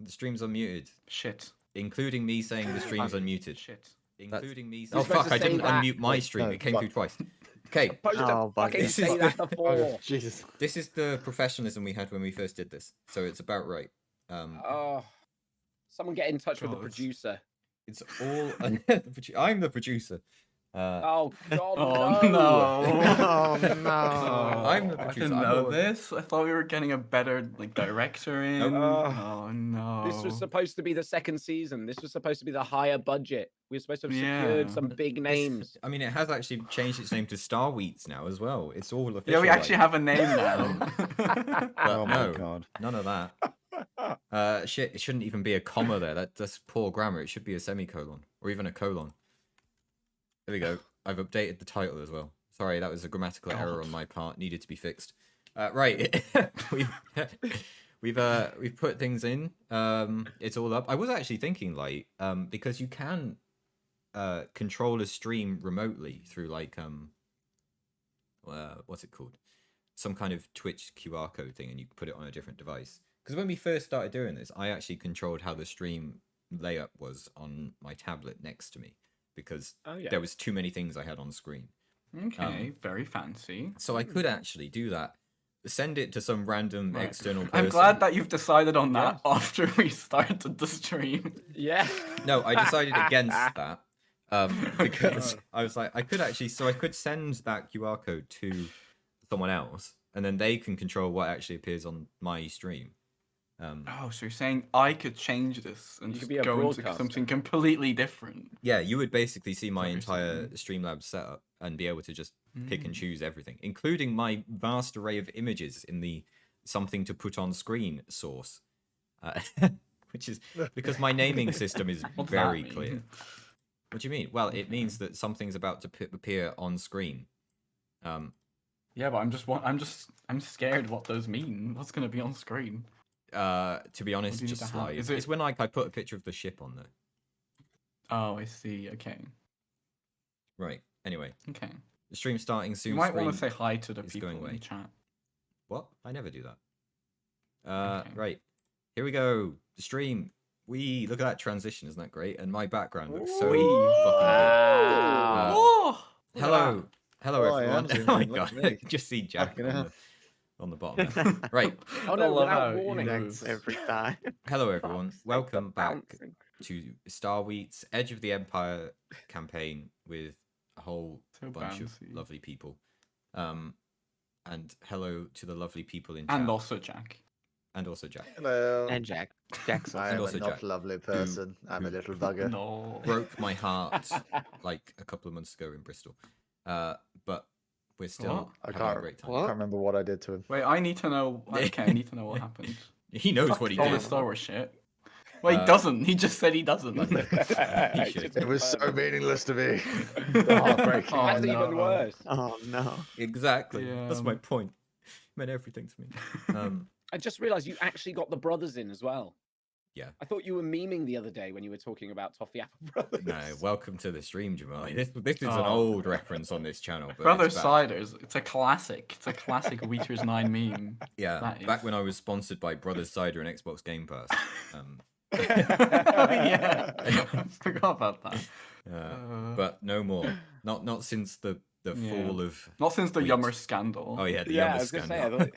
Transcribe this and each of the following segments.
The stream's unmuted. Shit. Including me saying the stream's unmuted. Shit. Including me You're saying... Oh, supposed fuck, to I didn't say that. unmute my stream. No, It came fuck. through twice. Okay. Supposed to Oh, fucking bugger. say that before. Jesus. This is the professionalism we had when we first did this. So it's about right. Oh, someone get in touch with the God. producer. It's all... I'm the producer. Oh God, Oh no. no. Oh no. I'm the I producer. didn't I'm know the- this. I thought we were getting a better director in. Nope. Oh no. This was supposed to be the second season. This was supposed to be the higher budget. We were supposed to have secured Yeah. some big names. I mean, it has actually changed its name to Star Wheats now as well. It's all official. Yeah, we actually like- have a name now. But Oh my no, god. none of that. Shit, it shouldn't even be a comma there. That's poor grammar. It should be a semicolon or even a colon. There we go. I've updated the title as well. Sorry, that was a grammatical error on my part. Needed to be fixed. Right, we've put things in. It's all up. I was actually thinking like because you can control a stream remotely through like what's it called? Some kind of Twitch QR code thing, and you can put it on a different device. Because when we first started doing this, I actually controlled how the stream layout was on my tablet next to me because there was too many things I had on screen. Okay, very fancy. So I could actually do that. Send it to some random Right. external person. I'm glad that you've decided on that after we started the stream. Yeah. No, I decided against that because I was like, I could send that QR code to someone else, and then they can control what actually appears on my stream. Oh, so you're saying I could change this and You just could be a go into broadcaster. something completely different? Yeah, you would basically see my what you're entire Streamlabs setup and be able to just pick and choose everything, including my vast array of images in the something to put on screen source, which is because my naming system is What does very that mean? clear. What do you mean? Well, it means that something's about to appear on screen. Yeah, but I'm scared what those mean. What's gonna be on screen? To be honest, do you need just to have? slide. Is It's it- when like I put a picture of the ship on there. Oh, I see. Okay. Right. Anyway, Okay. the stream's starting soon. You might want to Screen- say hi to the is people going in away. the chat. What? I never do that. Okay. Right. Here we go. The stream. We look at that transition, isn't that great? And my background looks so Wee. fucking Wow. Oh! good. Hello. Hello Oh, I am everyone. doing Oh my good, look god. at me. Just see Jack Fucking on hell. on the bottom there. Right. Oh I no, love without how he warning. moves. Thanks every time. Hello everyone. Fuck's sake, Welcome the back bouncing. to Star Wheat's Edge of the Empire campaign with a whole So bunch of bouncy. lovely people. And hello to the lovely people in chat. And also Jack. And also Jack. Hello. And Jack. Jackson. I and am also a not Jack, lovely person. I'm a little bugger. No. Broke my heart like a couple of months ago in Bristol. But we're still I having can't- a great time. I can't remember what I did to him. Wait, I need to know. Okay, I need to know what happened. He knows what he All did. this Star Wars shit. Well, he Uh, doesn't. He just said he doesn't. He should. It was so meaningless to me. Heartbreaking. Oh, That's no. even worse. Oh no. Exactly. That's my Damn. point. Meant everything to me. I just realised you actually got the brothers in as well. Yeah. I thought you were memeing the other day when you were talking about Toffee Apple Brothers. No, welcome to the stream, Jamal. This is an Oh. old reference on this channel. But Brother it's back. Ciders. It's a classic. It's a classic Wheaters 9 meme. Yeah, That back is- when I was sponsored by Brothers Cider and Xbox Game Pass. Oh, yeah. I forgot about that. But no more. Not since the Yeah. fall of. Not since the Wheat. Yummer scandal. Oh yeah, the Yeah, I Yummers was gonna say, I scandal. thought-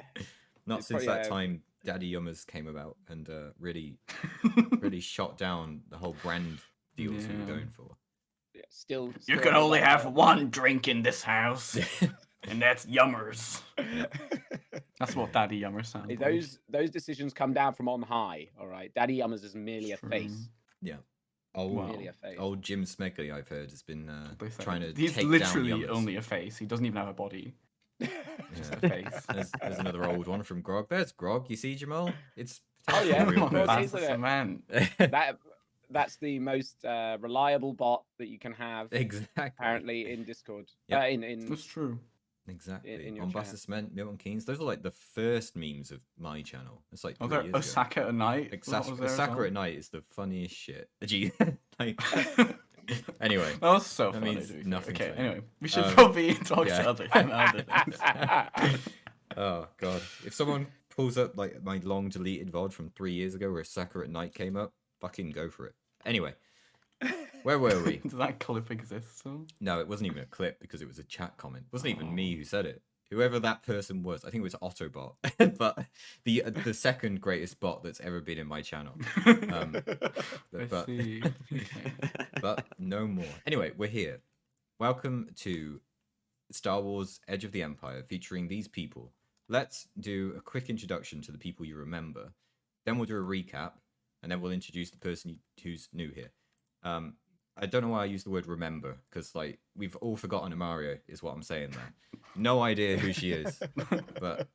Not it's since probably, that time Daddy Yummers came about and really shot down the whole brand deals we were Yeah. going for. yeah, still. You still can have only that, have one drink in this house, and that's Yummers. Yeah. That's what Daddy Yummer sounds Hey, like. those decisions come down from on high. All right, Daddy Yummers is merely a True. face. Old, Wow. Merely a face. old Jim Smeggley, I've heard, has been They say. trying to He's take literally down the Yummers. only a face. He doesn't even have a body. Just a face. There's another old one from Grog. There's Grog. You see, Jamal? It's Oh, yeah. potentially a real Grog person. is That's a- cement. That's the most reliable bot that you can have Exactly. apparently in Discord. Yep. In That's true. Exactly. in your On chat. Buster Cement, Milton Keynes. Those are like the first memes of my channel. It's like Oh, 3 there years ago. Osaka at night. Like, That was there as Sakura well. at night is the funniest shit. Gee, like, anyway. That was so That funny. means to be fair. nothing Okay, to me. anyway, we should Um, probably talk yeah. to other things. Oh god. If someone pulls up like my long deleted VOD from 3 years ago where Sakura at Night came up, fucking go for it. Anyway, where were we? Does that clip exist? So? No, it wasn't even a clip because it was a chat comment. It wasn't even me who said it. Whoever that person was, I think it was Autobot, but the second greatest bot that's ever been in my channel. But See. but no more. Anyway, we're here. Welcome to Star Wars: Edge of the Empire, featuring these people. Let's do a quick introduction to the people you remember. Then we'll do a recap, and then we'll introduce the person who's new here. I don't know why I use the word remember, because like we've all forgotten Amario, is what I'm saying there. No idea who she is, but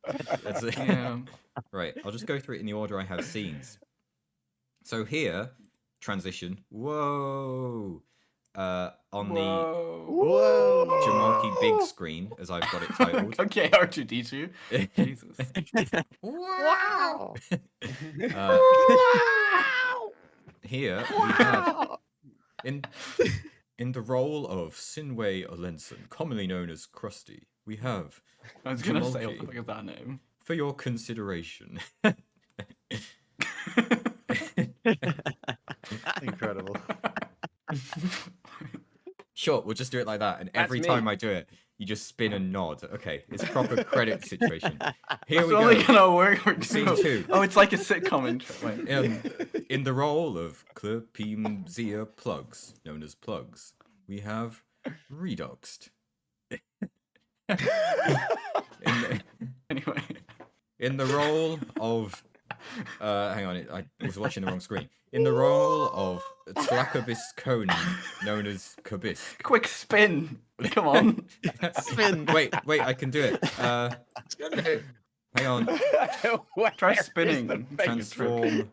that's it. Yeah. Right. I'll just go through it in the order I have scenes. So here, transition. Whoa. On Whoa. the Jamarki big screen, as I've got it titled. Okay, R2D2. Jesus. Wow. Here we have in the role of Sinway Olenson, commonly known as Krusty, we have I was gonna say, Jamalki. what the fuck is that name? For your consideration. Incredible. Sure, we'll just do it like that. And That's every me. time I do it, you just spin and nod. Okay, it's a proper credit situation. Here It's we only go. gonna work for Scene 2. two. Oh, it's like a sitcom intro. Wait. In the role of Klepimzia Plugs, known as Plugs, we have Redoxed. Anyway. In the role of hang on, I was watching the wrong screen. In the role of Tlakabis Conan, known as Kabisk. Quick spin. Come on. Spin. Wait, I can do it. Hang on. Try Where is spinning. the face? Transform.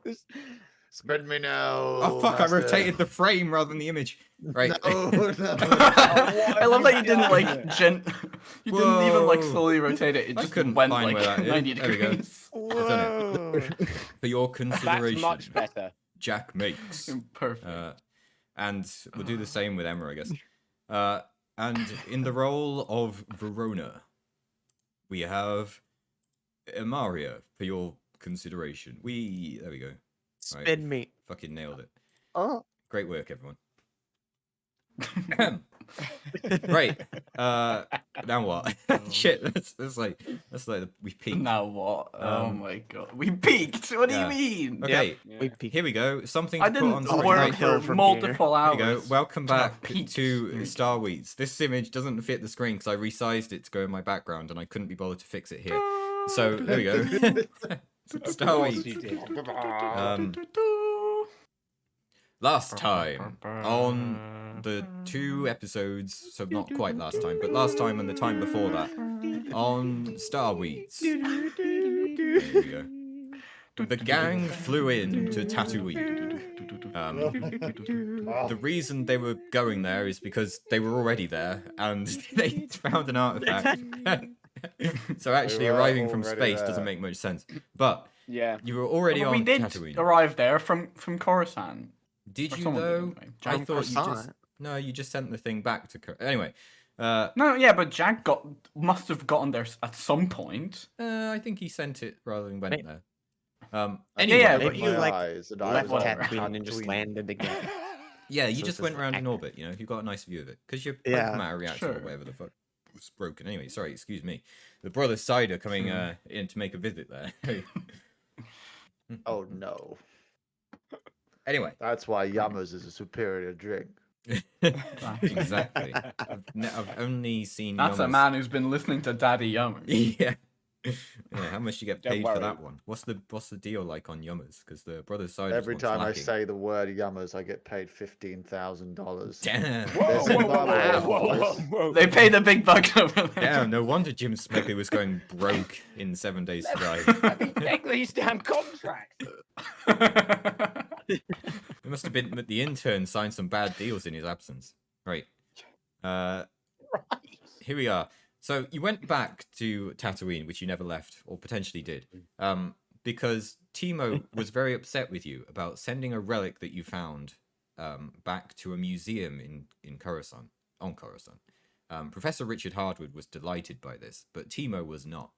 Spin me now. Oh fuck! I master. rotated the frame rather than the image. Right. No, no. I love that you didn't like you didn't even like Whoa. slowly rotate it. It I just couldn't went find like where that is. 90 There we go. degrees. Whoa. For your That's consideration, much better. Jack makes. Perfect. And we'll do the same with Emma, I guess. And in the role of Verona, we have Maria for your consideration. There we go. Right. Spin me. Fucking nailed it. Oh. Great work, everyone. Right. Now what? Shit. That's like we peaked. Now what? Oh Um, my god. We peaked. What yeah. do you mean? Okay. Yeah. We peaked. Here we go. Something I to put didn't on Oh, screen. work Right, hill for from multiple here hours. we go. Welcome to have back peaked. to Star Wheats. This image doesn't fit the screen because I resized it to go in my background and I couldn't be bothered to fix it here. So there we go. Star course Wheats. you did. Last time on the 2 episodes, so not quite last time, but last time and the time before that, on Star Wheats. There we go. The gang flew in to Tatooine. The reason they were going there is because they were already there and they found an artifact. So actually were arriving from already space there. doesn't make much sense. But Yeah. you were already But on we did Tatooine. arrive there from Coruscant. Did Or you someone did, though? anyway. I From thought you just Coruscant. no, you just sent the thing back to. Anyway, No, yeah, but Jack must have gotten there at some point. I think he sent it rather than went Wait. there. Yeah, Anyway, yeah, Maybe you My like eyes, and I left was on Tatooine and just Tatooine. landed again. yeah, you So just it's went just around in like- orbit. You know, you got a nice view of it because your Yeah, matter reactor or sure. whatever the fuck was broken. Anyway, sorry, excuse me. The brother Cider coming in to make a visit there. Oh no. Anyway, That's why Yummers is a superior drink. exactly. I've only seen. That's a Yummers- man who's been listening to Daddy Yummer. Yeah. Yeah, how much do you get Don't paid for worry. that one? What's the deal like on Yummers? Because the brother Cider Every time I say the word Yummers, I get paid $15,000. damn. Whoa, There's whoa, a whoa, lot whoa, of whoa, those. whoa. They pay the big bucks over there. Damn, no wonder Jim Smokey was going broke in 7 days to die. Let me check these damn contracts. It must have been that the intern signed some bad deals in his absence. Right. Here we are. So you went back to Tatooine, which you never left, or potentially did, because Timo was very upset with you about sending a relic that you found back to a museum in Coruscant, on Coruscant. Professor Richard Hardwood was delighted by this, but Timo was not.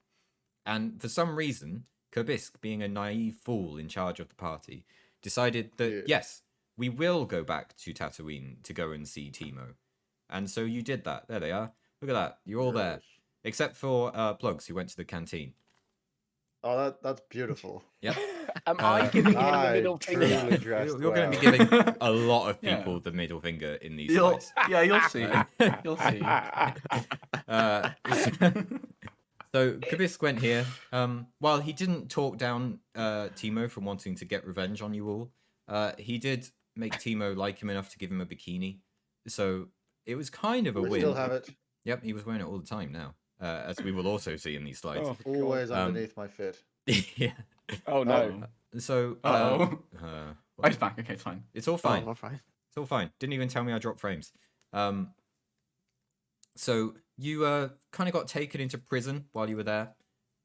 And for some reason, Kerbisk, being a naive fool in charge of the party, decided that, Yeah. yes, we will go back to Tatooine to go and see Timo. And so you did that. There they are. Look at that. You're all there. Yes. Except for Plugs, who went to the canteen. Oh, that's beautiful. Yep. Am I giving him the I middle truly finger? dressed You're going to be well. giving a lot of Yeah. people the middle finger in these You'll, slides. yeah, you'll see. You'll see. Uh, so Kabisk went here. While he didn't talk down Timo from wanting to get revenge on you all, he did make Timo like him enough to give him a bikini. So it was kind of a We win. still have it. Yep, he was wearing it all the time now, as we will also see in these slides. Oh, Always Um, underneath my fit. Yeah. Oh no. So Uh-oh. uh, Oh, he's back. Okay, it's fine. it's all fine. Oh, fine. It's all fine. Didn't even tell me I dropped frames. So you kind of got taken into prison while you were there,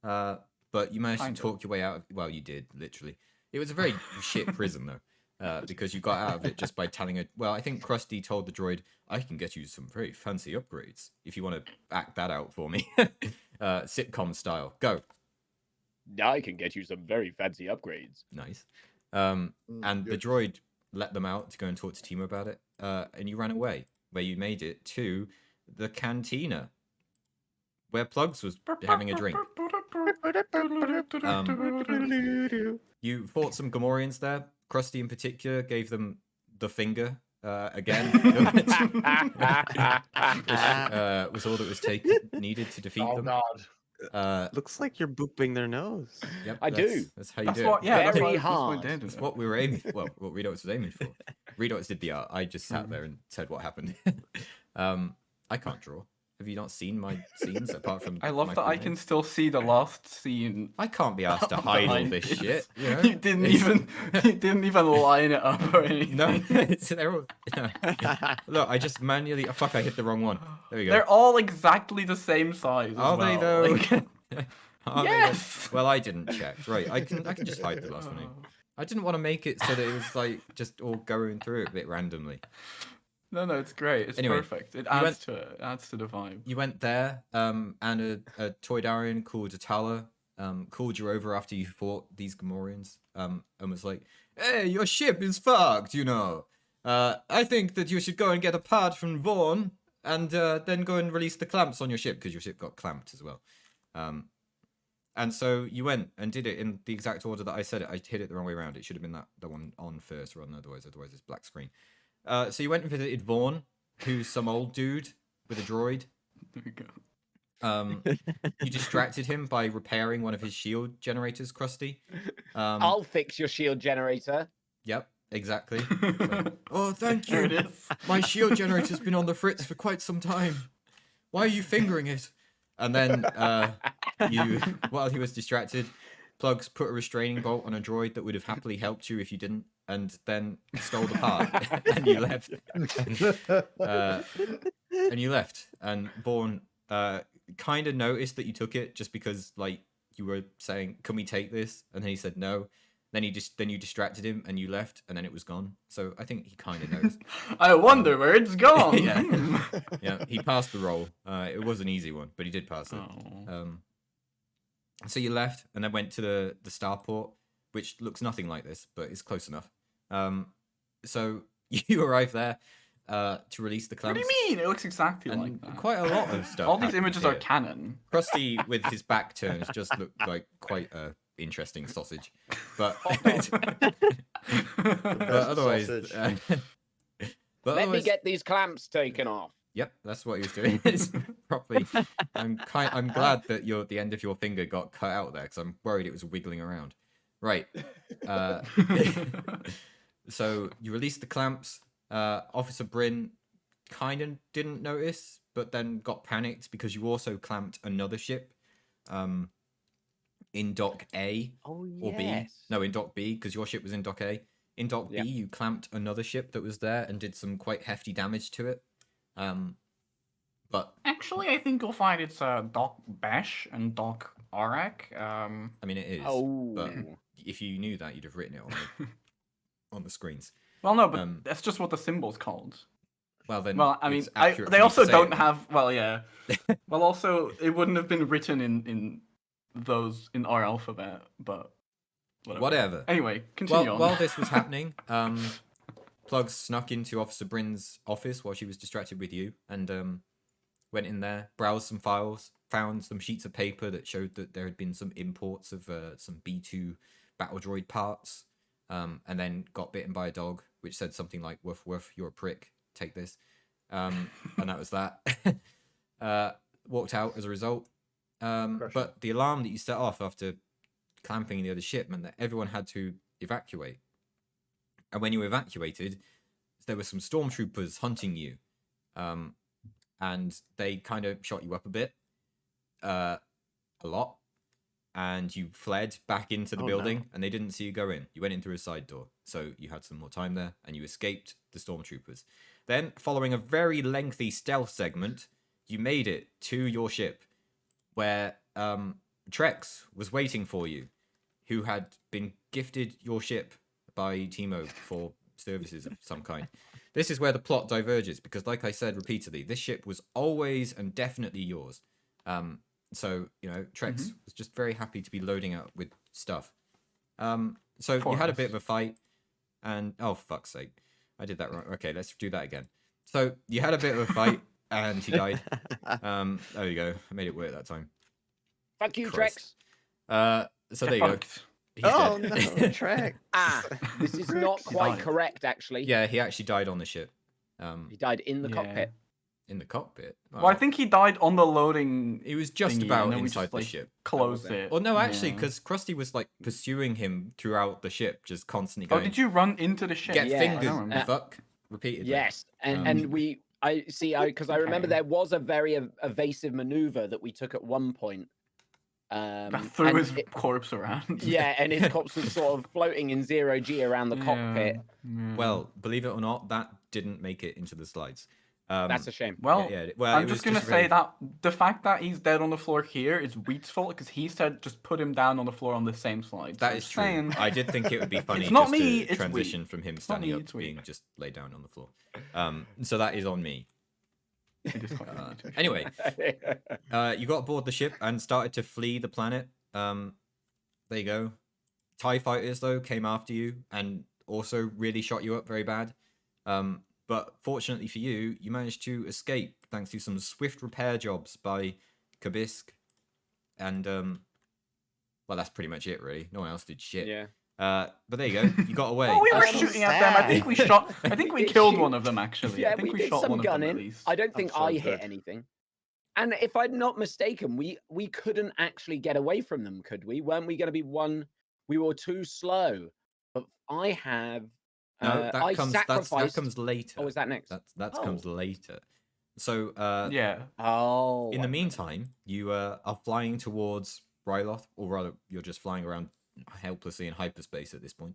but you managed Kind to of. talk your way out. Well, you did literally. It was a very shit prison though, because you got out of it just by telling it. Well, I think Krusty told the droid, "I can get you some very fancy upgrades if you want to act that out for me, sitcom style. Go." I can get you some very fancy upgrades. Nice. And the Yes. droid let them out to go and talk to Timo about it, and you ran away, where you made it to the cantina, where Plugs was having a drink. You fought some Gamorreans there. Krusty in particular gave them the finger again. Was all that was needed to defeat Oh them. God. Looks like you're booping their nose. Yep, I that's- do. That's how you That's do what. it. Yeah, that's Very what, hard. That's That's what we were aiming for. Well, what Redox was aiming for. Redox did the art. I just sat there and said what happened. I can't draw. Have you not seen my scenes apart from? I love my that I full can name? still see the last scene. I can't be asked to hide all behind this this. shit. You know? You didn't even. You didn't even line it up or anything. No, it's, they're all, no. Look, I just manually. Oh, fuck! I hit the wrong one. There we go. They're all exactly the same size. as Are they well, though? like- Are they though? Yes! Well, I didn't check. Right, I can just hide the last one. I didn't want to make it so that it was like just all going through it a bit randomly. No, it's great. It's Anyway, perfect. It you adds went- to it. It adds to the vibe. You went there, and a Toydarian called Atala called you over after you fought these Gamorreans, and was like, "Hey, your ship is fucked, you know. I think that you should go and get a part from Vaughn, and then go and release the clamps on your ship, because your ship got clamped as well." And so you went and did it in the exact order that I said it. I hit it the wrong way around. It should have been the one on first, rather than otherwise it's black screen. So you went and visited Vaughn, who's some old dude with a droid. There we go. You distracted him by repairing one of his shield generators, Krusty. I'll fix your shield generator. Yep, exactly. Oh, thank There it you. is. My shield generator's been on the fritz for quite some time. Why are you fingering it? And then you, while he was distracted, Plugs put a restraining bolt on a droid that would have happily helped you if you didn't, and then stole the part, and you left. And you left, and Vaughn kind of noticed that you took it just because, like, you were saying, "Can we take this?" And then he said no. Then you distracted him, and you left, and then it was gone. So I think he kind of knows. I wonder where it's gone. Yeah. Yeah, he passed the roll. It was an easy one, but he did pass it. Oh. So you left and then went to the starport, which looks nothing like this, but it's close enough. So you arrive there to release the What clamps. do you mean? It looks exactly And like that. quite a lot of stuff. All these happened images are here. canon. Krusty with his back turned just looked like quite a interesting sausage, but Best otherwise, sausage. but Let me otherwise, get these clamps taken off. yep, that's what he was doing. It's properly. I'm glad that the end of your finger got cut out there, because I'm worried it was wiggling around. Right. So you released the clamps. Officer Bryn kind of didn't notice, but then got panicked because you also clamped another ship. In Dock A Oh or B. No, in Dock B, because your ship was in Dock A. In Dock Yep. B, you clamped another ship that was there and did some quite hefty damage to it. But Actually, I think you'll find it's Doc Bash and Doc Arak. I mean, it is. Oh. But if you knew that, you'd have written it on on the screens. Well, no, but Um, that's just what the symbol's called. Well, then. Well, I mean, it's accurate they for you to also say don't it. have. Well, yeah. Well, also, it wouldn't have been written in those in our alphabet, but Whatever. Anyway, continue on. While this was happening, Plugs snuck into Officer Bryn's office while she was distracted with you, and went in there, browsed some files, found some sheets of paper that showed that there had been some imports of some B2 battle droid parts, and then got bitten by a dog, which said something like, "Woof woof, you're a prick, take this," and that was that. Walked out as a result, but the alarm that you set off after clamping the other ship meant that everyone had to evacuate. And when you evacuated, there were some stormtroopers hunting you, and they kind of shot you up a bit, a lot, and you fled back into the building, and they didn't see you go in. You went in through a side door, so you had some more time there, and you escaped the stormtroopers. Then, following a very lengthy stealth segment, you made it to your ship, where Trex was waiting for you, who had been gifted your ship by Timo for services of some kind. This is where the plot diverges, because like I said repeatedly, this ship was always and definitely yours. So, you know, Trex was just very happy to be loading out with stuff. So you had a bit of a fight, and oh, fuck's sake, I did that wrong. Okay, let's do that again. So you had a bit of a fight, and he died. There you go. I made it work that time. Fuck you, Christ. Trex. So there you go. He's Oh dead. no, Trek. This is not quite correct, actually. Yeah, he actually died on the ship. He died in the cockpit. In the cockpit. Well, I think he died on the loading. He was just thingy, about and then we inside just, the like, ship. Closed it. Well, no, actually, Yeah. because Krusty was like pursuing him throughout the ship, just constantly Oh, going. did you run into the ship? Get Yeah. fingered, I don't remember. fuck, repeatedly. Yes, and I see, because I remember Okay. there was a very evasive maneuver that we took at one point. Threw and his corpse around. yeah, and his corpse was sort of floating in zero G around the cockpit. Yeah. Well, believe it or not, that didn't make it into the slides. That's a shame. Well, well, I'm it was just gonna very- say that the fact that he's dead on the floor here is Wheat's fault, because he said just put him down on the floor on the same slide. That So is I'm true. saying- I did think it would be funny It's not just me, to it's transition Wheat. from him not standing me, up it's to Wheat. being just laid down on the floor. So that is on me. It is quite funny, to be fair. Anyway, you got aboard the ship and started to flee the planet. There you go. TIE fighters, though, came after you and also really shot you up very bad. But fortunately for you, you managed to escape thanks to some swift repair jobs by Kabisk. And, well, that's pretty much it, really. No one else did shit. Yeah. But there you go. You got away. Oh, we were That's shooting at them. I think we shot. I think we did killed shoot. one of them actually. Yeah, I think we we did shot some one of them at gunning. least. I don't think That's so I hit good. anything. And if I'm not mistaken, we couldn't actually get away from them, could we? Weren't we going to be one? We were too slow. But I have. No, I that sacrificed. comes later. Oh, is that next? That Oh. comes later. So, Yeah. Oh. in the meantime, you are flying towards Ryloth, or rather, you're just flying around helplessly in hyperspace at this point.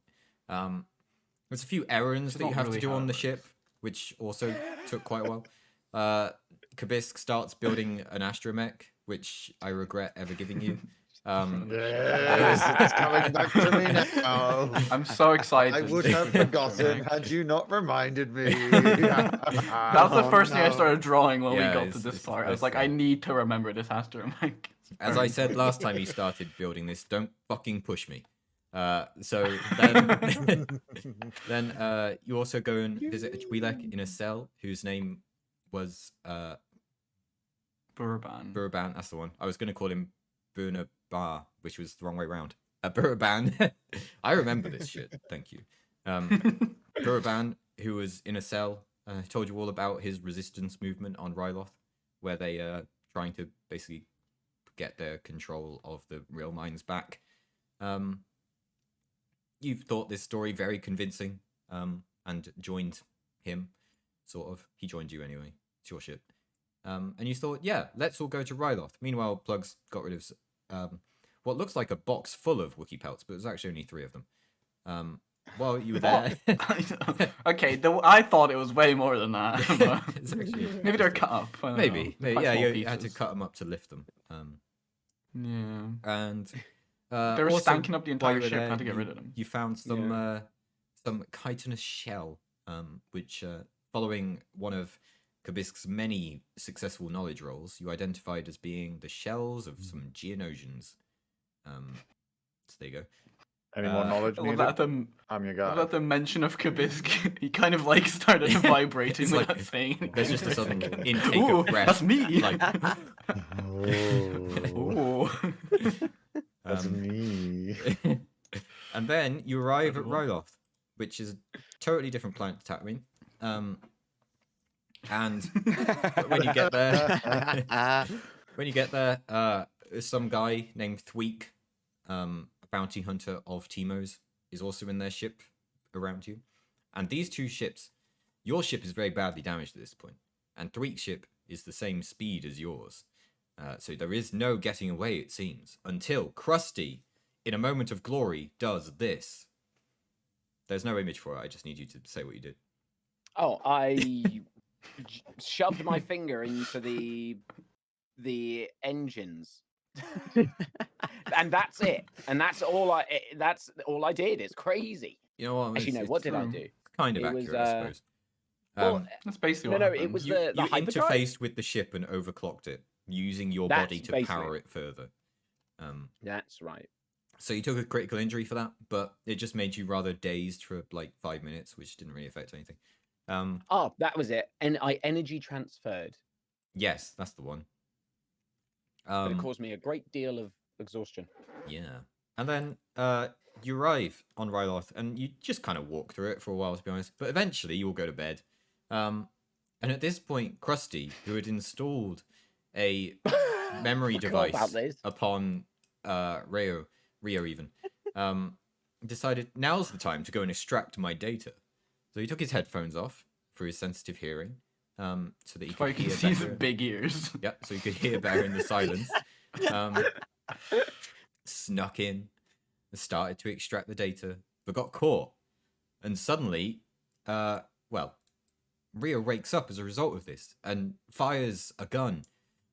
There's a few errands It's that you not have really to do how on it the works. ship, which also took quite a while. Kabisk starts building an astromech, which I regret ever giving you. Yes, it's coming back to me now. I'm so excited. I to would see have the forgotten mech. had you not reminded me. That was the first thing I started drawing when Yeah, we got to it's- this it's part. I was nice, like, yeah. I need to remember this astromech. As I said last time you started building this, don't fucking push me. So then, then you also go and visit a Twi'lek in a cell whose name was Burban. Buraban. That's the one. I was going to call him Burna Bar, which was the wrong way around. Buraban. I remember this shit. Thank you. Buraban, who was in a cell, told you all about his resistance movement on Ryloth, where they are trying to basically get their control of the real minds back. You've thought this story very convincing, and joined him, sort of. He joined you anyway. It's your ship. And you thought, yeah, let's all go to Ryloth. Meanwhile, Plugs got rid of what looks like a box full of Wookiee pelts, but it was actually only 3 of them. While you were there... Okay, I thought it was way more than that. but It's actually- maybe they're cut up. I don't Maybe. know. Maybe. Quite Yeah, small you had to pieces. cut them up to lift them. Yeah. And... They were also, stanking up the while entire you were ship. there, Had to get you- rid of them. You found some chitinous shell, which, following one of Kabisk's many successful knowledge rolls, you identified as being the shells of some Geonosians. So there you go. Any more knowledge I love needed? that the I'm your I guy. love that the mention of Kabisk, he kind of like started vibrating It's without like, saying anything there's just a for sudden second. intake Ooh, of breath. that's me. Like, Oh, Ooh. that's me. and then you arrive at Incredible. Ryloth, which is a totally different planet to Tatooine. And when you get there, some guy named Thweek, a bounty hunter of Timo's, is also in their ship around you. And these two ships, your ship is very badly damaged at this point, and Thweek's ship is the same speed as yours. So there is no getting away, it seems, until Krusty, in a moment of glory, does this. There's no image for it. I just need you to say what you did. Oh, I shoved my finger into the engines. And that's it. And that's all I did. It's crazy. You know what? Actually, no, what did I true. do? Kind of It was, accurate, I suppose. Well, That's basically no, what no, it happened. was you the hyperdrive. interfaced with the ship and overclocked it using your That's body to basically power it. it further. That's right. So you took a critical injury for that, but it just made you rather dazed for like 5 minutes, which didn't really affect anything. Oh, that was it. And I energy transferred, Yes, that's the one. but it caused me a great deal of exhaustion. Yeah. And then you arrive on Ryloth, and you just kind of walk through it for a while, to be honest. But eventually you will go to bed. And at this point, Krusty, who had installed a memory Forgot about device this. upon Rio even, decided now's the time to go and extract my data. So he took his headphones off for his sensitive hearing, so that he That's why could you can hear see his better. big ears. Yep, so he could hear better in the silence. Snuck in, started to extract the data, but got caught. And suddenly, Rio wakes up as a result of this and fires a gun.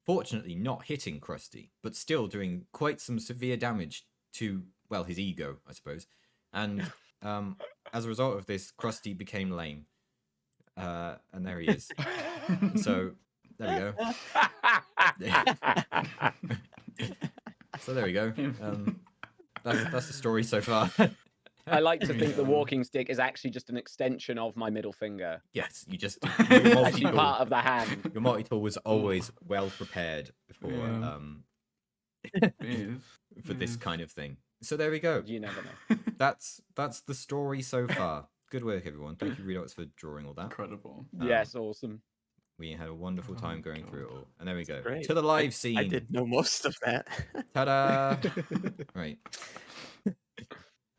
Fortunately, not hitting Krusty, but still doing quite some severe damage to, well, his ego, I suppose. And as a result of this, Krusty became lame. And there he is. So, there we go. So there we go. That's the story so far. I like to think the walking stick is actually just an extension of my middle finger. Yes, you just Actually your part of the hand. multi-tool was always well prepared for It is. for this kind of thing. So there we go. You never know. That's the story so far. Good work, everyone. Thank you, Redox, for drawing all that. Incredible. Yes, awesome. We had a wonderful time going through it all. And there we go. Great. To the live scene. I did know most of that. Ta-da! Right. There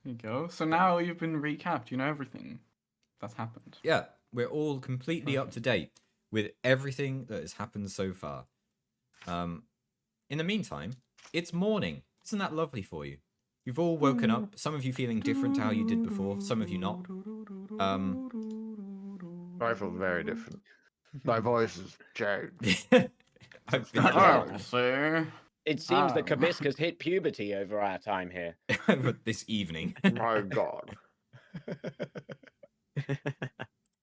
you go. So now you've been recapped. You know everything that's happened. Yeah, we're all completely up to date with everything that has happened so far. In the meantime, it's morning. Isn't that lovely for you? You've all woken up. Some of you feeling different to how you did before. Some of you not. I feel very different. My voice has changed. I've been Oh, sir. It seems that Ah. Kabisk has hit puberty over our time here. this evening. My God.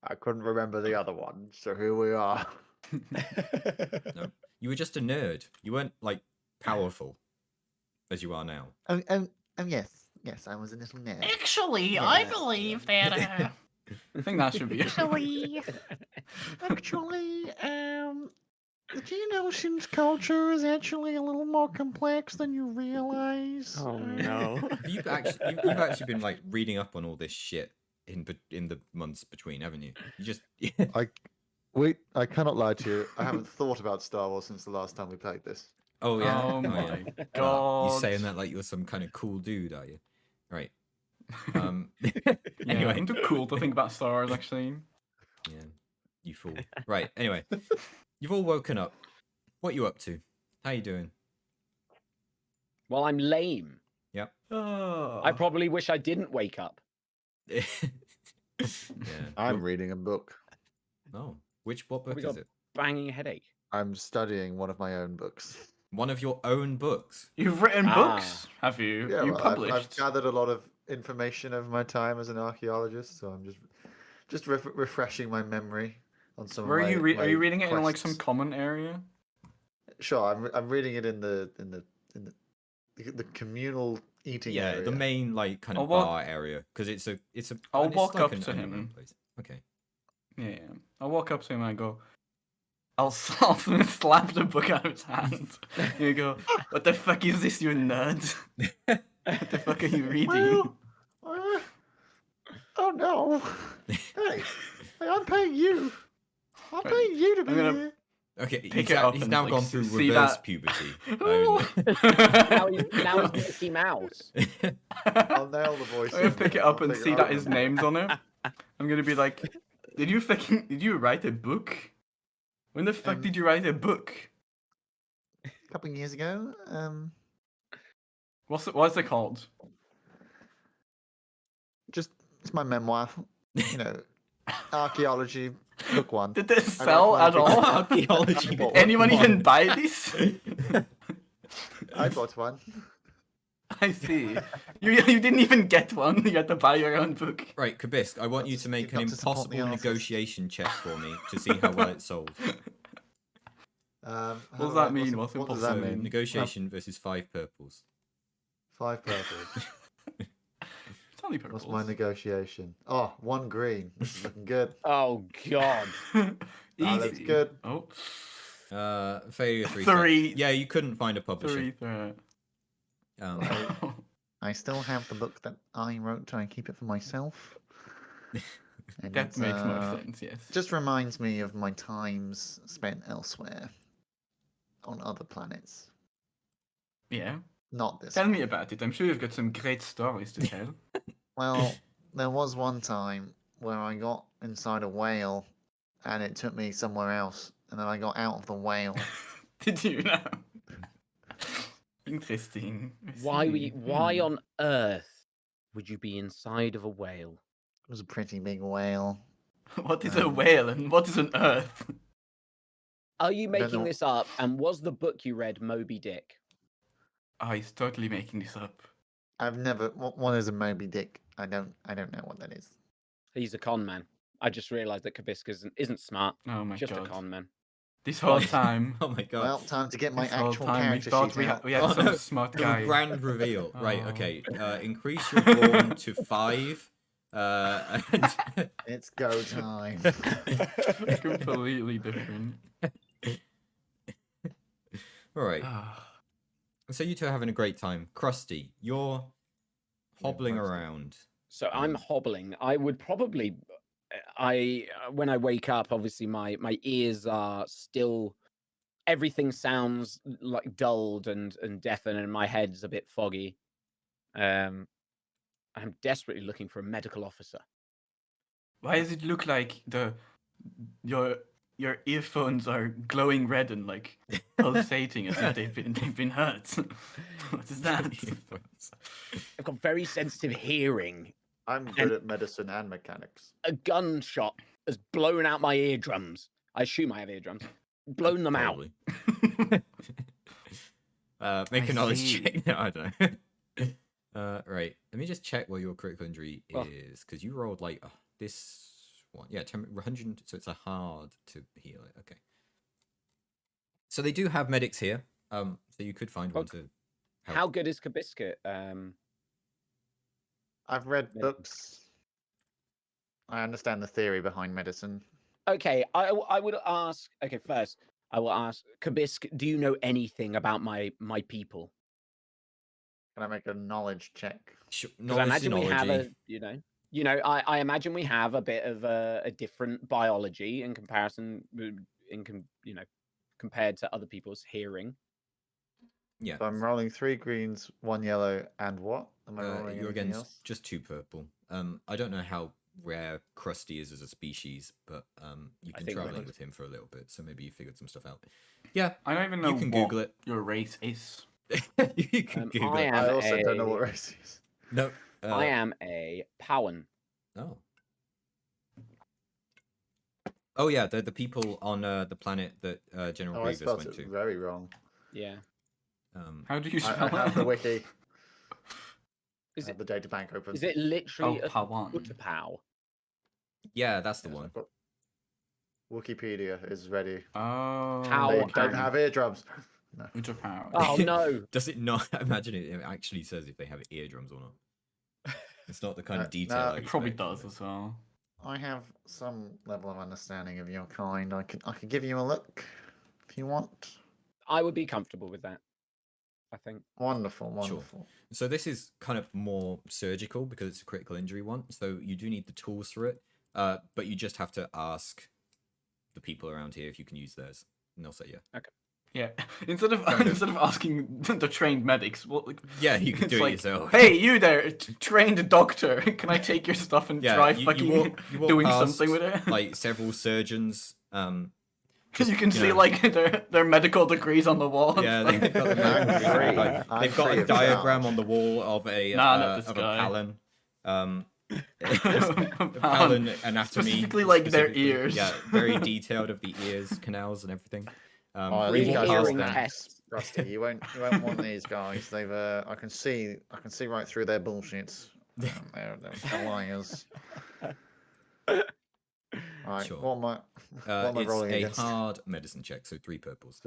I couldn't remember the other one, so here we are. No, you were just a nerd. You weren't like powerful as you are now. Yes, I was a little nerd. Actually, I believe that. I think that should be it. Actually, the Geonosians culture is actually a little more complex than you realize. Oh no. You've actually been like reading up on all this shit in the months between, haven't you? You just I cannot lie to you. I haven't thought about Star Wars since the last time we played this. oh yeah. Oh yeah. my Oh, god. you saying that like you're some kind of cool dude, are you? Right. Yeah, Anyway. I'm too cool to think about Star Wars, actually. Yeah, you fool. Right. Anyway, you've all woken up. What you up to? How you doing? Well, I'm lame. Yep. Oh. I probably wish I didn't wake up. Yeah. I'm reading a book. Oh, what book We is got- it? Banging headache. I'm studying one of my own books. One of your own books. You've written Ah. books, have you? Yeah, you well, published. I've gathered a lot of information over my time as an archaeologist, so I'm just refreshing my memory on some. Where of are you? my Are you reading it in like some quests. common area? Sure, I'm reading it in the the communal eating Yeah, area. the main like kind I'll of walk- bar area because it's a I'll it's walk like up an to underground him. place. Okay. Yeah. I'll walk up to him and I go, I'll slap the book out of his hand. You go, what the fuck is this, you nerd? What the fuck are you reading? Well, oh no! Hey, I'm paying you. I'm Right, paying you to be I'm gonna- here. Okay, Pick it up he's and, now like, gone through see reverse that- puberty. Now he's Mickey Mouse. I'll nail the voice. I'm gonna pick it up I'll and figure see out that his the- name's on it. I'm gonna be like, did you write a book? When the fuck Um, did you write a book? A couple of years ago. What's it called? Just it's my memoir. You know, archaeology book one. Did this I sell recommend at picking all? it up. Archaeology. Did Did anyone even buy this? I bought one. I see. You didn't even get one. You had to buy your own book. Right, Kabisk, I want you That's- to make you've an got to support the impossible artist. negotiation check for me to see how well it sold. How does do that I- mean? What What's does that impossible? mean? Negotiation versus 5 purples. 5 purples. It's only purples. What's my negotiation? Oh, 1 green. This is looking good. Oh God. Easy. that's good. Oh, Failure 3. Three. Yeah, you couldn't find a publisher. 3. I still have the book that I wrote. I keep it for myself. And That it's, makes more sense. Yes. Just reminds me of my times spent elsewhere, on other planets. Yeah. Not this. Tell one. me about it. I'm sure you've got some great stories to tell. Well, there was one time where I got inside a whale, and it took me somewhere else, and then I got out of the whale. Did you know? Interesting. I see. Why on earth would you be inside of a whale? It was a pretty big whale. What is a whale and what is an earth? Are you I don't making know. this up? And was the book you read Moby Dick? Oh, he's totally making this up. I've never. What is a Moby Dick? I don't know what that is. He's a con man. I just realised that Kabisк isn't smart. Oh my Just god. a con man. This whole time. Oh my god. Well, time to get my This whole actual time we character thought sheet we out. had Oh, some no, smart the guy. grand reveal. Right, Oh. okay. Increase your brawn to 5. And It's go time. Completely different. Alright. Ah. So you two are having a great time. Krusty, you're hobbling Krusty. around. So I'm hobbling. I would probably, when I wake up, obviously my ears are still. Everything sounds like dulled and deafened, and my head's a bit foggy. I'm desperately looking for a medical officer. Why does it look like your earphones are glowing red and like pulsating as if they've been hurt? What is that? I've got very sensitive hearing. I'm good at medicine and mechanics. A gunshot has blown out my eardrums. I assume I have eardrums. Blown them out. Probably. Make I a knowledge see. check. No, I don't know. Right. Let me just check what your critical injury Oh. is, because you rolled like this one. Yeah, 100. So it's a hard to heal it. Okay. So they do have medics here. So you could find one to. Help. How good is Kabisk? I've read Yeah. books. I understand the theory behind medicine. Okay, I would ask. Okay, first I will ask Kabisk. Do you know anything about my people? Can I make a knowledge check? Sure, Because I knowledge imagine we have a, synology. I imagine we have a bit of a different biology in comparison, compared to other people's hearing. Yeah. So I'm rolling 3 greens, 1 yellow, and what? Am I rolling You're anything against else? just 2 purple. I don't know how rare Krusty is as a species, but you've I been think traveling like- with him for a little bit, so maybe you figured some stuff out. Yeah, I don't even know you can what Google it. your race is. You can Google I it. am I also don't know a- what race he is. No. I am a Powan. Oh. Oh yeah, they're the people on the planet that General Oh, I Grievous spelled went it to. very wrong. Yeah. How do you I spell have the it? wiki. Is I have it the data bank open. is it literally Oh, a Pawan. Utapow? Yeah, that's the Yes, one. I've got- Wikipedia is ready. Oh. How- They Oh, don't have eardrums. No. Ultra power. Oh no! Does it not? Imagine it actually says if they have eardrums or not. It's not the kind of No, detail. no, I It probably expect from does it. as well. I have some level of understanding of your kind. I could give you a look if you want. I would be comfortable with that. I think. Wonderful, wonderful. So this is kind of more surgical because it's a critical injury one. So you do need the tools for it, but you just have to ask the people around here if you can use theirs, and they'll say yeah. Yeah. Instead of asking the trained medics, what? Like, Yeah, you can it's do it like, yourself. Hey, you there, trained doctor? Can I take your stuff and try fucking you walk doing past, something with it? like several surgeons. Because you can see know, like their medical degrees on the wall. and Yeah, stuff. they've got, the I'm medical free. degree, like, I'm they've got free a of charge. diagram on the wall of a Nah, not this of a guy. palin. A Palin. palin anatomy. Specifically, like, their specifically. ears. Yeah, very detailed of the ears, canals, and everything. Oh, you these Free walk guys past are hearing them. tests. Rusty. You won't want these guys. They've I can see right through their bullshit. They're liars. Right. Sure. What am I It's rolling a against? hard medicine check, so 3 purples.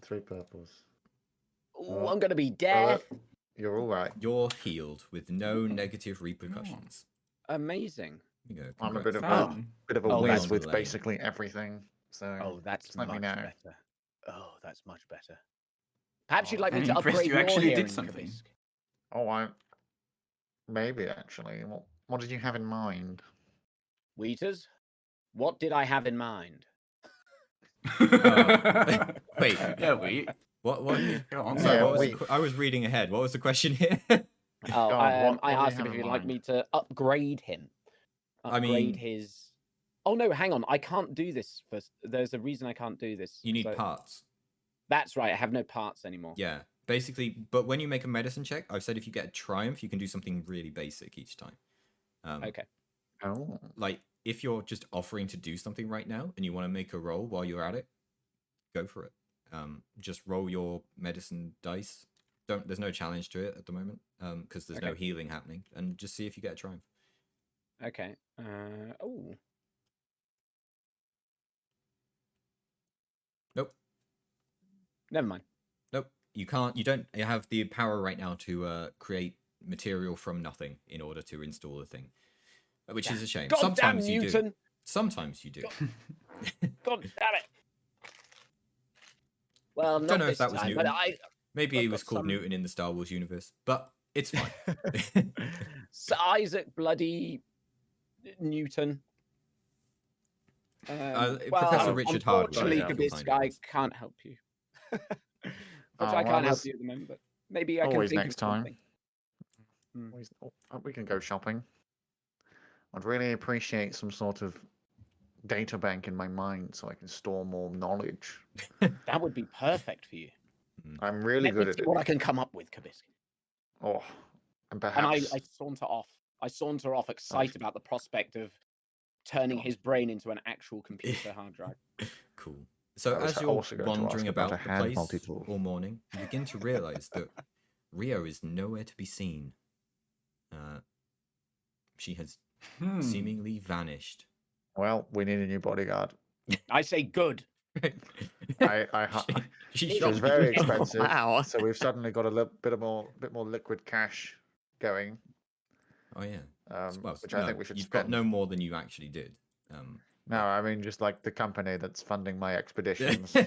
3 purples. Ooh, I'm gonna be deaf. You're all right. You're healed with no negative repercussions. Amazing. You go. I'm a bit of congrats. a Oh. whiz Lane. with basically everything. So Oh, that's just let me much know. better. Oh, that's much better. Perhaps you'd Oh, like me I'm to impressed upgrade you your actually did hearing, something. Kabisk. Oh, maybe actually. What did you have in mind? Wheaters, what did I have in mind? Wait. Yeah, wait. What? Go on. Sorry, Yeah, what was wait. I was reading ahead. What was the question here? Oh, God, I what do you asked him have if in you'd like mind? me to upgrade him. I Upgrade mean- his. Oh no, hang on. I can't do this. There's a reason I can't do this. You need So- parts. That's right. I have no parts anymore. Yeah, basically. But when you make a medicine check, I've said if you get a triumph, you can do something really basic each time. Okay. Oh, Like if you're just offering to do something right now and you want to make a roll while you're at it, go for it. Just roll your medicine dice. There's no challenge to it at the moment, because there's no Okay. healing happening, and just see if you get a triumph. Okay. Oh. Nope. Never mind. Nope. You can't. You don't have the power right now to create material from nothing in order to install the thing, which is a shame. God damn Sometimes you do. Newton! Sometimes you do. God damn it! Well, Don't not know if this that was time, Newton. but I. Maybe I've he got was called some- Newton in the Star Wars universe, but it's fine. Sir Isaac bloody Newton. Professor Richard Hardwick, Unfortunately, I can Kabisk, find it I was. can't help you. Which Oh, I well, can't help that's you at the moment, but maybe I can always think next of time. something. we can go shopping. I'd really appreciate some sort of data bank in my mind so I can store more knowledge. That would be perfect for you. I'm really Let me good at see it. what I can come up with, Kabisk. Oh, and And perhaps I saunter off. I saunter off, excited about the prospect of turning his brain into an actual computer hard drive. Cool. So I was as you're also going to ask wandering about about a the hand place multi-tool. all morning, you begin to realize that Rio is nowhere to be seen. She has seemingly vanished. well, we need a new bodyguard. I say good. She She shot was me. very expensive. Wow. So we've suddenly got a bit more liquid cash going, Oh yeah. which I think we should You've spend. got no more than you actually did. No, I mean just like the company that's funding my expeditions. Yeah.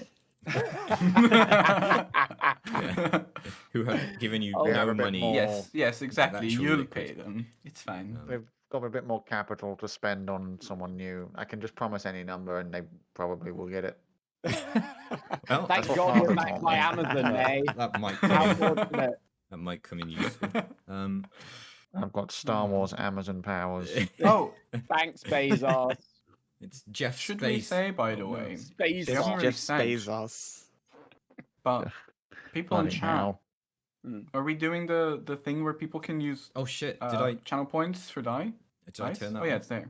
Who have given you Oh, They have no a bit money. more- Yes, exactly. Actual You'll liquid. pay them. It's fine. They've got a bit more capital to spend on someone new. I can just promise any number, and they probably will get it. Well, Thank That's what God we're Father back told by me. Amazon, eh? that might How come in, fortunate. that might come in useful. I've got Star Wars Amazon powers. Oh, Thanks, Bezos. It's Jeff should Space. we say, by the Oh, no. way, Space They haven't Off. really Jeff said. Bezos. but people in Bloody chat, hell. are we doing the thing where people can use Oh shit! Did channel points for die? I Dice? turn that? Oh yeah, on? it's there.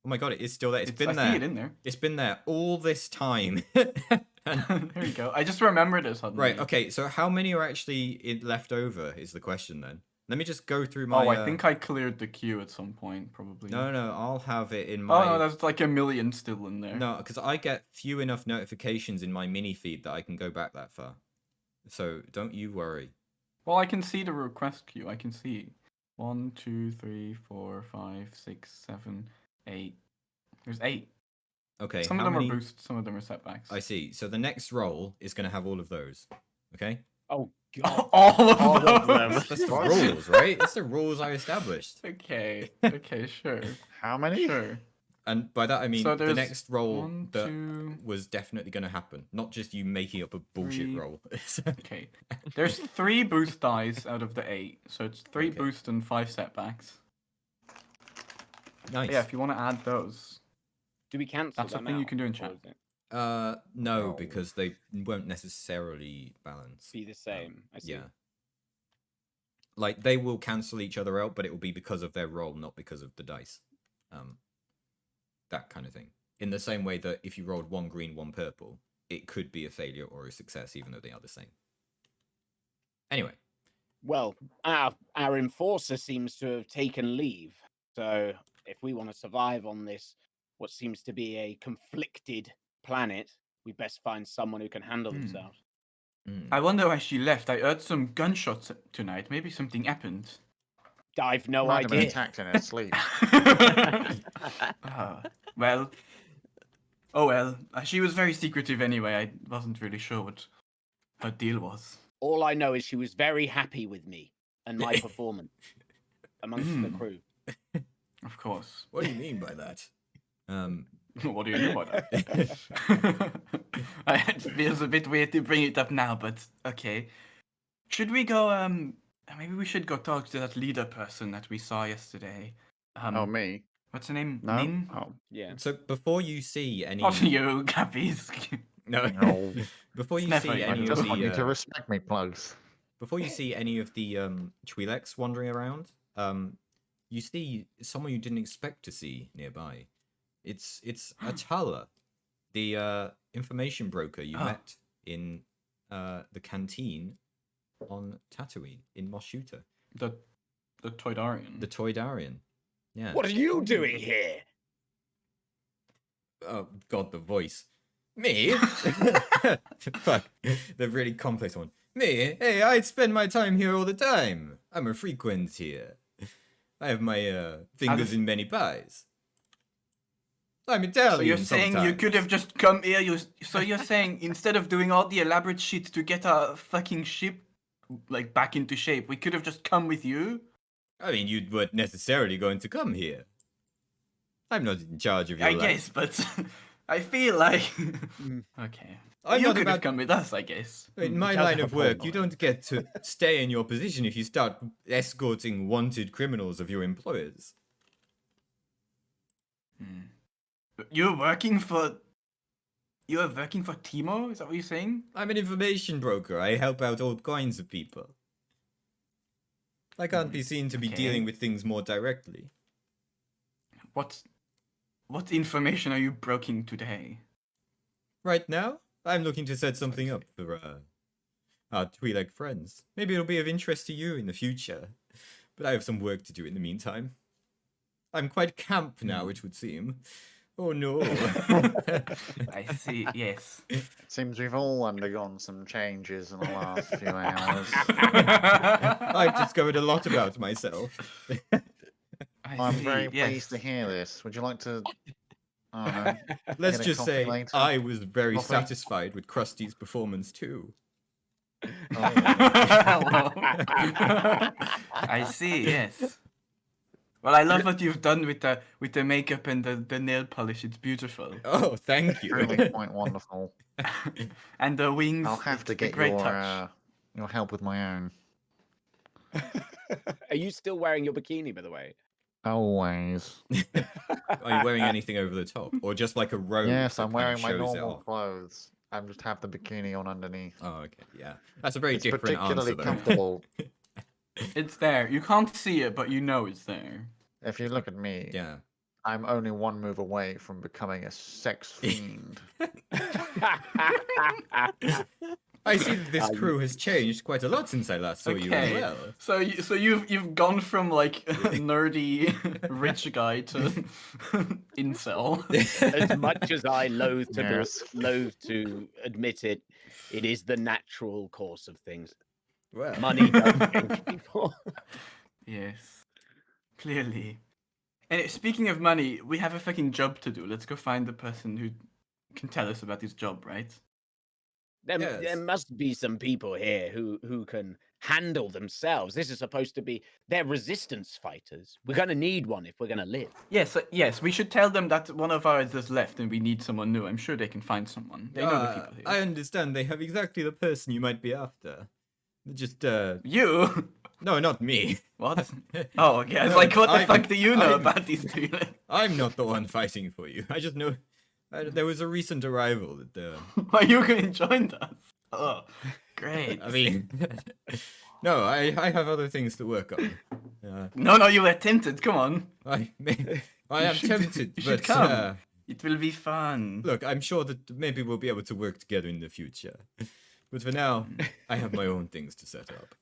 Oh my god! It is still there. It's been I there. see it in there. It's been there all this time. And- There you go. I just remembered it suddenly. right. Okay. So how many are actually left over? Is the question then? Let me just go through my. Oh, I think I cleared the queue at some point, probably. No, I'll have it in my. Oh no, that's like a million still in there. No, because I get few enough notifications in my mini feed that I can go back that far. So don't you worry. Well, I can see the request queue. I can see 1, 2, 3, 4, 5, 6, 7, 8. There's 8. Okay, Some of how them many? are boosts, some of them are setbacks. I see. So the next roll is going to have all of those. Okay? Oh god. All of All of those. them. That's the What? rules, right? It's the rules I established. Okay, sure. How many? Sure. And by that I mean So the there's next roll 1, that 2, was definitely going to happen, not just you making up a bullshit 3. roll. Okay. There's 3 boost dice out of the 8, so it's 3 Okay. boost and 5 setbacks. Nice. Yeah, if you want to add those. Do we cancel That's them something you out, can do in or chat. is it No, No. because they won't necessarily balance. be the same? I see. Yeah. Like they will cancel each other out, but it will be because of their roll, not because of the dice. That kind of thing. In the same way that if you rolled 1 green, 1 purple, it could be a failure or a success, even though they are the same. Anyway, Well, our enforcer seems to have taken leave. So if we want to survive on this, what seems to be a conflicted planet, we best find someone who can handle themselves. I wonder why she left. I heard some gunshots tonight. Maybe something happened. I've no Might have been idea. attacked in her sleep. Well. Oh well. She was very secretive anyway. I wasn't really sure what her deal was. All I know is she was very happy with me and my performance amongst the crew. Of course. what do you mean by that? What do you mean by that? It feels a bit weird to bring it up now, but okay. Should we go? Maybe we should go talk to that leader person that we saw yesterday. Oh, me? What's her name? No. Meen? Oh, Yeah. So before you see any, Oh, you, Gappies. no, No. before you Never see you. I any of just want you to the, respect me, plugs. before you see any of the Twi'leks wandering around, you see someone you didn't expect to see nearby. It's Atala, the information broker you met in the canteen on Tatooine in Mos Shooter. The Toydarian. The Toydarian. Yeah. What are you doing here? Oh god, the voice. Me? Fuck. The really complex one. Me? Hey, I spend my time here all the time. I'm a frequent here. I have my fingers in many pies. I'm Italian. So you're saying you sometimes. could have just come here? So you're saying instead of doing all the elaborate shit to get our fucking ship like back into shape, we could have just come with you? I mean, you weren't necessarily going to come here. I'm not in charge of your I life. guess, but I feel like okay. I'm You not could have about- come with us, I guess. In my does line have of a work, point, you though. don't get to stay in your position if you start escorting wanted criminals of your employers. You're working for Timo? Is that what you're saying? I'm an information broker. I help out all kinds of people. I can't be seen to be Okay. dealing with things more directly. What information are you broking today? Right now, I'm looking to set something up for our Twi'lek friends. Maybe it'll be of interest to you in the future, but I have some work to do in the meantime. I'm quite camp now, it would seem. Oh no. I see. Yes. Seems we've all undergone some changes in the last few hours. I've discovered a lot about myself. I'm very yes. pleased to hear this. Would you like to, I don't know, Let's get a just coffee say later? I was very Coffee? satisfied with Krusty's performance too. I see. Yes. Well, I love what you've done with the makeup and the nail polish. It's beautiful. Oh, thank you. Really quite wonderful. And the wings. I'll have to it's a get great touch. your help with my own. Are you still wearing your bikini, by the way? Always. Are you wearing anything over the top, or just like a robe? Yes, that I'm kind wearing of my shows it normal off? clothes. I just have the bikini on underneath. Oh, okay, yeah. That's a very It's different particularly answer, though. comfortable. It's there. You can't see it, but you know it's there. If you look at me, Yeah. I'm only one move away from becoming a sex fiend. I see that this You- crew has changed quite a lot since I last saw you as Okay. well. So you've gone from like nerdy rich guy to incel. as much as I Yes. loathe to admit it, it is the natural course of things. Well, Money does change people. Yes, clearly. And speaking of money, we have a fucking job to do. Let's go find the person who can tell us about his job, right? There Yes. must be some people here who can handle themselves. This is supposed to be they're resistance fighters. We're gonna need one if we're gonna live. Yes, we should tell them that one of ours has left and we need someone new. I'm sure they can find someone. They know the people here. I understand they have exactly the person you might be after. Just, You? no, not me. What? Oh, okay. I was No, like, what the I'm- fuck do you know I'm- about these two? I'm not the one fighting for you. I just know there was a recent arrival that, Why you can join us? Oh, great. I mean, no, I have other things to work on. No, you were tempted. Come on. I You am should- tempted, you should but come. It will be fun. look, I'm sure that maybe we'll be able to work together in the future. But for now, I have my own things to set up.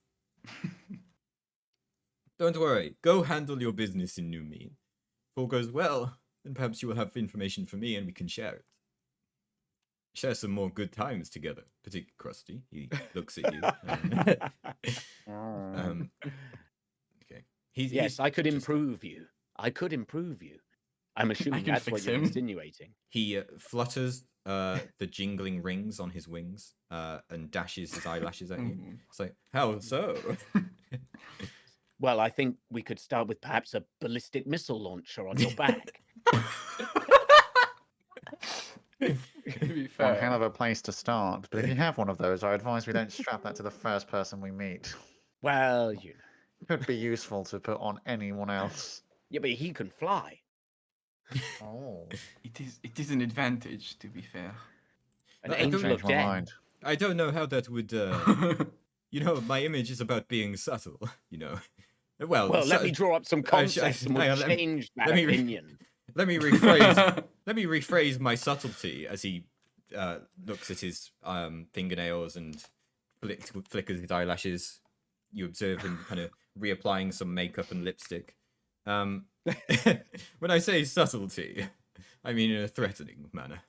Don't worry, go handle your business in New Meen. If all goes well, then perhaps you will have information for me and we can share it. Share some more good times together, particularly Krusty. He looks at you. Okay. Yes, I could just- improve you. I could improve you. I'm assuming can that's what fix you're him. insinuating. He flutters the jingling rings on his wings and dashes his eyelashes at you. Mhm. It's like, how so? Well, I think we could start with perhaps a ballistic missile launcher on your back. To be One hell fair. of a place to start. But if you have one of those, I advise we don't strap that to the first person we meet. Well, you know. Could be useful to put on anyone else. Yeah, but he can fly. Oh, It is an advantage, to be fair. An I don't angel of changed my death. mind. I don't know how that would. You know, my image is about being subtle. You know. Well, Well, let me draw up some concepts and hang we'll on, let me- change that let me opinion. Let me rephrase. Let me rephrase my subtlety as he looks at his fingernails and flickers his eyelashes. You observe him kind of reapplying some makeup and lipstick. When I say subtlety, I mean in a threatening manner.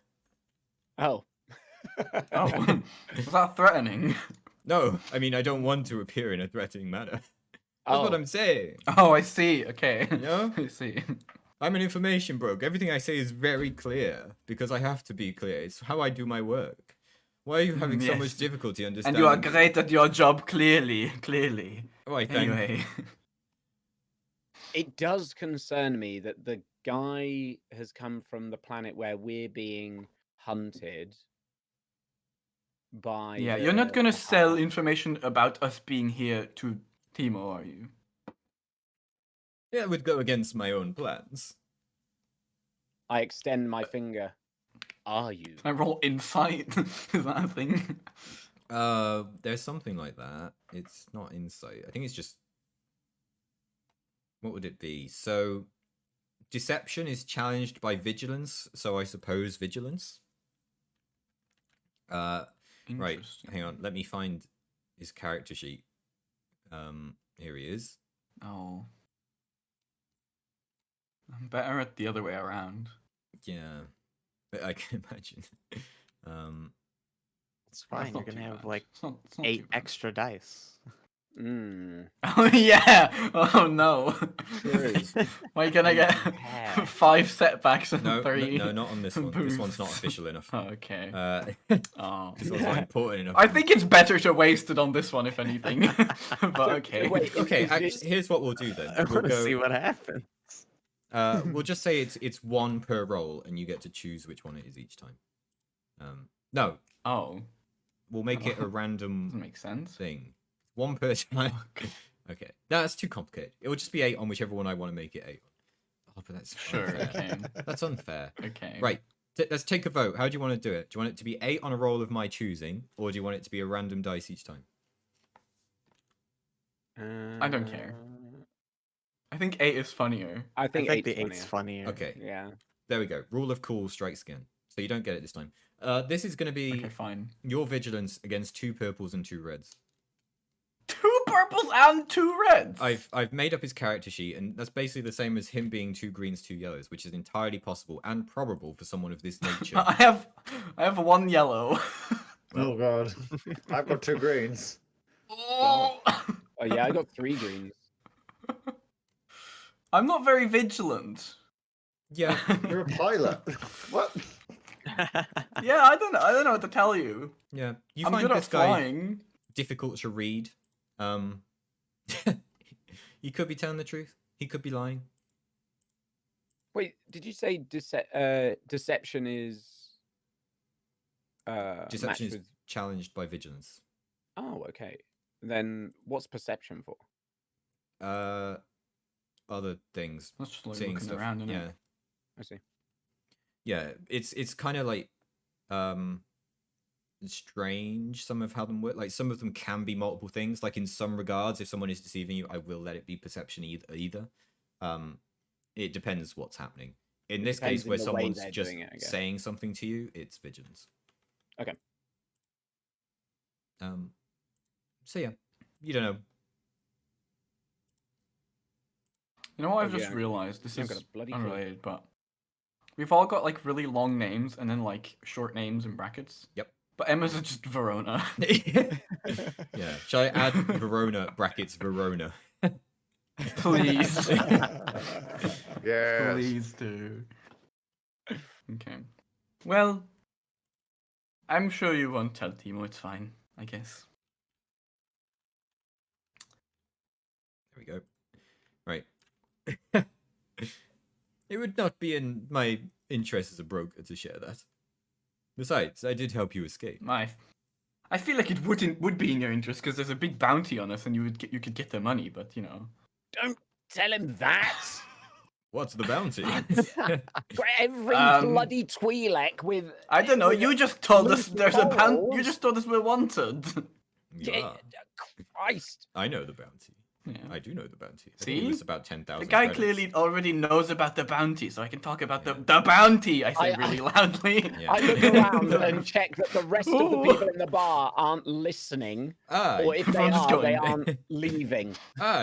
Oh. Oh, was that threatening? No, I mean I don't want to appear in a threatening manner. That's what Oh. I'm saying. Oh, I see. Okay. You know? I see. I'm an information broke. Everything I say is very clear because I have to be clear. It's how I do my work. Why are you having so much Yes. difficulty And understanding? you are great at your job, clearly. Clearly. Why, thank Anyway. It does concern me that the guy has come from the planet where we're being hunted by. Yeah, you're not gonna the sell Hive. information about us being here to Timo, are you? Yeah, it would go against my own plans. I extend my finger. Are you? I roll insight. Is that a thing? There's something like that. It's not insight. I think it's just. What would it be? So, deception is challenged by vigilance. So I suppose vigilance. Right. Interesting. Hang on. Let me find his character sheet. Here he is. Oh. I'm better at the other way around. Yeah, I can imagine. It's fine. That's You're not gonna too have bad. like It's not 8 too bad. extra dice. Mm. Oh yeah! Oh no! True. Why can I get Yeah. 5 setbacks and No, 3? no, not on this one. This one's not boosts? official enough. Oh, okay. Oh. This one's not important enough. I think it's better to waste it on this one, if anything. But okay. Wait, Okay, is actually, this- here's what we'll do then. I We'll want to see go. what happens. We'll just say it's one per roll, and you get to choose which one it is each time. No, Oh, we'll make it a doesn't random make sense. thing. One per time. Okay, no, that's too complicated. It will just be 8 on whichever one I want to make it 8 on. Oh, but that's Sure, unfair. okay. That's unfair. Okay. Right. Let's take a vote. How do you want to do it? Do you want it to be 8 on a roll of my choosing, or do you want it to be a random dice each time? I don't care. I think 8 is funnier. I I think, think the eight's 8's funnier. Okay. Yeah. There we go. Rule of cool strikes again. So you don't get it this time. This is going to be Okay, fine. your vigilance against 2 purples and 2 reds. 2 purples and 2 reds. I've made up his character sheet, and that's basically the same as him being 2 greens, 2 yellows, which is entirely possible and probable for someone of this nature. I have 1 yellow. Oh god. I've got 2 greens. Oh. Oh yeah, I got 3 greens. I'm not very vigilant. Yeah, You're a pilot. What? Yeah, I don't know what to tell you. yeah. You I'm find good this at guy flying. difficult to read. He could be telling the truth. He could be lying. Wait, did you say deception is Deception matched is with... challenged by vigilance. Oh, okay. Then what's perception for? Other things. That's just like Seeing looking stuff. around, isn't Yeah. it? I see. Yeah, it's kind of like strange some of how them work. Like some of them can be multiple things. Like in some regards, if someone is deceiving you, I will let it be perception either. It depends what's happening. In this depends case, in where the way someone's they're just doing it, I guess. saying something to you, it's vigilance. Okay. So yeah, you don't know. You know what I've Oh, just yeah. realized? This I've is got a bloody clue. unrelated, but we've all got like really long names and then like short names in brackets. Yep. But Emma's is just Verona. Yeah. Shall I add Verona brackets Verona? Please. Yes. Please do. Okay. Well, I'm sure you won't tell Timo. It's fine, I guess. There we go. Right. It would not be in my interest as a broker to share that. Besides, I did help you escape. I feel like it would be in your interest because there's a big bounty on us, and you could get the money. But you know, Don't tell him that. What's the bounty? Every bloody Twi'lek with... I don't know. with You just told us loose there's a bounty. You morals. just told us we're wanted. Yeah, Christ. I know the bounty. Yeah. I do know the bounty. I See? think it's about 10,000 The guy credits. clearly already knows about the bounty, so I can talk about the bounty. I say really loudly. Yeah. I look around and check that the rest of the people in the bar aren't listening, Ah, or if they everyone's are, they going. aren't leaving.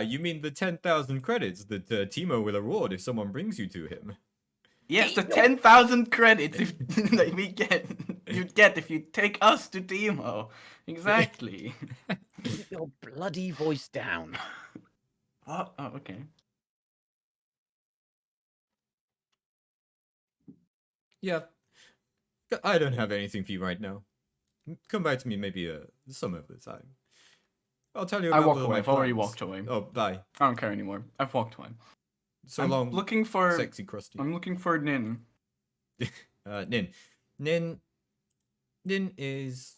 you mean the 10,000 credits that Timo will award if someone brings you to him? Yes, the 10,000 credits if that you'd get if you take us to Timo. Exactly. Keep your bloody voice down. Oh, okay. Yeah. I don't have anything for you right now. Come back to me maybe some other time. I'll tell you I about walk all away. my I've already plans. walked away. Oh, bye. I don't care anymore. I've walked away. So I'm long, looking for. sexy crusty. I'm looking for Nin. Nin is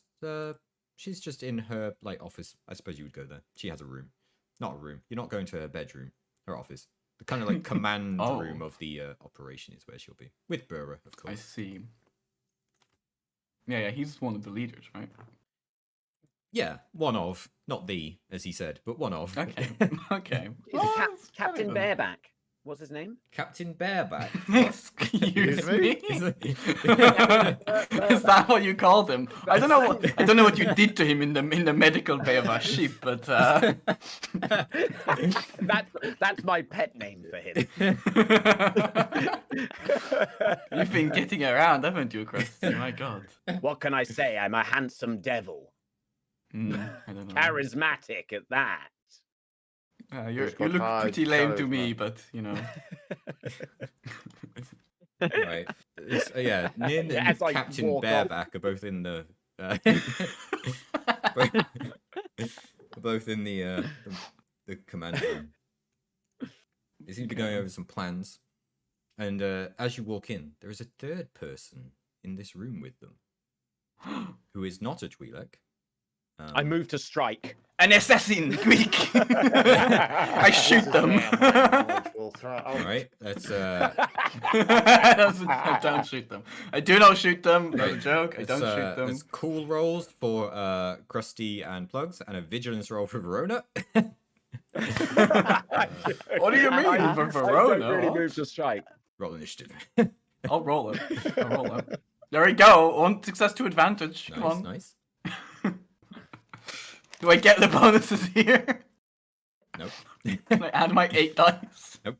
she's just in her like office. I suppose you would go there. She has a room. Not a room. You're not going to her bedroom. Her office. The kind of like command Oh. room of the operation is where she'll be. With Burra, of I course. see. Yeah, he's one of the leaders, right? Yeah, one of. Not the, as he said, but one of. Okay. Okay. Is Well, Cap- it's kind Captain of Bareback? What's his name? Captain Bareback. Excuse me. Is Is that what you called him? I don't know. I don't know what you did to him in the medical bay of our ship, but That's my pet name for him. you've been getting around, haven't you, Krusty? My God. What can I say? I'm a handsome devil. I don't know. Charismatic at that. You He's got look high pretty lame to charisma. me, but you know. Right. Yeah, Nin and As I Captain walk off. Bareback are both in the both in the command room. They seem to be going over some plans. And as you walk in, there is a third person in this room with them who is not a Twi'lek. I move to strike. An assassin, quick! I shoot them. All right, that's I don't shoot them. I do not shoot them. That's a Right. joke. I don't shoot them. It's cool rolls for Krusty and Plugs, and a vigilance roll for Verona. What do you mean for I Verona? don't really What? move to strike. Roll initiative. I'll roll it. I'll roll it. There we go. One success to advantage. Come Nice, on. nice. Do I get the bonuses here? Nope. Can I add my 8 dice? Nope.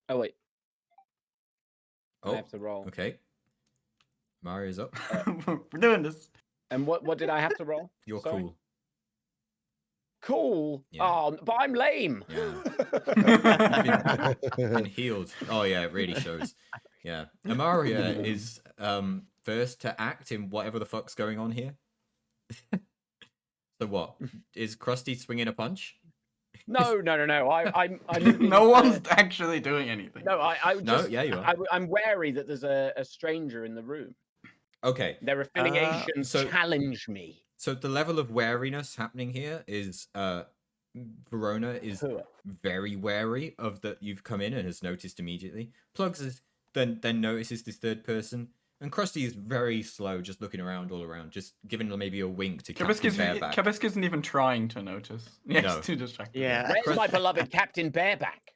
Oh wait, I Oh, have to roll. okay. Mario's up. We're doing this. And what did I have to roll? You're Sorry? cool. Cool. Yeah. Oh, but I'm lame. Yeah. Been healed. Oh yeah, it really shows. Yeah. Amaria is first to act in whatever the fuck's going on here. So what? Is Krusty swinging a punch? No. I'm moving No to- one's actually doing anything. No, I No, just. yeah, you are. I'm wary that there's a stranger in the room. Okay. Their affiliations so- challenge me. So the level of wariness happening here is Verona is Poor. very wary of that you've come in and has noticed immediately. Plugs is then notices this third person. And Krusty is very slow, just looking around all around, just giving maybe a wink to Captain Bareback. Kabisk isn't even trying to notice. Yeah, No. he's too distracted. Yeah. Where's my beloved Captain Bareback?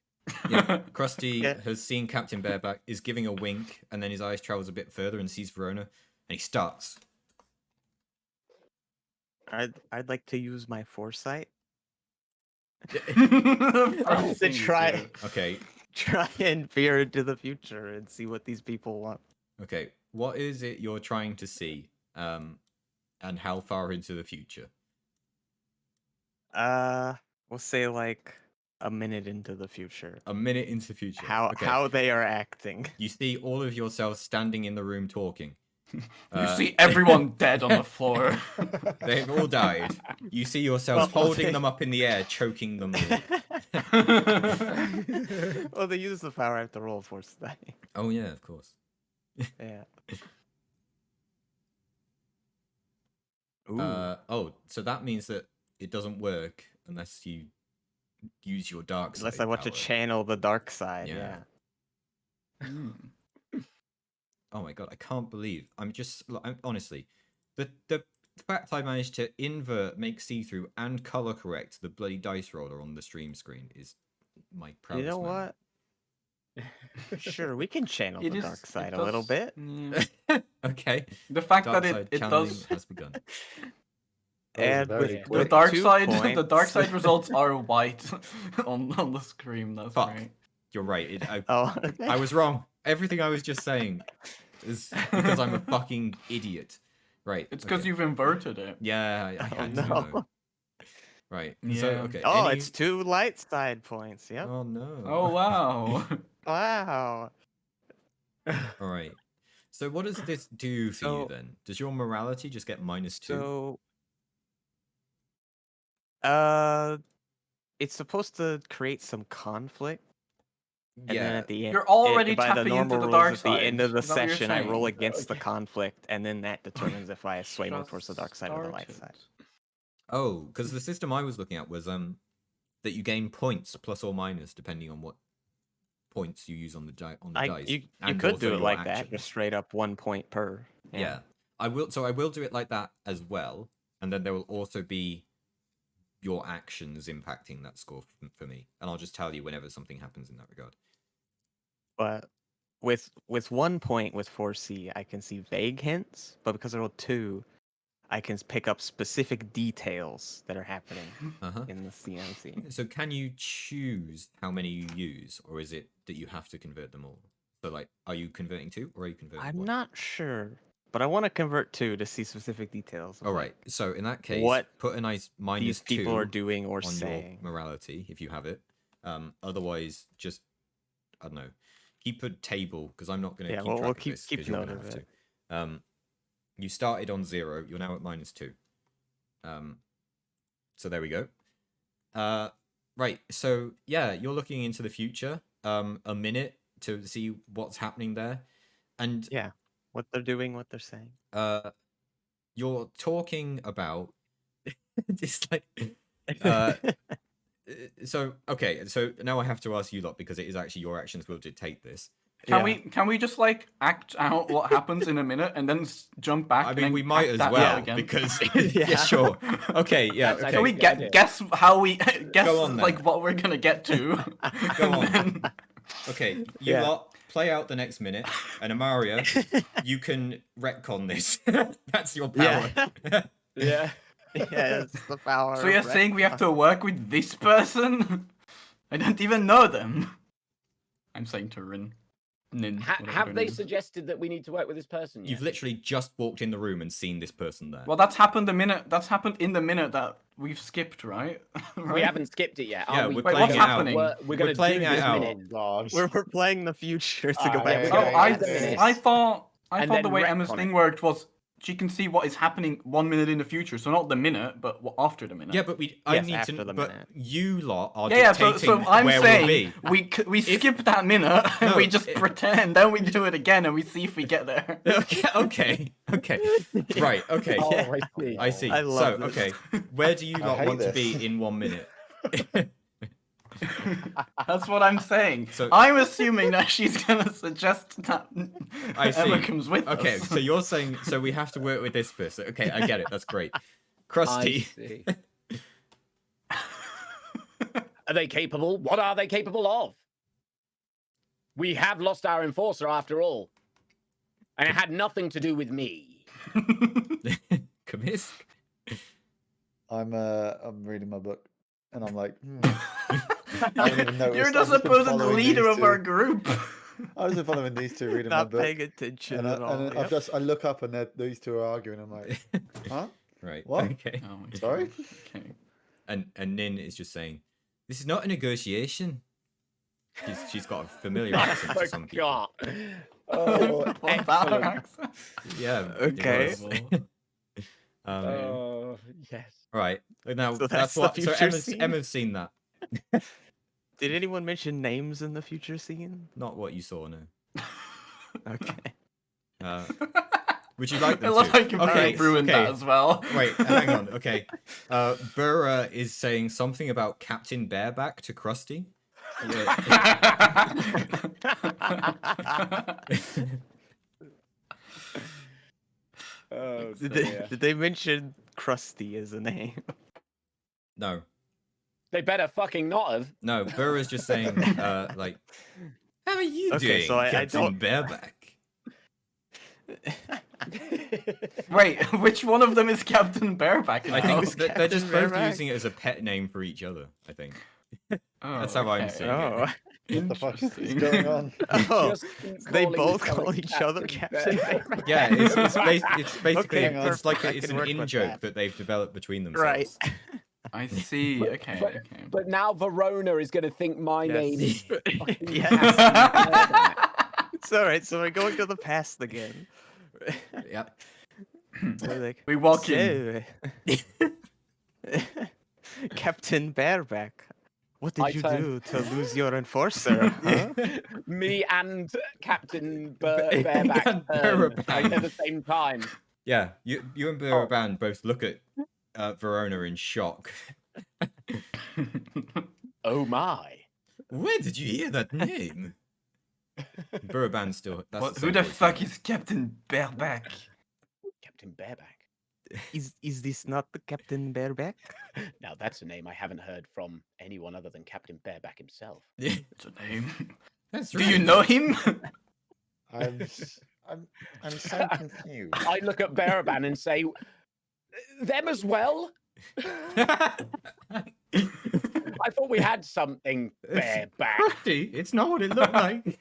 Yeah, Krusty Yeah. has seen Captain Bareback, is giving a wink, and then his eyes travels a bit further and sees Verona, and he starts. I'd like to use my foresight First to thing you try do. Okay, and peer into the future and see what these people want. okay. What is it you're trying to see? And how far into the future? We'll say like a minute into the future. A minute into the future. How Okay. how they are acting. You see all of yourselves standing in the room talking. You see everyone dead on the floor. They've all died. You see yourselves Well, holding they- them up in the air, choking them all. Well, they use the power I have to roll foresight. Oh yeah, of course. Yeah. Oh, so that means that it doesn't work unless you use your dark side. Unless I want to power. channel the dark side. Yeah. Yeah. Hmm. Oh my god, I can't believe I'm honestly the fact I managed to invert, make see-through, and color correct the bloody dice roller on the stream screen is my proudest You know moment. what? Sure, we can channel It the is- dark it side a little does- bit. yeah. Okay. The fact Dark that side it channeling does has begun. And very with, quick. the with dark 2 side the points- dark side results are white on the screen. That's Fuck. right. You're right. Oh, okay. I was wrong. Everything I was just saying is because I'm a fucking idiot. Right. It's because okay. you've inverted it. Yeah, I Oh, had to. no. Though. Right. So Yeah. okay. Oh, any- it's 2 light side points. Yep. Oh no. Oh wow. Wow. All right. So what does this do for you So- then? Does your morality just get -2? So, it's supposed to create some conflict, and then Yeah. at the end, You're already by the tapping into normal the rules, dark at the end of side. the Is that what you're session, I roll saying? against the Okay. conflict, and then that determines if I sway more towards the dark side or the light Started. side. Oh, because the system I was looking at was that you gain points plus or minus depending on what points you use on the dice. You and could also do it your like that, actions. just straight up 1 point per. Yeah. I will. So I will do it like that as well, and then there will also be your actions impacting that score for me, and I'll just tell you whenever something happens in that regard. But with 1 point with 4C, I can see vague hints, but because I rolled 2, I can pick up specific details that are happening Uh-huh. in the CMC. So can you choose how many you use, or is it that you have to convert them all? So like, are you converting 2 or are you converting I'm 1? not sure, but I want to convert 2 to see specific details. Of All right. So in that case, what put a nice these -2 people are doing or on saying. your morality if you have it. Otherwise, just I don't know. Keep a table because I'm not going to Yeah, keep well, track we'll of keep- this. keep 'Cause you're note gonna of have it. to. You started on 0. You're now at -2. So there we go. Right. So yeah, you're looking into the future. A minute to see what's happening there, and Yeah, what they're doing, what they're saying. you're talking about just like uh so okay, so now I have to ask you lot because it is actually your actions will dictate this. Can we just like act out what happens in a minute and then jump back? I and mean, then we might act as that out well again? because Yeah. yeah, sure. Okay, yeah, That's okay. Can we Good idea. guess how we guess Go on, then. like what we're gonna get to? Go And on. then- Okay, you Yeah. lot play out the next minute, and Amaria, you can retcon this. That's your power. Yeah. Yeah. Yeah, it's the power. So you're saying we have to work with this person? I don't even know them. I'm saying to Rin. Nin. whatever her Have they name is. suggested that we need to work with this person yet? You've literally just walked in the room and seen this person there. Well, that's happened in the minute that we've skipped, right? We Right? haven't skipped it yet. Yeah, are we? we're Wait, playing what's it out. happening? We're going to playing do it this out. minute. Gosh. We're playing the future to go Ah, back. yeah, to Oh, yeah, I, yeah, minutes. I thought And the then way retcon Emma's it. thing worked was she can see what is happening 1 minute in the future, so not the minute, but after the minute. Yeah, but I Yes, need after to. the But minute. you lot are Yeah, so dictating I'm where saying we'll be. we skip that minute and No, we just it- pretend, then we do it again and we see if we get there. Okay. Right. Okay. Oh, Yeah. I see. I see. I love so, this. okay, where do you I lot hate want to this. be in 1 minute? That's what I'm saying. So- I'm assuming that she's gonna suggest that I see. Emma comes with Okay, us. so you're saying so we have to work with this person. Okay, I get it. That's great. I Krusty, see. Are they capable? What are they capable of? We have lost our enforcer after all. And it had nothing to do with me. Kamisk. I'm reading my book, and I'm like, I didn't even notice. You're I've the just been supposed following leader these of our two. group. I was following these two reading my Not book, paying attention and, at all. I've just I look up and these two are arguing. I'm like, huh? Right. What? Okay. Oh my Sorry? God. Okay. And Nin is just saying, this is not a negotiation. She's got a familiar accent to some people. God. Oh, Was that her excellent. accent? Yeah. Okay. Oh, yes. Right. Now So that's that's the what. So future Emma's, scene? Emma's seen that. Did anyone mention names in the future scene? Not what you saw, no. Okay. Would you like I them love to? how you completely ruined that okay. as well. Wait, hang on. Okay. Burra is saying something about Captain Bareback to Krusty. Oh, Did they mention Krusty as a name? No, They better fucking not have. no. Burra's just saying, like, how are you Okay, doing, so I Captain don't- Bareback? Wait, which one of them is Captain Bareback? I now? think was they're Captain just both Bareback. using it as a pet name for each other. I think Oh, that's how I'm okay. seeing it. Oh. what the fuck is Interesting. going on? Oh, Just keep they calling both each other call each other Captain Bear. Bareback. Yeah, it's basically Okay, hang on. it's like perfect. I it's can an work in with joke that. that they've developed between themselves. Right. I see. But- Okay. but- Okay. But now Verona is going to think my name is Yes. Bareback. It's alright, so we're going to the past again. Yep. So like, We walk in. so, Captain Bareback, what did I you turn- do to lose your enforcer? Huh? Me and Captain And Bareback turn Bareback. at the same time. Yeah, you and Burraban both look at Verona in shock. Oh my. Where did you hear that name? Burraban still. That's What, the who same the voice, fuck isn't is Captain Bareback? Captain Bareback. Is this not the Captain Bareback? Now that's a name I haven't heard from anyone other than Captain Bareback himself. it? What's her name? That's Do you right. know him? I'm so confused. I look at Baraban and say, them as well? I thought we had something bareback. Krusty, it's not what it looked like.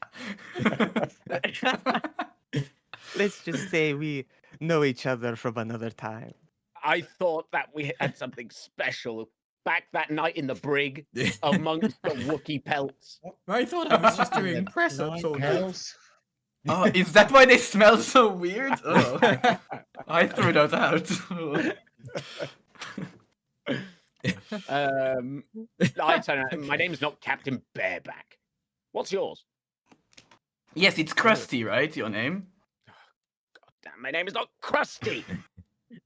Let's just say we know each other from another time. I thought that we had something special back that night in the brig amongst the Wookiee pelts. I thought I was just doing press ups all day. House. Oh, is that why they smell so weird? Oh, I threw those out. I turn out, my name's not Captain Bareback. What's yours? Yes, it's Krusty, right? Your name? God damn, my name is not Krusty.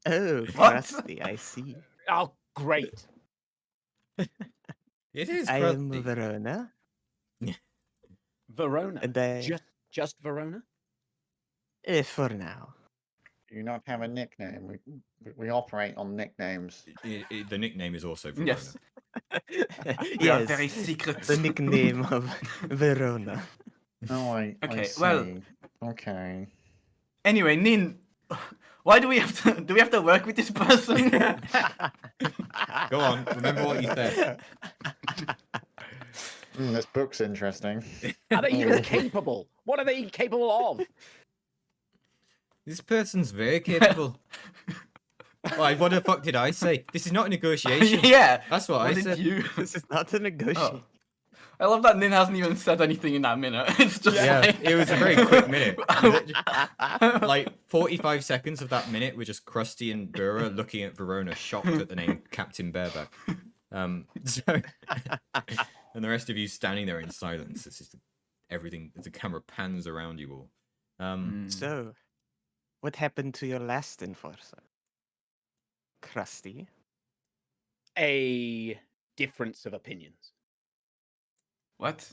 Oh, What? Krusty, I see. Oh, great. It is I am Krusty. Verona, Verona. and I Just Just Verona? For now. Do you not have a nickname? We operate on nicknames. The nickname is also Verona. Yes. We are Yes, very secret. the nickname of Verona. Oh, I Okay, see. well- Okay. Anyway, Nin, why do we have to work with this person? Go on, remember what you said. This book's interesting. Are they even capable? What are they capable of? This person's very capable. Why, what the fuck did I say? This is not a negotiation. Yeah. That's what I did said. you? This is not a negotiation. Oh. I love that Nin hasn't even said anything in that minute. It's just Yeah, like... it was a very quick minute. Like 45 seconds of that minute were just Krusty and Burra looking at Verona, shocked at the name Captain Bareback. And the rest of you standing there in silence. It's just everything. The camera pans around you all. So, what happened to your last enforcer? Krusty? A difference of opinions. What?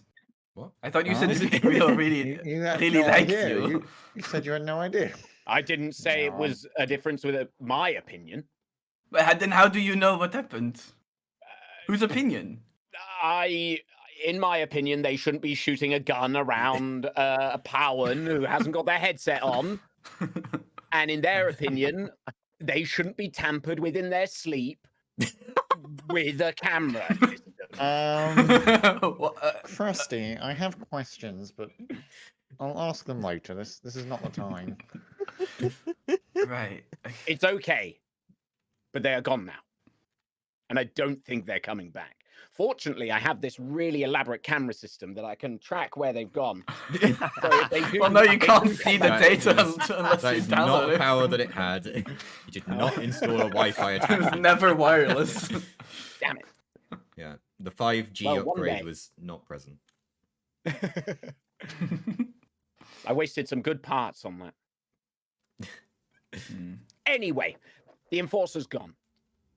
What? I thought you Huh? said we all really, You had really no like idea. you. You said you had no idea. I didn't say it No. was a difference with my opinion. But then how do you know what happened? Whose opinion? In my opinion, they shouldn't be shooting a gun around a Powan who hasn't got their headset on. And in their opinion, they shouldn't be tampered with in their sleep with a camera system. Krusty, I have questions, but I'll ask them later. This is not the time. Right. It's okay, but they are gone now. And I don't think they're coming back. Fortunately, I have this really elaborate camera system that I can track where they've gone. So if they do, Well, no, you they can't do see come the back. data That unless That you is not download the it. power that it had. You did not install a Wi-Fi It was attachment. never wireless. Damn it. Yeah, the 5G Well, one upgrade day. was not present. I wasted some good parts on that. Anyway, the enforcer's gone.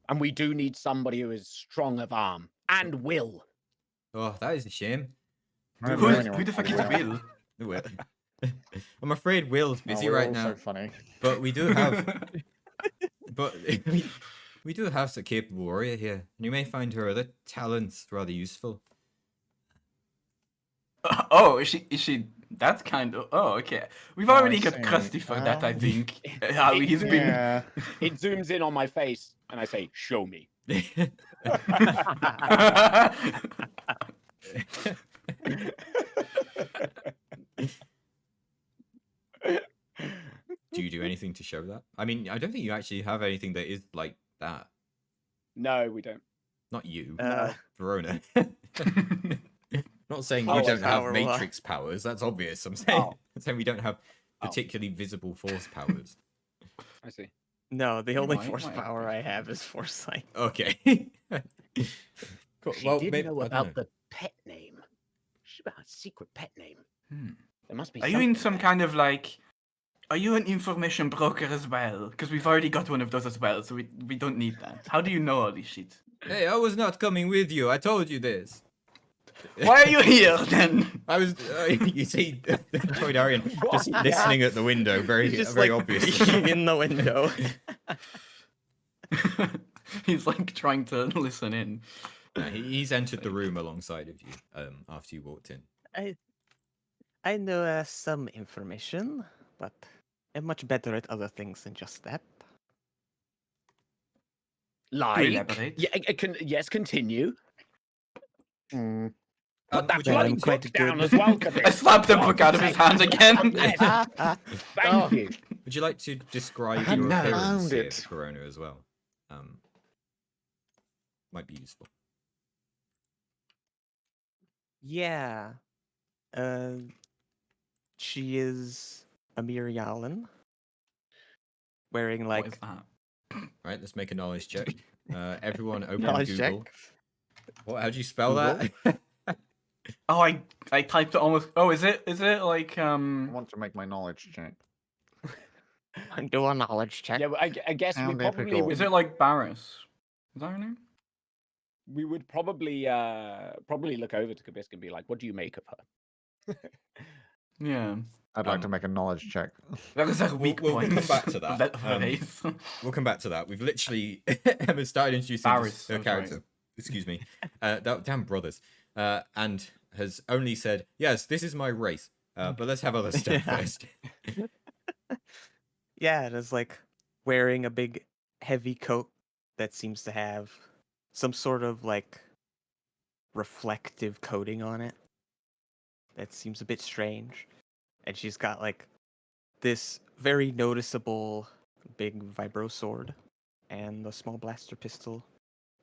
And we do need somebody who is strong of arm and will. Oh, that is a shame. I don't know anyone Who the fuck is called Will. Will? Will. I'm afraid Will's busy we're right all now, So funny. but we do have, but we do have a capable warrior here, and you may find her other talents rather useful. Oh, is she that kind of... Oh, okay. We've Oh, I already got see. Krusty for that, I Oh. think. How he's been... Yeah. It zooms in on my face and I say, show me. Do you do anything to show that? I mean, I don't think you actually have anything that is like that. No, we don't. Not you, Uh, Verona. Not saying Oh, you don't have power matrix powers. That's obvious. I'm saying, Oh. I'm saying we don't have Oh. particularly visible force powers. I see. no, the only Why- force why- power I have is foresight. Okay. Cool. She Well, did maybe, know I don't about know. the pet name. She's about a secret pet name. Hmm. There must be Are you in something some there. kind of like... Are you an information broker as well? Because we've already got one of those as well, so we don't need that. How do you know all this shit? Hey, I was not coming with you. I told you this. Why are you here then? I was. You see, Toydarian just listening at the window, very, He's just very like obvious. peeking in the window. He's like trying to listen in. He's entered the room alongside of you. After you walked in. I know some information, but I'm much better at other things than just that. Like, elaborate. yeah, yes, continue. Hmm. Put that would you well, bloody I'm quite book down good. as well, I Kabir. slapped the For book out of God's his hand sake. again. Yes, thank you. Would you like to describe I your hadn't appearance found here, it. Corona, as well? Might be useful. Yeah. She is a Mirialan. Wearing What is like that? Right, let's make a knowledge check. Everyone, open knowledge Google. check. What? How do you spell Google? that? Oh, I typed it almost. Oh, is it like I want to make my knowledge check. Do a knowledge check. Yeah, well, I guess How we probably difficult. would, Is it like Barris? Is that her name? we would probably look over to Kabisк and be like, "What do you make of her?" Yeah. I'd like to make a knowledge check. That was a weak we'll point. come back to of that. phrase. We'll come back to that. We've literally Emma started introducing Barris, her that's character. right. Excuse me. That damn brothers. And has only said, "Yes, this is my race." But let's have other stuff Yeah. first. Yeah, it is like wearing a big heavy coat that seems to have some sort of like reflective coating on it. That seems a bit strange. And she's got like this very noticeable big vibro sword and a small blaster pistol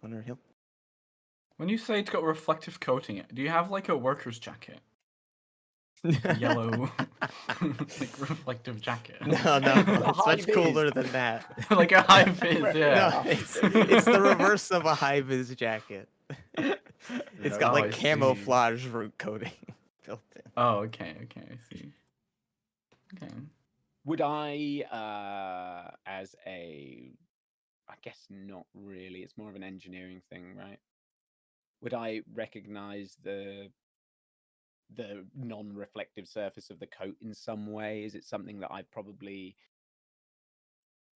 on her hip. When you say it's got reflective coating, do you have like a worker's jacket? Yellow, like reflective jacket. No, no, A it's much high-vis. cooler than that. Like a high vis, yeah. No, it's the reverse of a high vis jacket. It's got Oh, like I see. camouflage root coating built in. Oh, okay, I see. Okay. Would I, as a, I guess not really. It's more of an engineering thing, right? Would I recognize the non-reflective surface of the coat in some way? Is it something that I've probably?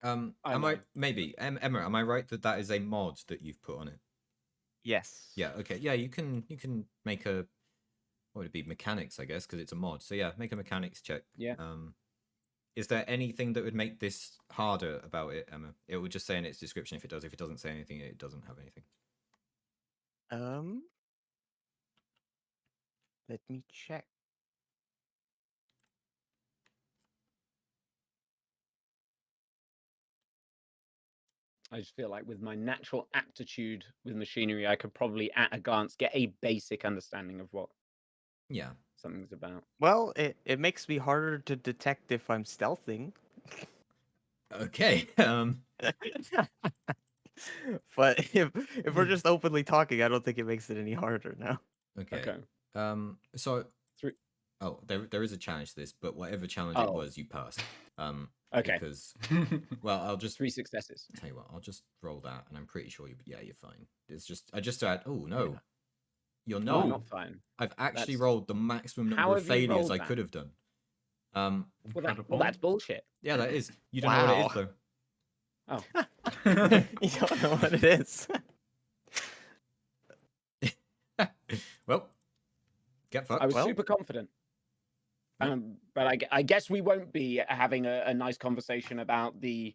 Am I I know. maybe Emma? Am I right that that is a mod that you've put on it? Yes. Yeah. Okay. Yeah. You can make a what would it be, mechanics, I guess, because it's a mod. So yeah, make a mechanics check. Yeah. Is there anything that would make this harder about it, Emma? It would just say in its description if it does. If it doesn't say anything, it doesn't have anything. Let me check. I just feel like with my natural aptitude with machinery, I could probably at a glance get a basic understanding of what Yeah. something's about. Well, it makes me harder to detect if I'm stealthing. Okay. But if we're just openly talking, I don't think it makes it any harder now. Okay. Okay. So. Three. Oh, there is a challenge to this, but whatever challenge it Oh. was, you passed. Okay. Because well, I'll just 3 successes. tell you what. I'll just roll that, and I'm pretty sure you're fine. It's just I just had. Oh no, Yeah. you're No, not. not fine. I've actually That's- rolled the maximum How number of have you failures rolled I that? could have done. Well, Incredible. that's bullshit. Yeah, that is. You don't know what it is Wow. though. Oh, You don't know what it is. Well, get fucked. I was Well- super confident. But I guess we won't be having a nice conversation about the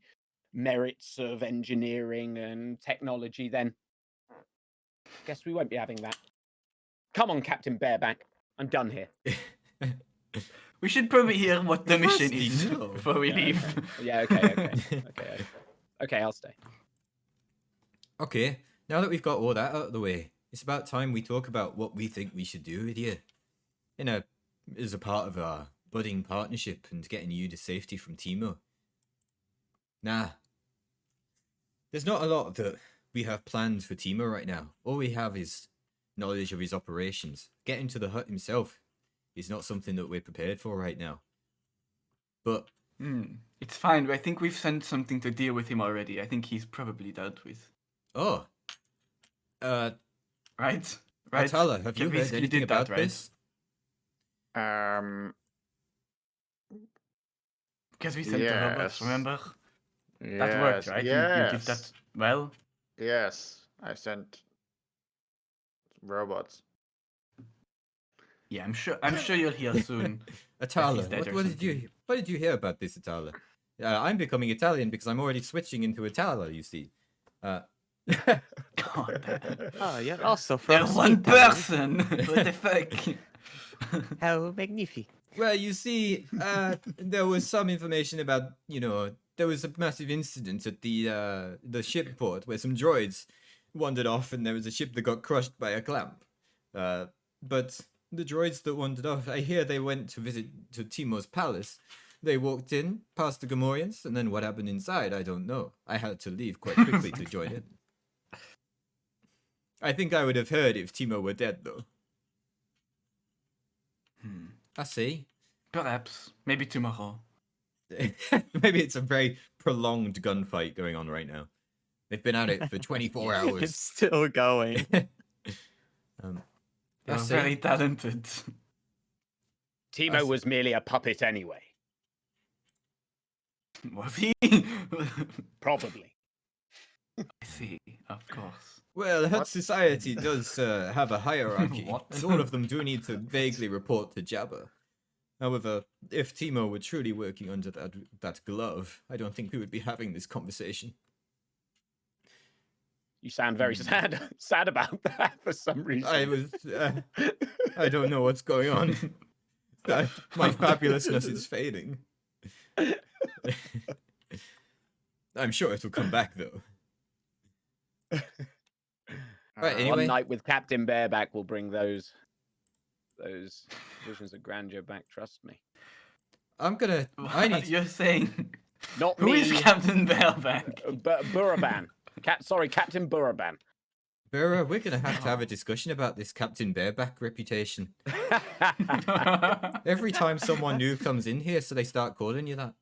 merits of engineering and technology then. Guess we won't be having that. Come on, Captain Bareback. I'm done here. We should probably hear what the mission Rusty, is no. before we Yeah, leave. Yeah, okay. Okay, I'll stay. Okay, now that we've got all that out of the way, it's about time we talk about what we think we should do with you. As a part of our budding partnership and getting you to safety from Timo. Nah. There's not a lot that we have planned for Timo right now. All we have is knowledge of his operations. Getting to the hut himself is not something that we're prepared for right now. But It's fine. I think we've sent something to deal with him already. I think he's probably dealt with. right? Right? Atala, have you We heard anything did that, about right? this? Because we sent the robots, Yes. remember? That worked, right? You did that well. Yes, I sent robots. Yeah, I'm sure you'll hear soon. Atala, dead or what did you hear about this, Atala? I'm becoming Italian because I'm already switching into Atala, you see. God, Oh, you're also they're from one Switzerland. person. What the fuck? How magnifique. Well, you see, there was some information about, there was a massive incident at the ship port where some droids wandered off and there was a ship that got crushed by a clamp. But the droids that wandered off, I hear they went to visit to Timo's palace. They walked in, past the Gamorreans, and then what happened inside, I don't know. I had to leave quite quickly to join it. I think I would have heard if Timo were dead, though. I see. Perhaps. Maybe tomorrow. Maybe it's a very prolonged gunfight going on right now. They've been at it for 24 It's hours. still going. They're I see. very talented. Timo was merely a puppet anyway. Was he? Probably. I see, of course. Well, Hut What? Society does have a hierarchy, What? and all of them do need to vaguely report to Jabba. However, if Timo were truly working under that glove, I don't think we would be having this conversation. You sound very sad about that for some reason. I was... I don't know what's going on. My fabulousness is fading. I'm sure it'll come back, though. Right, One anyway. night with Captain Bareback will bring those visions of grandeur back. Trust me. I need... You're saying... Not Who me. is Captain Bareback? Buraban. Captain Buraban. Burra, we're gonna have to have a discussion about this Captain Bareback reputation. Every time someone new comes in here, so they start calling you that.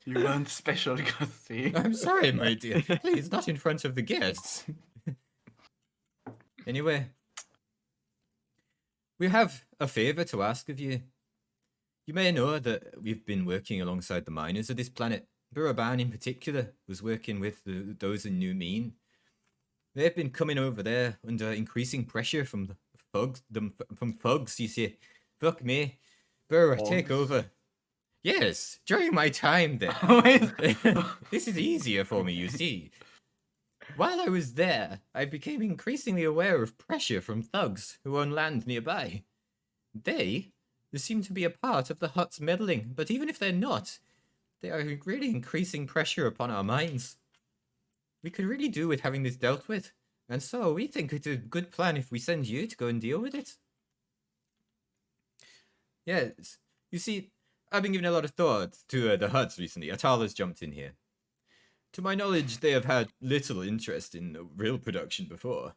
You weren't special, Gusty. I'm sorry, my dear. Please, not in front of the guests. Anyway, we have a favor to ask of you. You may know that we've been working alongside the miners of this planet. Buraban in particular was working with those in New Meen. They've been coming over there under increasing pressure from the thugs, you see. Fuck me. Bura, take over. Yes, during my time there. This is easier for me, you see. While I was there, I became increasingly aware of pressure from thugs who own land nearby. They seem to be a part of the Hutt's meddling, but even if they're not, they are really increasing pressure upon our minds. We could really do with having this dealt with, and so we think it's a good plan if we send you to go and deal with it. Yes, you see, I've been giving a lot of thought to the Hutts recently. Atala's jumped in here. To my knowledge, they have had little interest in real production before.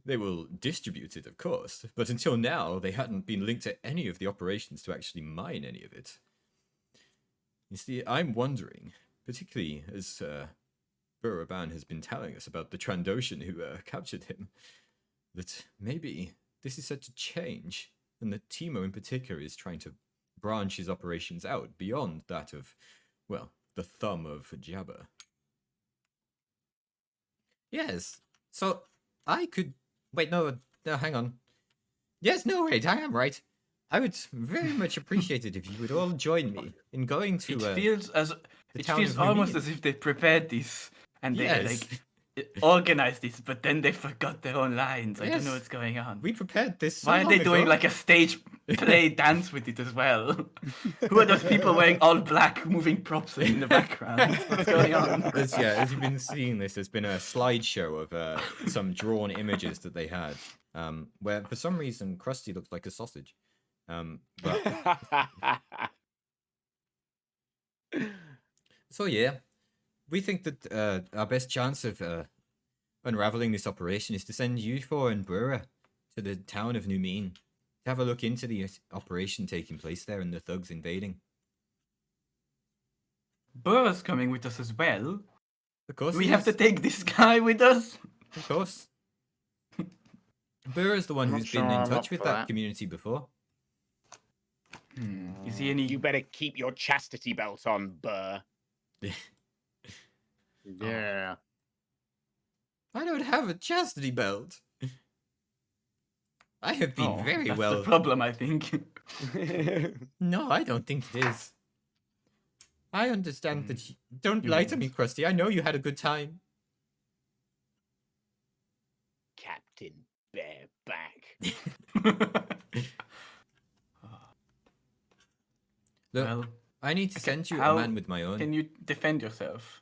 They will distribute it, of course, but until now, they hadn't been linked to any of the operations to actually mine any of it. You see, I'm wondering, particularly as Buraban has been telling us about the Trandoshan who captured him, that maybe this is such a change, and that Timo in particular is trying to branch his operations out beyond that of, well, the thumb of Jabba. Yes, so I could... Wait, no, hang on. Yes, no, wait, I am right. I would very much appreciate it if you would all join me in going to It feels town of almost Meen. as if they prepared this and they Yes. organized this, but then they forgot their own lines. I don't know Yes. what's going on. We prepared this so Why are long they doing ago. like a stage play dance with it as well? Who are those people wearing all black moving props in the background? What's going on? As you've been seeing this, there's been a slideshow of some drawn images that they had, where for some reason Krusty looks like a sausage. But so yeah, we think that our best chance of unraveling this operation is to send you four and Brura to the town of New Meen to have a look into the operation taking place there and the thugs invading. Burr's coming with us as well. Of course, We he have to is. take this guy with us. Of course. Burr is the one I'm not who's been sure in I'm touch up with for that that. community before. Is he any? You better keep your chastity belt on, Burr. Yeah. I don't have a chastity belt. I have been very that's well. the problem, I think. No, I don't think it is. I understand that you... Don't lie to me, Krusty. I know you had a good time. Captain Bareback. Look, Well, I need to send you a how man with my own. can you defend yourself?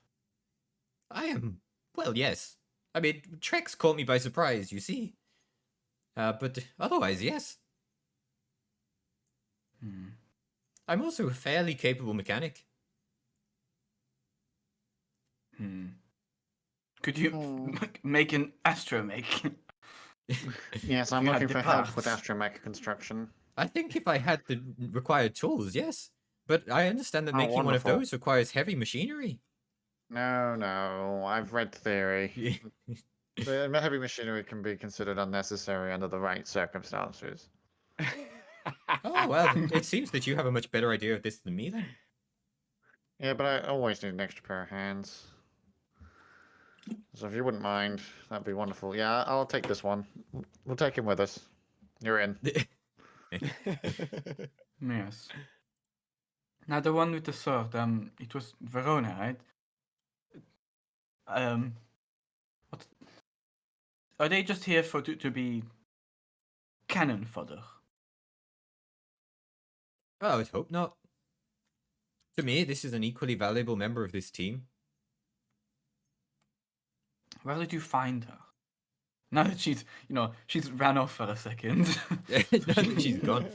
I am... Well, yes. I mean, Trex caught me by surprise, you see. But otherwise, yes. I'm also a fairly capable mechanic. Could you make an astromech? Yes, I'm You had looking the for help with parts. astromech construction. I think if I had the required tools, yes. But I understand that Oh, making one of wonderful. those requires heavy machinery. No, I've read theory. The heavy machinery can be considered unnecessary under the right circumstances. Oh, well, it seems that you have a much better idea of this than me then. Yeah, but I always need an extra pair of hands. So if you wouldn't mind, that'd be wonderful. Yeah, I'll take this one. We'll take him with us. You're in. Yes. Now the one with the sword, it was Verona, right? What? Are they just here for to be cannon fodder? Oh, I would hope not. To me, this is an equally valuable member of this team. Where did you find her? Now that she's ran off for a second. Now that she's gone.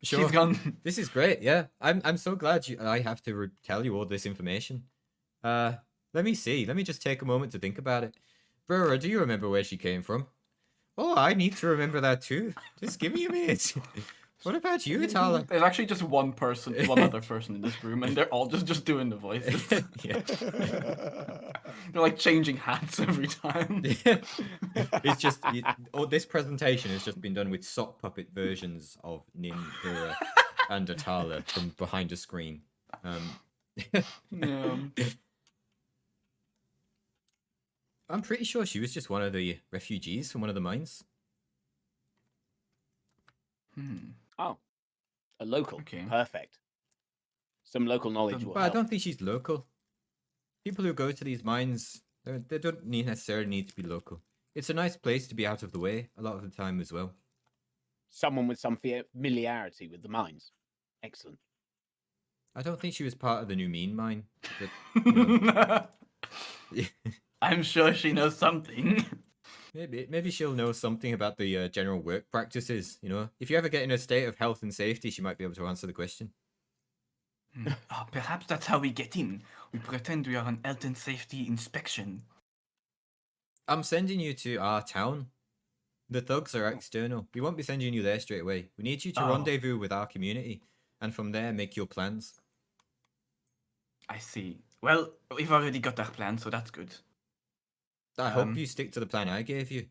Sure. She's gone. This is great, yeah. I'm so glad I have to tell you all this information. Let me see. Let me just take a moment to think about it. Brewer, do you remember where she came from? Oh, I need to remember that too. Just give me a minute. What about you, Tala? There's actually just one other person in this room, and they're all just doing the voices. Yeah. They're like changing hats every time. It's just this presentation has just been done with sock puppet versions of Nin, Brewer, and Atala from behind a screen. Yeah. I'm pretty sure she was just one of the refugees from one of the mines. Oh, a local. Okay. Perfect. Some local knowledge will But I help. don't think she's local. People who go to these mines, they don't necessarily need to be local. It's a nice place to be out of the way a lot of the time as well. Someone with some familiarity with the mines. Excellent. I don't think she was part of the new Meen mine. But, I'm sure she knows something. maybe she'll know something about the general work practices. If you ever get in a state of health and safety, she might be able to answer the question. Oh, perhaps that's how we get in. We pretend we are an health and safety inspection. I'm sending you to our town. The thugs are external. We won't be sending you there straight away. We need you to rendezvous with our community, and from there make your plans. I see. Well, we've already got our plan, so that's good. I hope you stick to the plan I gave you.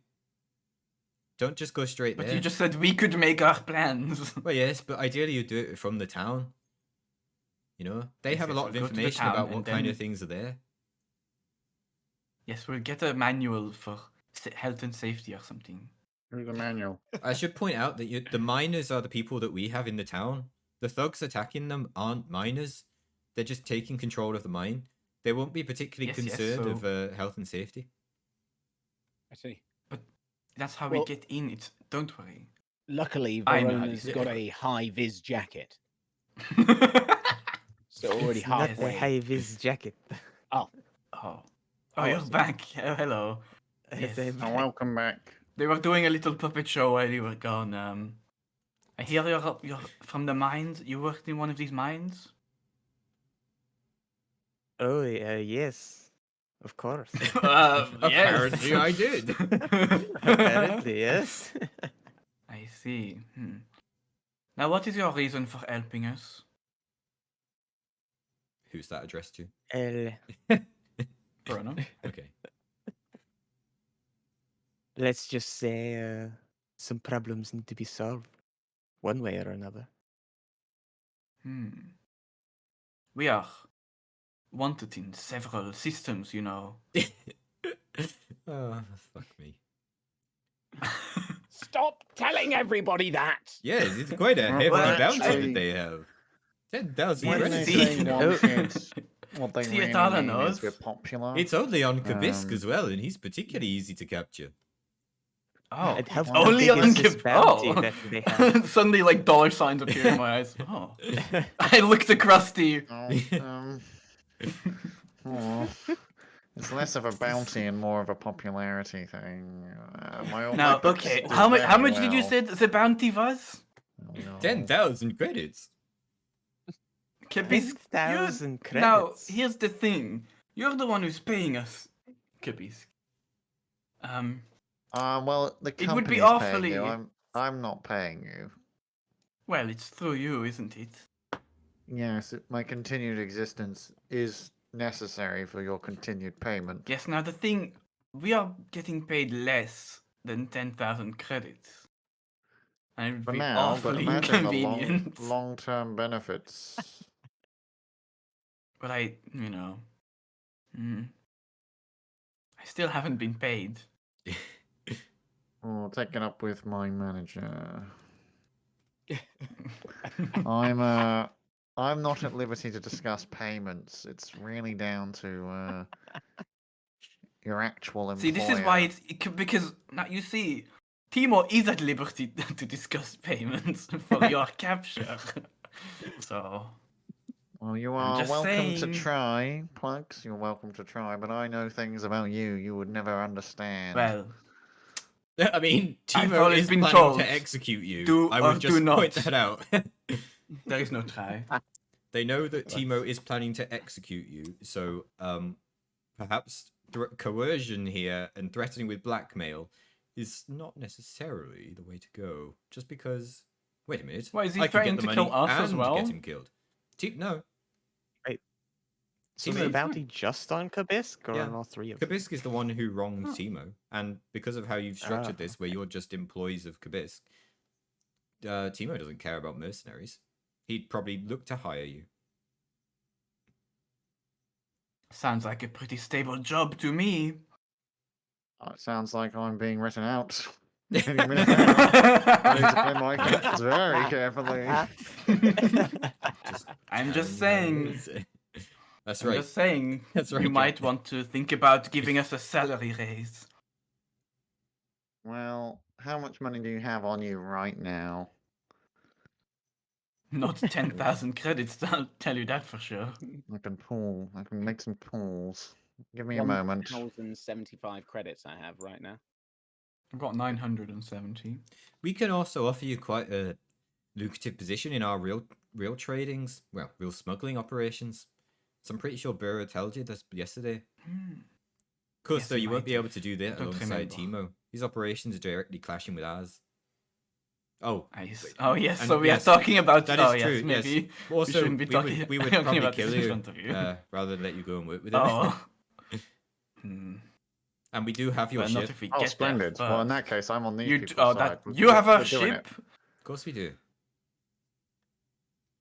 Don't just go straight But there. you just said we could make our plans. Well, yes, but ideally you do it from the town. They have a lot of information about what kind of things are there. Yes, we'll get a manual for health and safety or something. Here's the manual. I should point out that the miners are the people that we have in the town. The thugs attacking them aren't miners. They're just taking control of the mine. They won't be particularly concerned of health and safety. I see. But that's how we get in. Don't worry. Luckily, I know how Verona's you got do it. a high-vis jacket. So already It's not halfway. a high-vis jacket. Oh, you're back. Oh, hello. Yes, Yes. I'm Oh, welcome back. They were doing a little puppet show while you were gone. I hear you're from the mines. You worked in one of these mines. Oh, yes. Of course. Apparently I did. Apparently, yes. I see. Now, what is your reason for helping us? Who's that addressed to? Bruno. Okay. Let's just say some problems need to be solved one way or another. We are wanted in several systems, Oh, fuck me. Stop telling everybody that. Yeah, it's quite a heavy Well, bounty actually- that they have. 10,000 Yes, When credits. they see? say wanted, what they See, really Atala mean knows. is we're popular. It's only on Kabisk Um, as well, and he's particularly easy to capture. Oh, And how only big on is this bounty that they have? Suddenly, like dollar signs appear in my eyes. Oh, I looked across to you. Oh, it's less of a bounty and more of a popularity thing. My Now, puppets okay, do how very much did you well. say the bounty was? Oh, no. 10,000 credits. Kabisk, 10,000 Now, credits. here's the thing. You're the one who's paying us, Kabisk. Well, the It would be company's awfully- paying you. I'm not paying you. Well, it's through you, isn't it? Yes, my continued existence is necessary for your continued payment. Yes, now the thing we are getting paid less than 10,000 credits. And it would For be now, but awfully imagine the inconvenient. long-term benefits. But I still haven't been paid. Oh, taken up with my manager. I'm not at liberty to discuss payments. It's really down to your actual employer. See, this is why because now you see, Timo is at liberty to discuss payments for your capture. So Well, you I'm are just welcome to saying. try, Plugs. You're welcome to try, but I know things about you would never understand. Well, I mean, I've Timo always is been planning told, to execute you. do I or would do just point not. that out. there is no try. They know that Timo is planning to execute you, so perhaps coercion here and threatening with blackmail is not necessarily the way to go. Just because, wait a minute, Why, is he I could get threatening the to money kill us and as well? get him killed. No, So Timo is the is bounty just on Kabisk or Yeah. on all three of them? Kabisk is the one who wronged Timo, and because of how you've structured Ah. this, where you're just employees of Kabisk, Timo doesn't care about mercenaries. He'd probably look to hire you. Sounds like a pretty stable job to me. It sounds like I'm being written out. Any minute now. I need to play my cards very carefully. I'm just telling you how it saying. is. That's I'm right. just saying. That's right, You might Jack. want to think about giving us a salary raise. Well, how much money do you have on you right now? Not 10,000 credits, I'll tell you that for sure. I can make some pulls. Give me a moment. 1,075 credits I have right now. I've got 970. We can also offer you quite a lucrative position in our real tradings, well, real smuggling operations. So I'm pretty sure Burrow told you this yesterday. Of course, Yes, though, he you won't might be able have. to do that Don't alongside remember. Timo. His operations are directly clashing with ours. Oh, Oh yes, and so we yes, are talking about. that is oh true. yes, maybe Yes. Also, we shouldn't be talking. we would talking probably about kill this in you, front of you. rather than let you go and work with him. Oh. Hmm. And we do have your Well, ship. not if we Oh, get splendid. there Well, in first. that case, I'm on these You people's oh side. that you have a We're doing ship. it. Of course we do.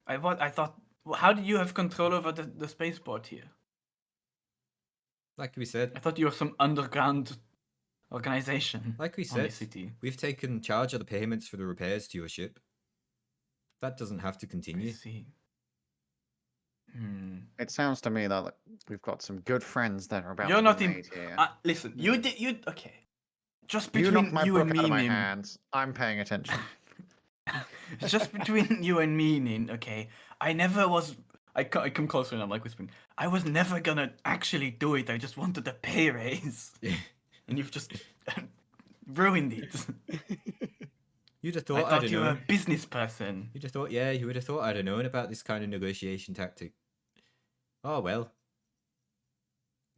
I thought. How did you have control over the spaceport here? Like we said, I thought you were some underground organization. like we on the said, city. we've taken charge of the payments for the repairs to your ship. That doesn't have to I continue. see. Hmm. It sounds to me that we've got some good friends that are about You're to not be in. made here. Listen, you did. You okay? Just You knocked between my you book and out of my me, Nim. hands. I'm paying attention. Just between you and me, Nin, okay? I never was. I come closer and I'm like whispering. I was never gonna actually do it. I just wanted a pay raise, and you've just ruined it. You'd have I thought I'd thought have you were a known. business person. You'd have thought, yeah, you would have thought I'd have known about this kind of negotiation tactic. Oh well.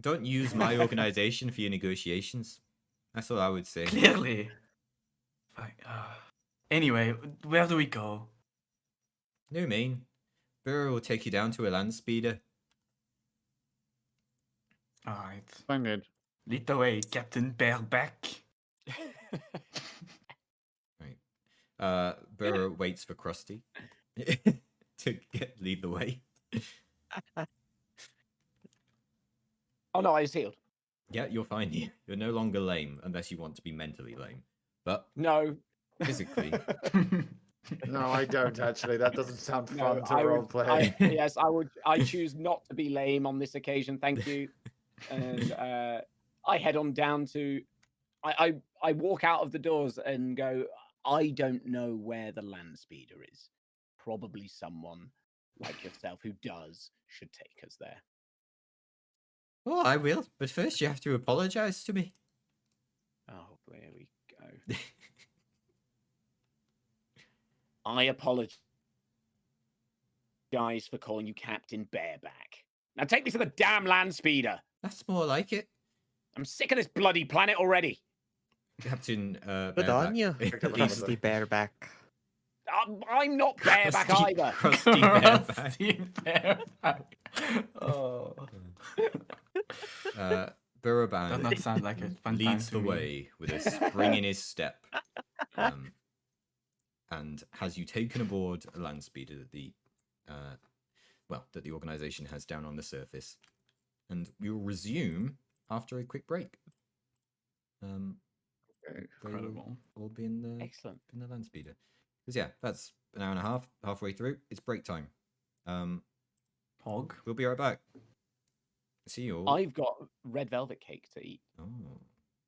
Don't use my organization for your negotiations. That's all I would say. Clearly. Anyway, where do we go? No, Meen. Burrow will take you down to a land speeder. All right, Splendid. lead the way, Captain Bareback. Right. Burrow waits for Krusty to lead the way. Oh no, I was healed. Yeah, you're fine. You're no longer lame unless you want to be mentally lame. But No. physically, No, I don't actually. That doesn't sound No, fun to I would. roleplay. Yes, I would. I choose not to be lame on this occasion. Thank you. And I head on down to. I walk out of the doors and go. I don't know where the land speeder is. Probably someone like yourself who does should take us there. oh, I will. But first, you have to apologize to me. Oh, there we go. I apologize for calling you Captain Bareback. Now take me to the damn land speeder. That's more like it, I'm sick of this bloody planet already. Captain. Good on Bareback. you, Pick up the beastly bareback. I'm not Bareback Krusty- either. Krusty Bareback. Krusty Bareback. Oh. Burrow Does not sound like a fun time leads to the me. way with a spring in his step, and has you taken aboard a land speeder that the organization has down on the surface, and we will resume after a quick break. They will Incredible. all be in the Excellent. land speeder. Because yeah, that's an hour and a half. Halfway through, it's break time. Pog. We'll be right back. See you all. I've got red velvet cake to eat. Oh,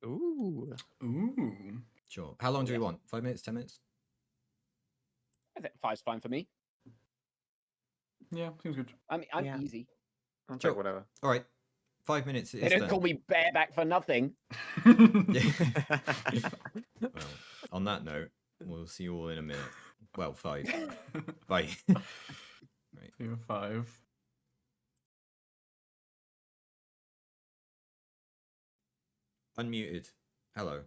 Ooh. Ooh. sure. How long do we Yes. want? 5 minutes? 10 minutes? I think 5's fine for me. Yeah, seems good. I mean, I'm Yeah. easy. I'll Sure. take whatever. All right. 5 minutes. They It's don't done. call me bareback for nothing. Yeah. Well, on that note, we'll see you all in a minute. Well, 5. Bye. Right. 5. Unmuted. Hello.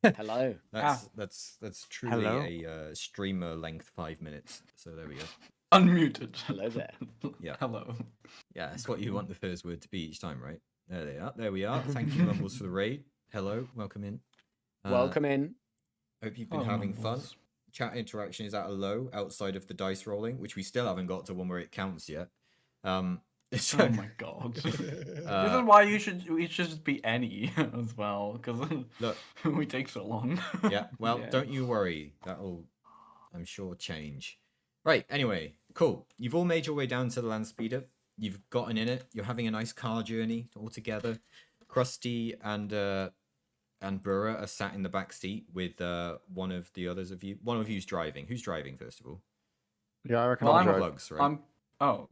Hello. That's truly Hello. a streamer length 5 minutes. So there we go. Unmuted. Hello there. Yeah. Hello. Yeah, that's what you want the first word to be each time, right? There they are. There we are. Thank you, Mumbles, for the raid. Hello, welcome in. Welcome in. Hope you've been Oh, having fun. Mumbles. Chat interaction is at a low outside of the dice rolling, which we still haven't got to one where it counts yet. So, Oh my god. This uh, is why we should just be any as well, because look, we take so long. yeah. Well, Yeah. don't you worry. That'll, I'm sure, change. Right. Anyway, cool. You've all made your way down to the land speeder. You've gotten in it. You're having a nice car journey all together. Krusty and Burra are sat in the back seat with one of the others of you. One of you's driving. Who's driving first of all? Yeah, I reckon Well, I'll I'm- drive. Plugs, right? Oh.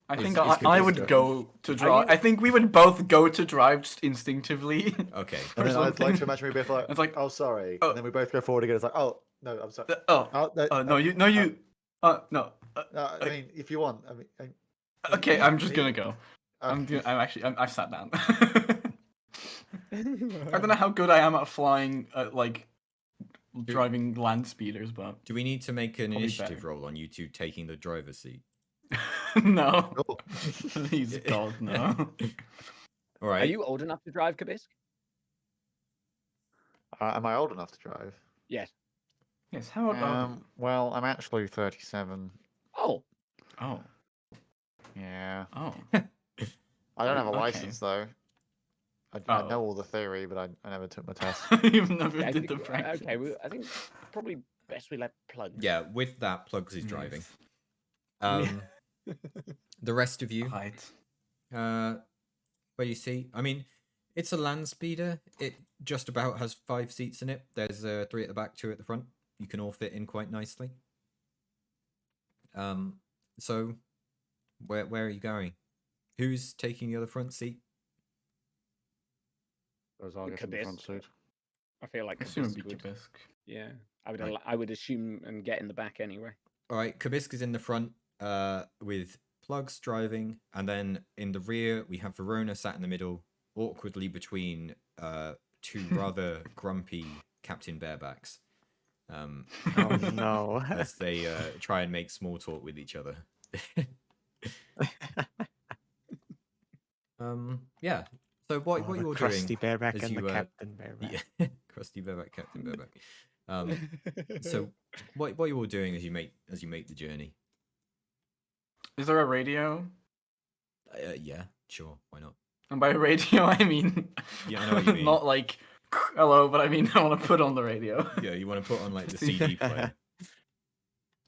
I Is- think is I Kabisco- would go to drive. you- I think we would both go to drive just instinctively. Okay. And then I'd like something. to imagine we both like, It's like, oh, sorry. oh. And then we both go forward again. It's like, oh, no, I'm sorry. Oh, Oh, no, you, no. I mean, if you want. I mean, Okay, I'm just gonna go. okay. I've sat down. I don't know how good I am at flying, like driving land speeders, but Do we need to make an Probably initiative better. roll on you two taking the driver's seat? no. Cool. Please, God, no. All right. Are you old enough to drive, Kabisk? Am I old enough to drive? Yes. Yes. How about? Well, I'm actually 37. Oh. Oh. Yeah. Oh. I don't have a Okay. license, though. I Oh. know all the theory, but I never took my test. You've never Okay, I did think, the practice. okay, I think probably best we let Plug. Yeah, with that, Plugs is driving. Nice. The rest of you, Right. where you see, I mean, it's a land speeder. It just about has 5 seats in it. There's 3 at the back, 2 at the front. You can all fit in quite nicely. So, where are you going? Who's taking the other front seat? Those are getting the front seat. I feel like I assume it'd Kabisk be would. Kabisk. Yeah, Right. I would assume and get in the back anyway. All right, Kabisk is in the front with Plugs driving, and then in the rear we have Verona sat in the middle, awkwardly between 2 rather grumpy Captain Barebacks. Oh no. As they try and make small talk with each other. Yeah. So what Oh, the you're crusty doing? bareback as and you, the Captain Bareback. Yeah, Krusty Bareback, Captain Bareback. So what you're all doing as you make the journey? Is there a radio? Yeah, sure, why not? And by radio, I mean Yeah, I know what you mean. not like hello, but I mean I want to put on the radio. Yeah, you want to put on like the CD player.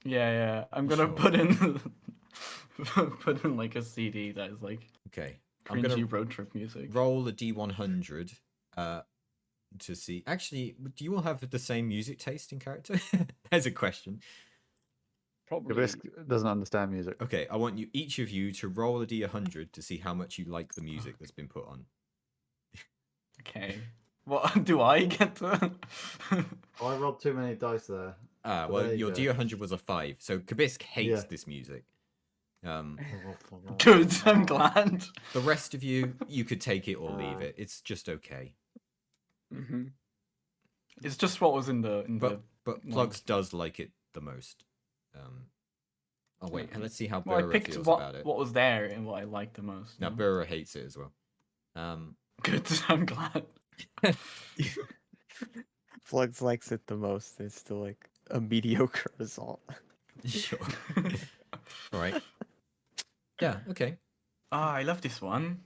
Yeah. I'm gonna Sure. put in like a CD that is like Okay, I'm cringy gonna road trip music. roll a D100 to see. Actually, do you all have the same music taste in character? There's a question. Probably. Kabisk doesn't understand music. Okay, I want each of you to roll a D100 to see how much you like the music that's been put on. Okay. What do I get to? Oh, I rolled too many dice there. Ah, But well, there you your go. D100 was a 5, so Kabisk hates Yeah. this music. Good, I'm glad. The rest of you, you could take it or leave it. It's just okay. Mhm. It's just what was in the But Like- Plugs does like it the most. Oh wait, let's see how Well, I Burra picked feels what about it. what was there and what I liked the most. Now you know? Burra hates it as well. Good. I'm glad. Flugs likes it the most. It's still like a mediocre result. Sure. All right. Yeah. Okay. I love this one.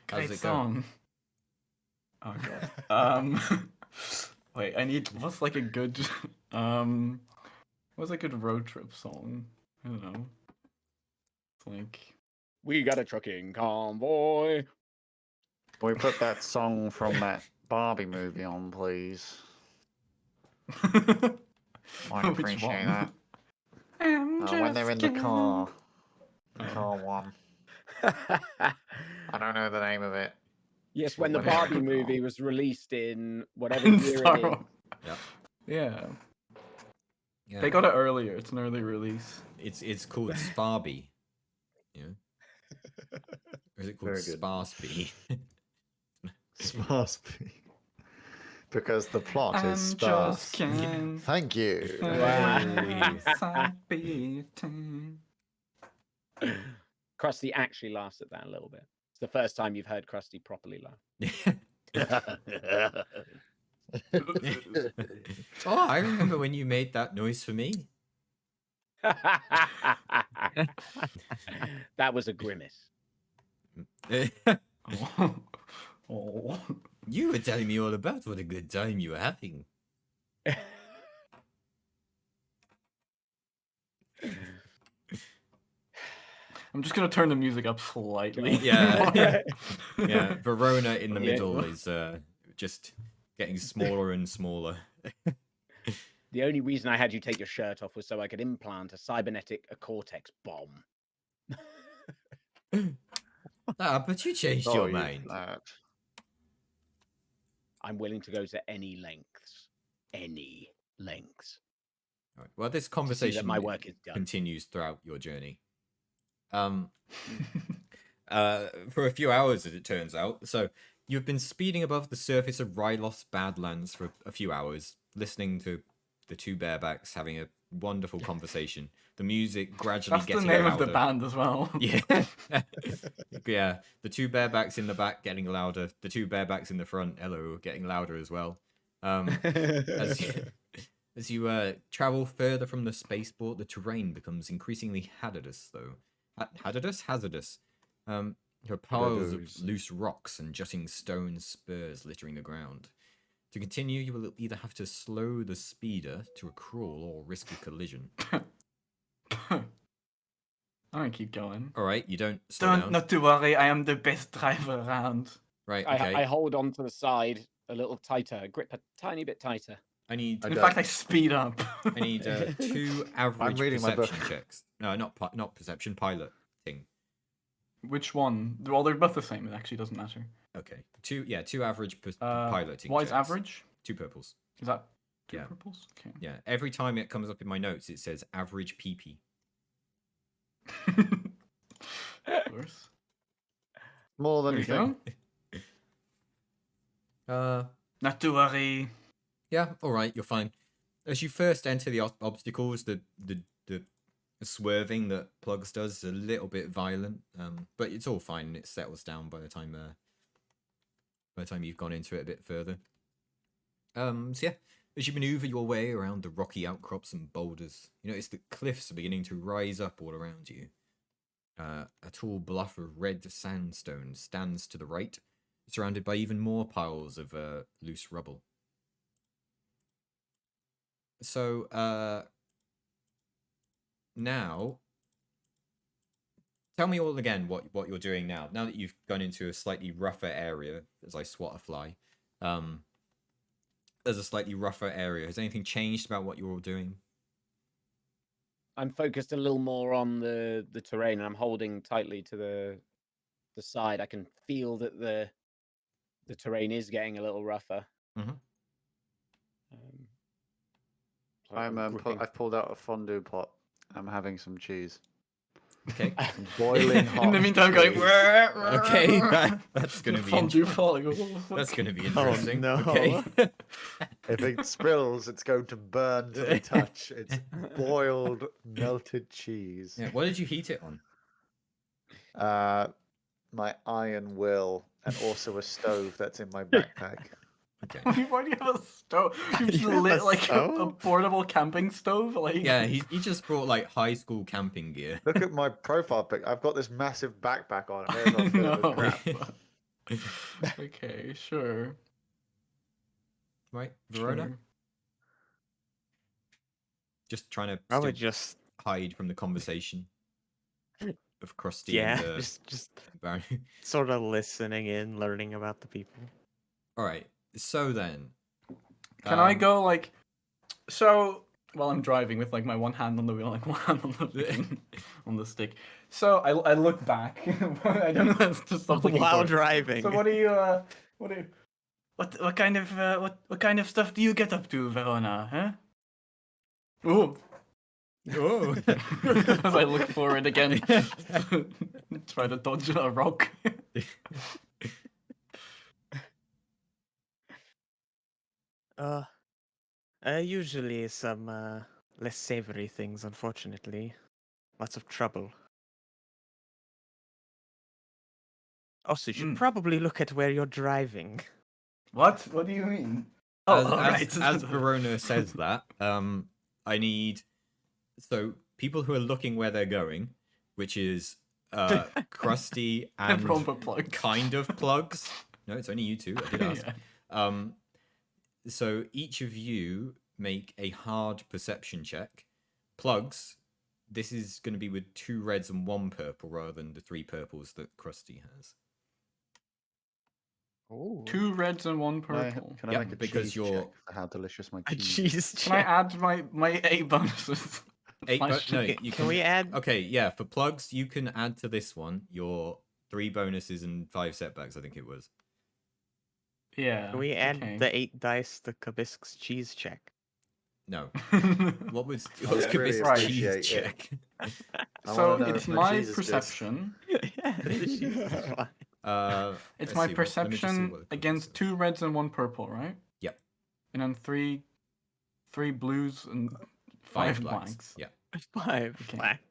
How does Great it go? song. Oh god. Wait, I need. What's like a good what's a good road trip song? I don't know. It's like. We got a trucking convoy. Can we put that song from that Barbie movie on, please? I'd Which appreciate one? that. When they're in the car. The car one. I don't know the name of it. Yes, when the When they're in Barbie the car. movie was released in whatever In year Star it is. Wars. Yeah. Yeah. Yeah. They got it earlier. It's an early release. It's called Sparby. Yeah. Or is it called Very good. Sparsby? Sparsby. Because the plot I'm is just sparse. kidding. Thank you. Krusty actually laughs at that a little bit. It's the first time you've heard Krusty properly laugh. Oh, I remember when you made that noise for me. That was a grimace. Oh. You were telling me all about what a good time you were having. I'm just gonna turn the music up slightly. Yeah. Yeah, Verona in the Yeah. middle is just getting smaller and smaller. The only reason I had you take your shirt off was so I could implant a cortex bomb. But you changed Oh, your you mind. flat. I'm willing to go to any lengths. Any lengths. All right, well, this To see conversation that my work is done. continues throughout your journey. For a few hours, as it turns out. So you've been speeding above the surface of Ryloth's Badlands for a few hours, listening to the two barebacks having a wonderful conversation. The music gradually That's the getting name louder. of the band as well. Yeah. Yeah. The two barebacks in the back getting louder. The two barebacks in the front, hello, getting louder as well. As you travel further from the spaceport, the terrain becomes increasingly hazardous, though. Hazardous. There are piles of loose rocks and jutting stone spurs littering the ground. To continue, you will either have to slow the speeder to a crawl or risk a collision. I'm gonna keep going. All right, you don't slow down. Not to worry, I am the best driver around. Right, okay. I hold on to the side a little tighter, grip a tiny bit tighter. I need In fact, I speed up. I need two average reading my book. perception checks. No, not perception, piloting. Which one? Well, they're both the same. It actually doesn't matter. Okay, two average piloting. What is checks. average? 2 purples. Is that two Yeah. purples? Okay. Yeah, every time it comes up in my notes, it says average PP. Of course. More than There you you think. go. Not to worry. Yeah, all right, you're fine. As you first enter the obstacles, the swerving that Plugs does is a little bit violent, but it's all fine and it settles down by the time you've gone into it a bit further. So yeah, as you maneuver your way around the rocky outcrops and boulders, you notice that cliffs are beginning to rise up all around you. A tall bluff of red sandstone stands to the right, surrounded by even more piles of loose rubble. So, now, tell me all again what you're doing now. Now that you've gone into a slightly rougher area, as I swat a fly, there's a slightly rougher area. Has anything changed about what you're all doing? I'm focused a little more on the terrain, and I'm holding tightly to the side. I can feel that the terrain is getting a little rougher. Mhm. So I'm gripping. I've pulled out a fondue pot. I'm having some cheese. Okay. Boiling hot. In the meantime, going. cheese. Okay, that's gonna be Fondue falling. What the fuck? that's gonna be Oh, interesting. no. Okay. If it spills, it's going to burn to the touch. It's boiled melted cheese. Yeah, what did you heat it on? My iron will, and also a stove that's in my backpack. Okay. Why do you have a stove? You just You have a lit like a stove? portable camping stove. Like Yeah, he just brought like high school camping gear. Look at my profile pic. I've got this massive backpack on. I may as well fill it with No. crap. Okay, sure. Right, Verona? Sure. Just trying to I would still just hide from the conversation of Krusty yeah, and just Barry. sort of listening in, learning about the people. Alright, so then. Can I um, go like? So while I'm driving with like my one hand on the wheel, like one hand on the on the stick. So I look back. I don't know. That's just something. While important. driving. So what kind of what kind of stuff do you get up to, Verona? Huh? Ooh. Oh. As I look forward again, try to dodge a rock. Usually some less savory things, unfortunately. Lots of trouble. Also, you should Mm. probably look at where you're driving. What? What do you mean? as, Oh, as, right. as Verona says that, I need people who are looking where they're going, which is Krusty and Everyone but Plugs. kind of Plugs. No, it's only you two. I did ask. Yeah. So each of you make a hard perception check. Plugs, this is going to be with 2 reds and 1 purple rather than the 3 purples that Krusty has. Oh. 2 reds and 1 Can I, purple. can I Yep, make a because cheese you're- check for how delicious my A cheese is? cheese Can I check. add my 8 bonuses? 8 Slash no, check. you Can we add? Okay, yeah, for Plugs, you can add to this one your 3 bonuses and 5 setbacks, I think it was. Yeah. Can we add okay. the 8 dice to Kabisk's cheese check? No. What was I would really Kabis's Right. cheese appreciate it. check? I So wanna know it's if my my cheese is good. perception. Yeah, the cheese is fine. It's let's my see, let me just see perception what the against Kabis 2 reds and 1 purple, right? Yep. And then 3 blues and 5 blanks. Yeah. 5 Okay. blacks.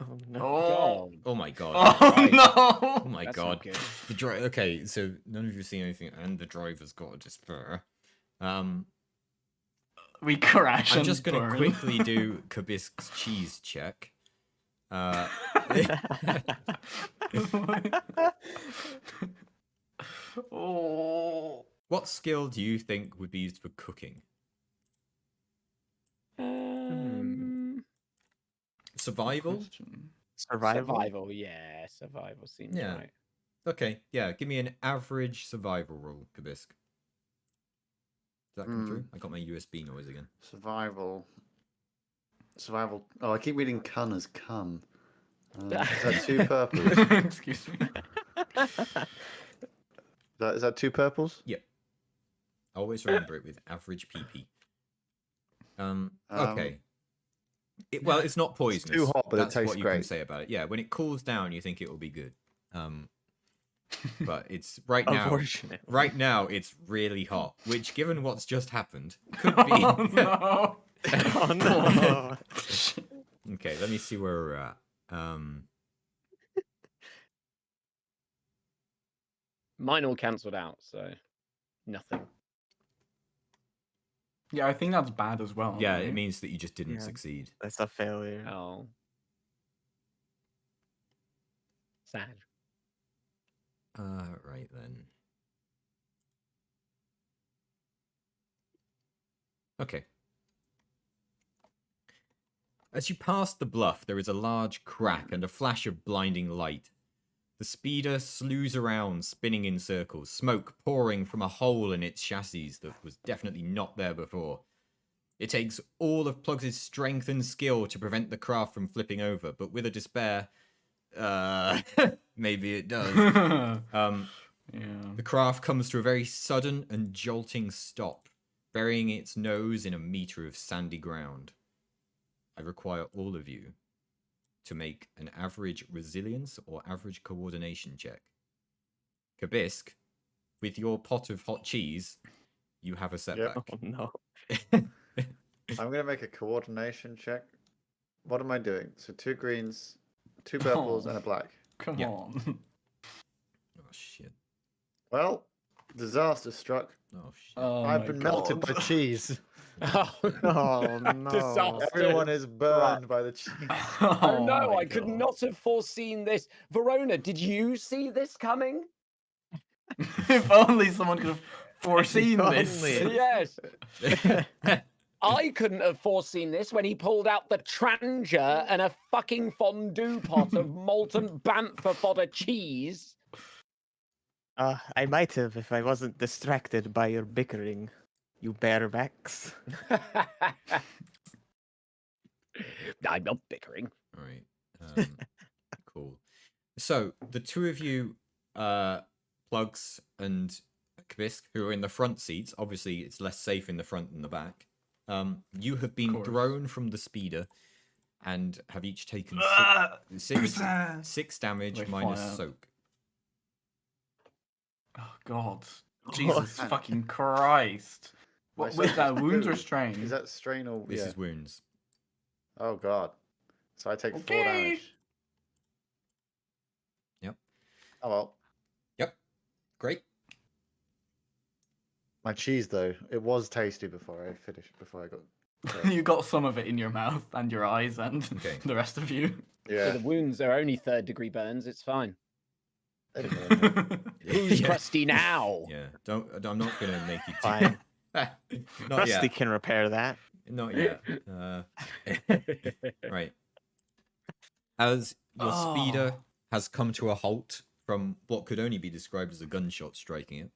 Oh no. Oh. Oh my god. Oh Right. no! Oh my That's god. not good. The okay, so none of you have seen anything, and the driver's got a despair. We crash I'm and just gonna burn. quickly do Kabisk's cheese check. Oh. What skill do you think would be used for cooking? Survival? Question. Survival. Yeah, survival seems Yeah. right. Okay, yeah, give me an average survival roll, Kabisk. Does that come through? I got my USB noise again. Survival. Survival. Oh, I keep reading "cun" as "cum." Is that 2 purples? Excuse me. Is that 2 purples? Always remember it with average PP. Okay. Well, it's not poisonous. too hot, but it That's tastes what you can great. say about it. Yeah, when it cools down, you think it will be good. But it's right now. Unfortunately. Right now, it's really hot, which, given what's just happened, could be. Oh no! Oh no. Okay, let me see where we're at. Mine all cancelled out, so nothing. Yeah, I think that's bad as well. Yeah, right? it means that you just didn't Yeah. succeed. That's a failure. Oh. Sad. Right then. Okay. As you pass the bluff, there is a large crack and a flash of blinding light. The speeder slews around, spinning in circles, smoke pouring from a hole in its chassis that was definitely not there before. It takes all of Plugs' strength and skill to prevent the craft from flipping over, but with a despair, maybe it does. Yeah. The craft comes to a very sudden and jolting stop, burying its nose in a meter of sandy ground. I require all of you to make an average resilience or average coordination check. Kabisk, with your pot of hot cheese, you have a setback. Oh no. I'm gonna make a coordination check. What am I doing? So 2 greens, 2 purples, and a black. Come Yeah. on. Oh shit. Well, disaster struck. Oh shit. Oh I've my been melted by God. cheese. Oh, Oh no! Disaster. Everyone is burned by the cheese. oh no, my I could God. not have foreseen this. Verona, did you see this coming? If only someone could have foreseen this. only. Yes. I couldn't have foreseen this when he pulled out the Tranger and a fucking fondue pot of molten bantha fodder cheese. I might have if I wasn't distracted by your bickering, you barebacks. I'm not bickering. All right. Cool. So the two of you, Plugs and Kabisk, who are in the front seats, obviously it's less safe in the front than the back. You have been course. thrown from the speeder and have each taken six damage Wait, minus fire. soak. Oh God. Jesus fucking Christ. What My with soak that is wounds or 2. strain? Is that strain or This yeah. is wounds. Oh god. So I take 4 Okay. damage. Yep. Oh well. Yep. Great. My cheese, though, it was tasty before I finished. Before I got. You got some of it in your mouth and your eyes and Okay. the rest of you. So Yeah. the wounds are only 3rd-degree burns. It's fine. Who's Who's Yeah. crusty now? Yeah. I'm not gonna make you. Fine. Not Rusty yet. can repair that. Not yet. Right. As your speeder has come to a halt from what could only be described as a gunshot striking it.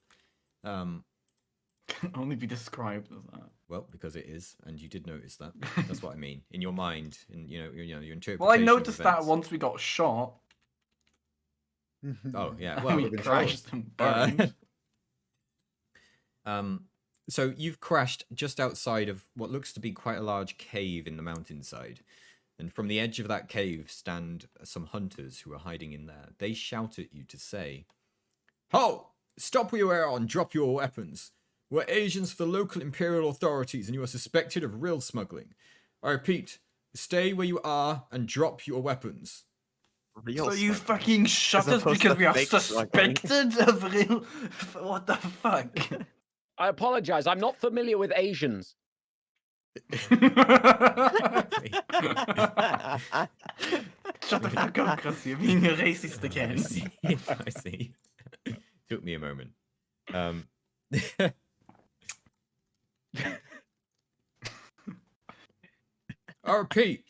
Can only be described as that. Well, because it is, and you did notice that. That's what I mean. In your mind, in your interpretation. Well, I of noticed that events. once we got shot. Oh yeah. and Well, we crashed and burned. So you've crashed just outside of what looks to be quite a large cave in the mountainside. And from the edge of that cave stand some hunters who are hiding in there. They shout at you to say, "Halt! Stop where you are and drop your weapons. We're agents for the local imperial authorities and you are suspected of real smuggling. I repeat, stay where you are and drop your weapons." Real So you smuggling. fucking shot As us opposed because to we are fake smuggling. suspected of real. What the fuck? I apologize. I'm not familiar with Asians. Shut the fuck up, Chris. You're being a racist I again. see. I see. Took me a moment. I repeat,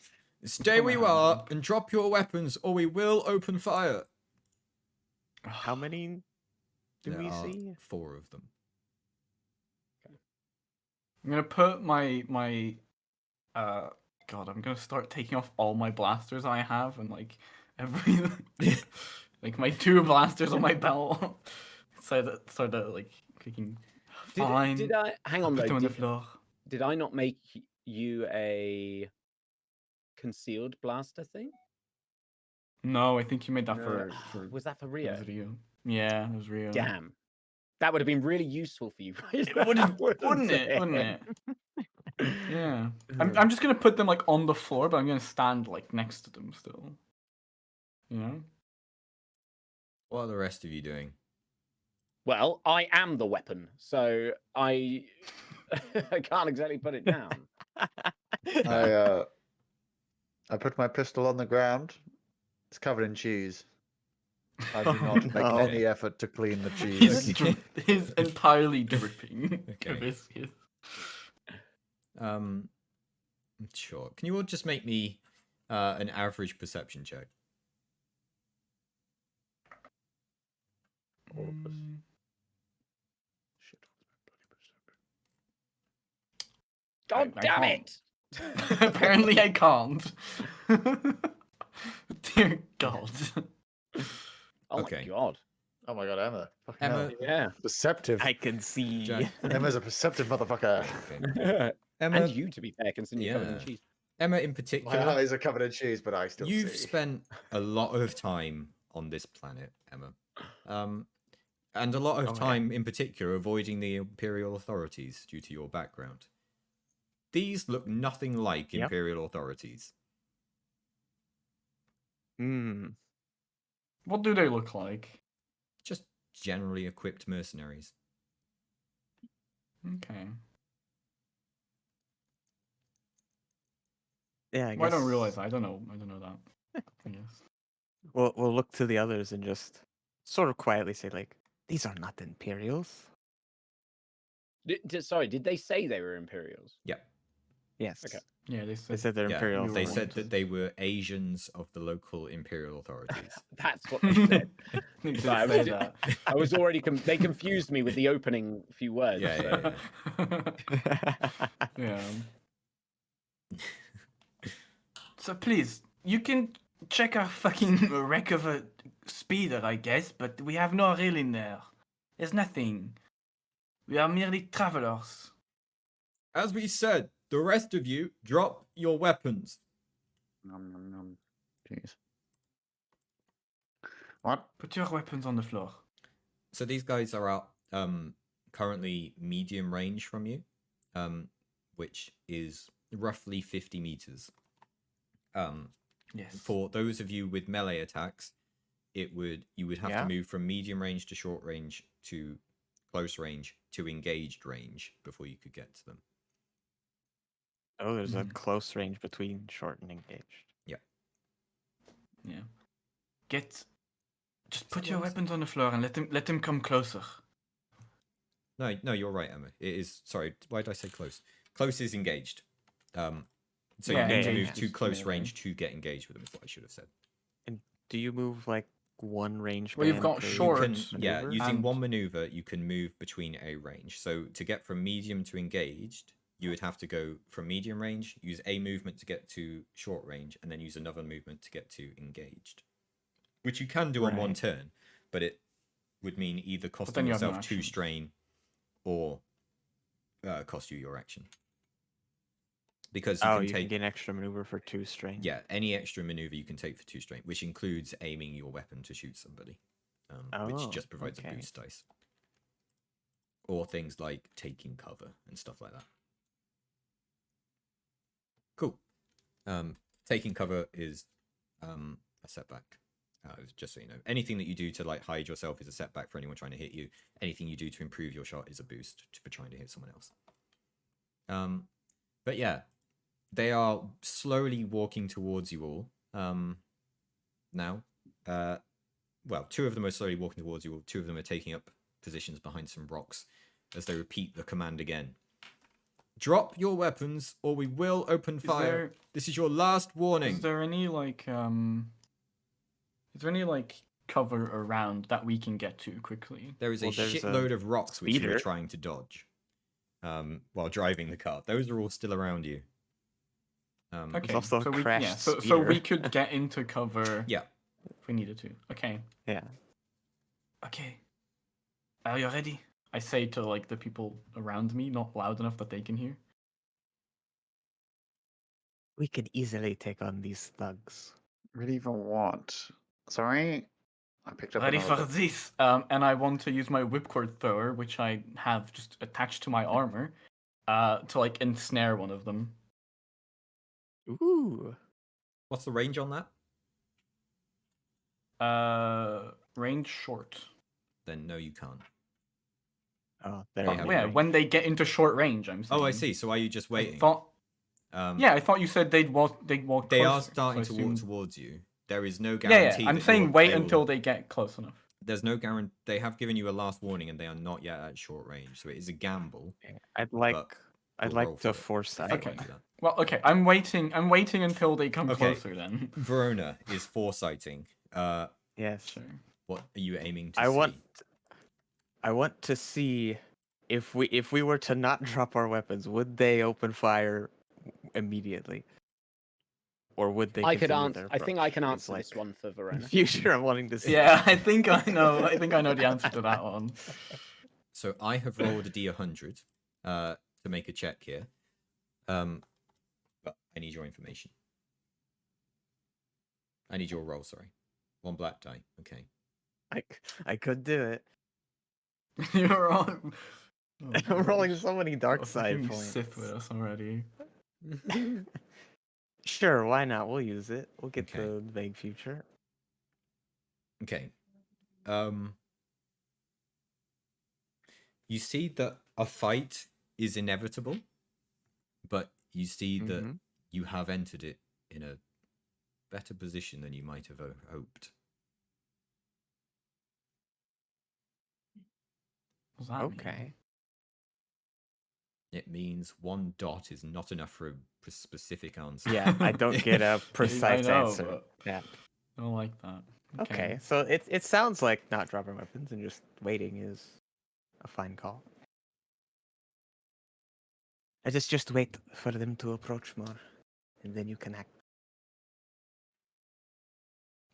stay where you are and drop your weapons or we will open fire. How many do There we are see? 4 of them. I'm gonna put my God, I'm gonna start taking off all my blasters I have and like every like my 2 blasters on my belt. so that like kicking. Fine. Did I hang I'll on put them though? on the Did, floor. did I not make you a concealed blaster thing? No, I think you made that for Was that for that Rio? was Rio. Yeah, it was Rio. Damn. That would have been really useful for you, right? It would have, wouldn't it? Wouldn't it? Yeah. I'm just gonna put them like on the floor, but I'm gonna stand like next to them still. You know? What are the rest of you doing? Well, I am the weapon, so I I can't exactly put it down. I put my pistol on the ground. It's covered in cheese. I do not make no. any effort to clean the cheese. He's entirely dripping. Okay. Hibiscus. Sure. Can you all just make me an average perception check? God I damn can't. it! Apparently I can't. Dear God. Oh Okay. my god. Oh my god, Emma. Fucking Emma, hell. Yeah. Deceptive. I can see. Jack. Emma's a perceptive motherfucker. Okay. Emma, And you, to be fair, considering you're covered in Yeah. cheese. Emma, in My particular, eyes are covered in cheese, but I still you've see. spent a lot of time on this planet, Emma. And a lot of Oh, yeah. time, in particular, avoiding the Imperial authorities due to your background. These look nothing like Yep. Imperial authorities. Hmm. What do they look like? Just generally equipped mercenaries. Okay. Yeah, I Well, I guess don't realize. I don't know. I don't know that. I guess. we'll look to the others and just sort of quietly say like, these are not Imperials. Sorry, did they say they were Imperials? Yep. Yes. Okay. Yeah, they They said. said they're Yeah, Imperial. we they were said authorities. that they were Asians of the local Imperial authorities. That's what they said. They did Sorry, I was say ju- that. I was already. They confused me with the opening few words. Yeah, so. Yeah. So please, you can check our fucking wreck of a speeder, I guess, but we have no rail in there. There's nothing. We are merely travelers. As we said, the rest of you drop your weapons. Nom, nom, nom. Jeez. What? Put your weapons on the floor. So these guys are out currently medium range from you, which is roughly 50 meters. Yes. For those of you with melee attacks, you would have Yeah. to move from medium range to short range to close range to engaged range before you could get to them. Oh, there's a Mhm. close range between short and engaged. Yeah. Just put that your what I weapons on the floor and let them come closer. No, you're right, Emma. It is. Sorry, why did I say close? Close is engaged. So Yeah, you need to engaged move to is close melee. range to get engaged with them. Is what I should have said. Do you move like one range? Well, you've band got per short You can, maneuver? using and- one maneuver, you can move between a range. So to get from medium to engaged, you would have to go from medium range, use a movement to get to short range, and then use another movement to get to engaged. Which you can do on one Right. turn, but it would mean either costing then you have no yourself 2 actions. strain or cost you your action. Because you Oh, can you take can get an extra maneuver for 2 strain. yeah, any extra maneuver you can take for 2 strain, which includes aiming your weapon to shoot somebody, which Oh, just provides a okay. boost dice. Or things like taking cover and stuff like that. Cool. Taking cover is a setback. Just so you know, anything that you do to like hide yourself is a setback for anyone trying to hit you. Anything you do to improve your shot is a boost for trying to hit someone else. But yeah, they are slowly walking towards you all. Now, well, 2 of them are slowly walking towards you all. 2 of them are taking up positions behind some rocks as they repeat the command again. Drop your weapons, or we will open fire. This is your last warning. Is there any cover around that we can get to quickly? There is Well, a there's a shitload of rocks which you were speeder. trying to dodge while driving the car. Those are all still around you. Okay, also a so crashed so speeder. we could get into cover Yeah. if we needed to. Okay. Yeah. Okay. Are you ready? I say to like the people around me, not loud enough that they can hear. We could easily take on these thugs. Really even want? Sorry? I picked up Ready another for book. this? And I want to use my whipcord thrower, which I have just attached to my armor, to like ensnare one of them. Ooh. What's the range on that? Range short. Then no, you can't. Oh, there They you have go. Yeah, range. when they get into short range, I'm saying. Oh, I see. So are you just I waiting? thought. Yeah, I thought you said they'd walk. They'd walk. they are closer, starting so to I walk assumed- towards you. There is no Yeah, guarantee. I'm that saying wait they will- until they get close enough. There's no guarantee. They have given you a last warning, and they are not yet at short range. So it is a gamble. I'd like But I'd we'll roll like to for it. foresight. Okay. Do that. Well, okay. I'm waiting until they come Okay. closer. Then. Verona is foresighting. Yes. Sure. What are you aiming to I see? want to see if we were to not drop our weapons, would they open fire immediately? Or would they I could continue answer. their I think I approach? can It's answer this like- one for In Verona. future, I'm wanting to see. Yeah, I think I know. I think I know the answer to that one. So I have rolled a d100 to make a check here. But I need your information. I need your roll, sorry. 1 black die. Okay. I could do it. You're wrong. Oh, I'm rolling gosh. so many dark side fucking points. Sith with us already. Sure, why not? We'll use it. We'll get Okay. the vague future. Okay. You see that a fight is inevitable, but you see that Mhm. you have entered it in a better position than you might have hoped. What's that mean? Okay. It means 1 dot is not enough for a specific answer. Yeah, I don't get a I precise know, answer. but Yeah. I don't like that. Okay, so it sounds like not dropping weapons and just waiting is a fine call. I just wait for them to approach more, and then you can act.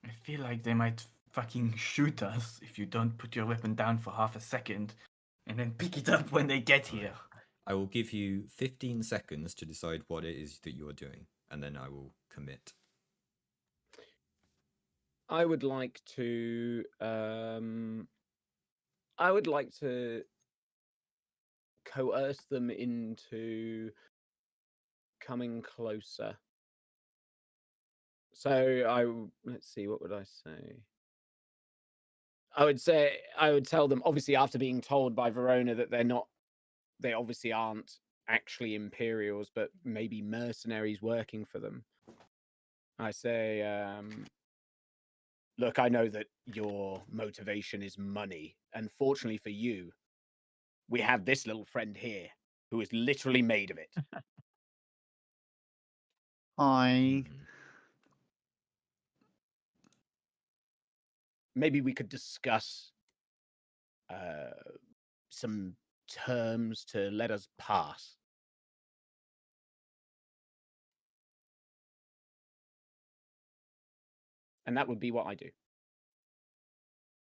I feel like they might fucking shoot us if you don't put your weapon down for half a second and then pick it up when they get here. I will give you 15 seconds to decide what it is that you are doing, and then I will commit. I would like to. I would like to coerce them into coming closer. So let's see, what would I say? I would tell them, obviously after being told by Verona that they obviously aren't actually Imperials, but maybe mercenaries working for them. I say, look, I know that your motivation is money, and fortunately for you, we have this little friend here who is literally made of it. I Mhm. Maybe we could discuss some terms to let us pass. And that would be what I do.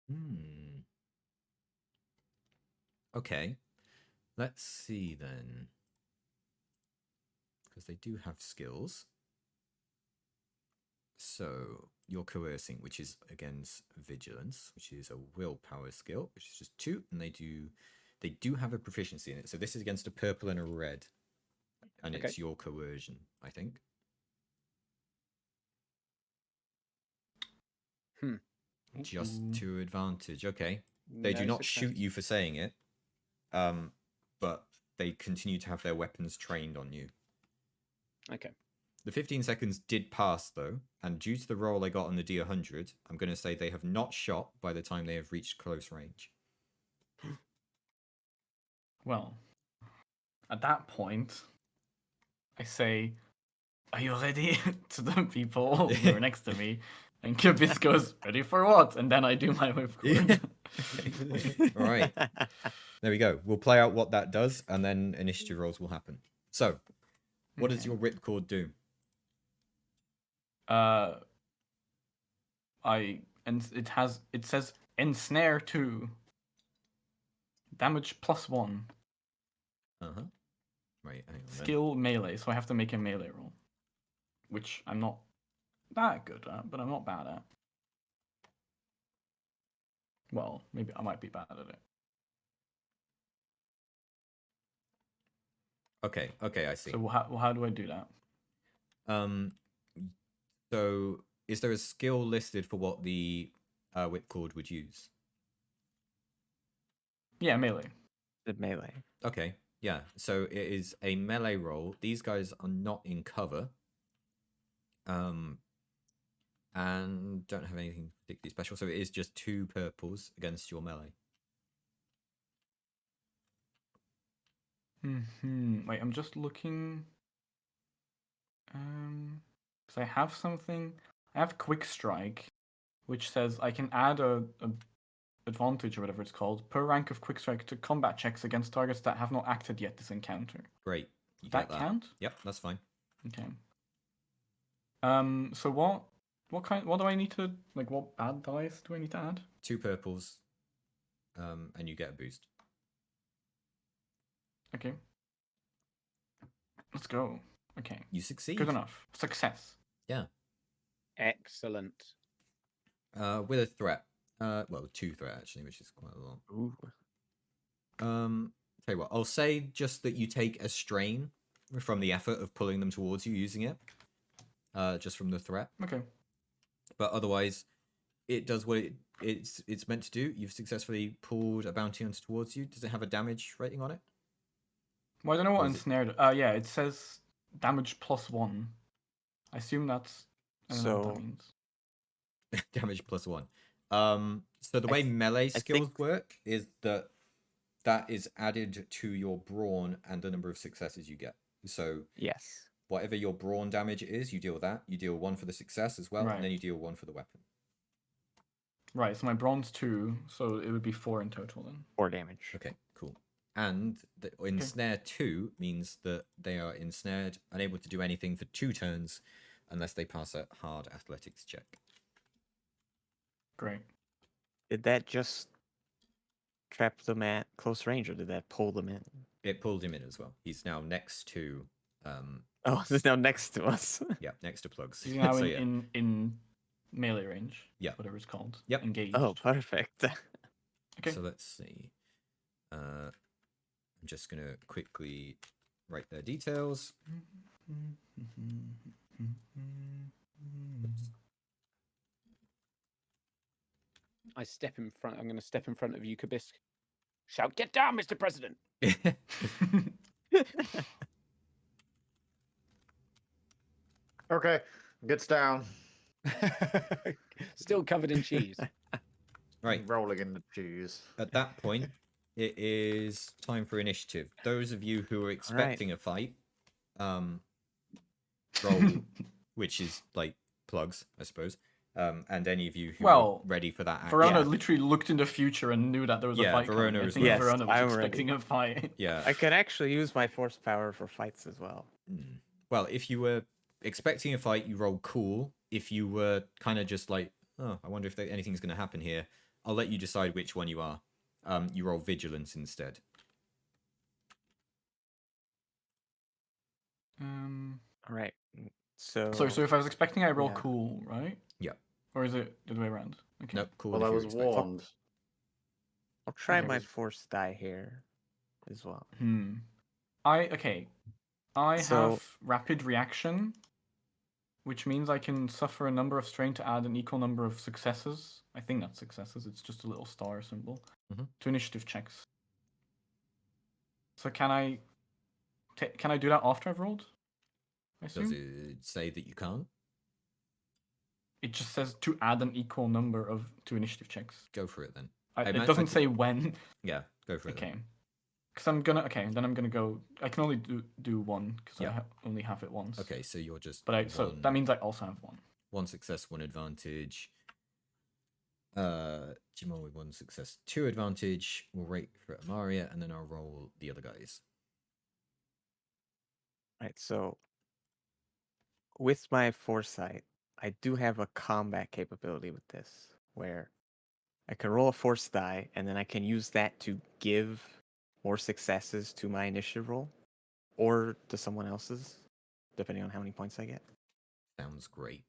Hmm. Okay. Let's see then. Because they do have skills. So you're coercing, which is against vigilance, which is a willpower skill, which is just 2, and they do have a proficiency in it. So this is against a purple and a red, and Okay. it's your coercion, I think. Just Ooh. to advantage. Okay. They do No not shoot success. you for saying it, but they continue to have their weapons trained on you. Okay. The 15 seconds did pass, though, and due to the roll I got on the D100, I'm going to say they have not shot by the time they have reached close range. Well, at that point, I say, "Are you ready?" to the people who are next to me. And Kibis goes, "Ready for what?" And then I do my whipcord. All right. There we go. We'll play out what that does, and then initiative rolls will happen. So, what does Okay. your whipcord do? It says ensnare 2. Damage +1. Uh-huh. Right, hang on then. Skill melee, so I have to make a melee roll. Which I'm not that good at, but I'm not bad at. Well, maybe I might be bad at it. Okay, I see. So how do I do that? So is there a skill listed for what the whipcord would use? Yeah, melee. The melee. Okay, yeah. So it is a melee roll. These guys are not in cover. And don't have anything particularly special. So it is just 2 purples against your melee. Wait, I'm just looking. Because I have something. I have quick strike, which says I can add a advantage or whatever it's called per rank of quick strike to combat checks against targets that have not acted yet this encounter. Great. You Does that get that. count? Yep, that's fine. Okay. So what do I need to, like, what bad dice do I need to add? 2 purples, and you get a boost. Okay. Let's go. Okay. You succeed. Good enough. Success. Excellent. With a threat. Well, 2 threat actually, which is quite a lot. Ooh. Tell you what, I'll say just that you take a strain from the effort of pulling them towards you using it. Just from the threat. Okay. But otherwise, it does what it's meant to do. You've successfully pulled a bounty hunter towards you. Does it have a damage rating on it? Well, I don't know what Or is it- ensnared. Yeah, it says damage +1. I assume that's. I don't know what that So- means. Damage +1. So the I way th- melee I skills think- work is that is added to your brawn and the number of successes you get. So Yes. whatever your brawn damage is, you deal that. You deal 1 for the success as well, Right. and then you deal 1 for the weapon. Right, so my bronze 2, so it would be 4 in total then. 4 damage. Okay, cool. And the ensnare 2 means that they are ensnared, unable to do anything for 2 turns, unless they pass a hard athletics check. Great. Did that just trap them at close range, or did that pull them in? It pulled him in as well. He's now next to, Oh, this is now next to us. yeah, next to plugs. He's now So, in melee range. Yeah. Whatever it's called. Yep. Engaged. Oh, perfect. Okay. So let's see. I'm just gonna quickly write their details. I step in front. I'm going to step in front of you, Kabisk. Shout, "Get down, Mr. President!" Okay, gets down. Still covered in cheese. Right. Rolling in the cheese. At that point, it is time for initiative. Those of you who are expecting a fight, roll, which is like plugs, I suppose. And any of you who Well, are ready for that action. Verona Yeah. literally looked in the future and knew that there was a Yeah, fight Verona coming. I as think well. Yes, Verona was I'm ready. expecting a fight. Yeah. I could actually use my force power for fights as well. Well, if you were expecting a fight, you roll cool. If you were kind of just like, oh, I wonder if anything's going to happen here, I'll let you decide which one you are. You roll vigilance instead. All right. So So if I was expecting, I roll Yeah. cool, right? Yeah. Or is it the other way around? Okay. Nope, cool. Well, if I you're was expecting. warned. I'll try Okay, my was- force die here as well. I So- have rapid reaction, which means I can suffer a number of strain to add an equal number of successes. I think that's successes. It's just a little star symbol Mhm. to initiative checks. So can I do that after I've rolled? I assume Does it say that you can't? it just says to add an equal number to initiative checks. Go for it then. It doesn't say when. Yeah, go for it. Okay. Then. Because then I'm gonna go. I can only do one because Yeah. I only have it once. Okay, so you're just. But so that means I also have one. 1 success, 1 advantage. Jimon with 1 success, 2 advantage. We'll rate for Amaria, and then I'll roll the other guys. Right. So with my foresight, I do have a combat capability with this, where I can roll a force die, and then I can use that to give more successes to my initiative roll, or to someone else's, depending on how many points I get. Sounds great.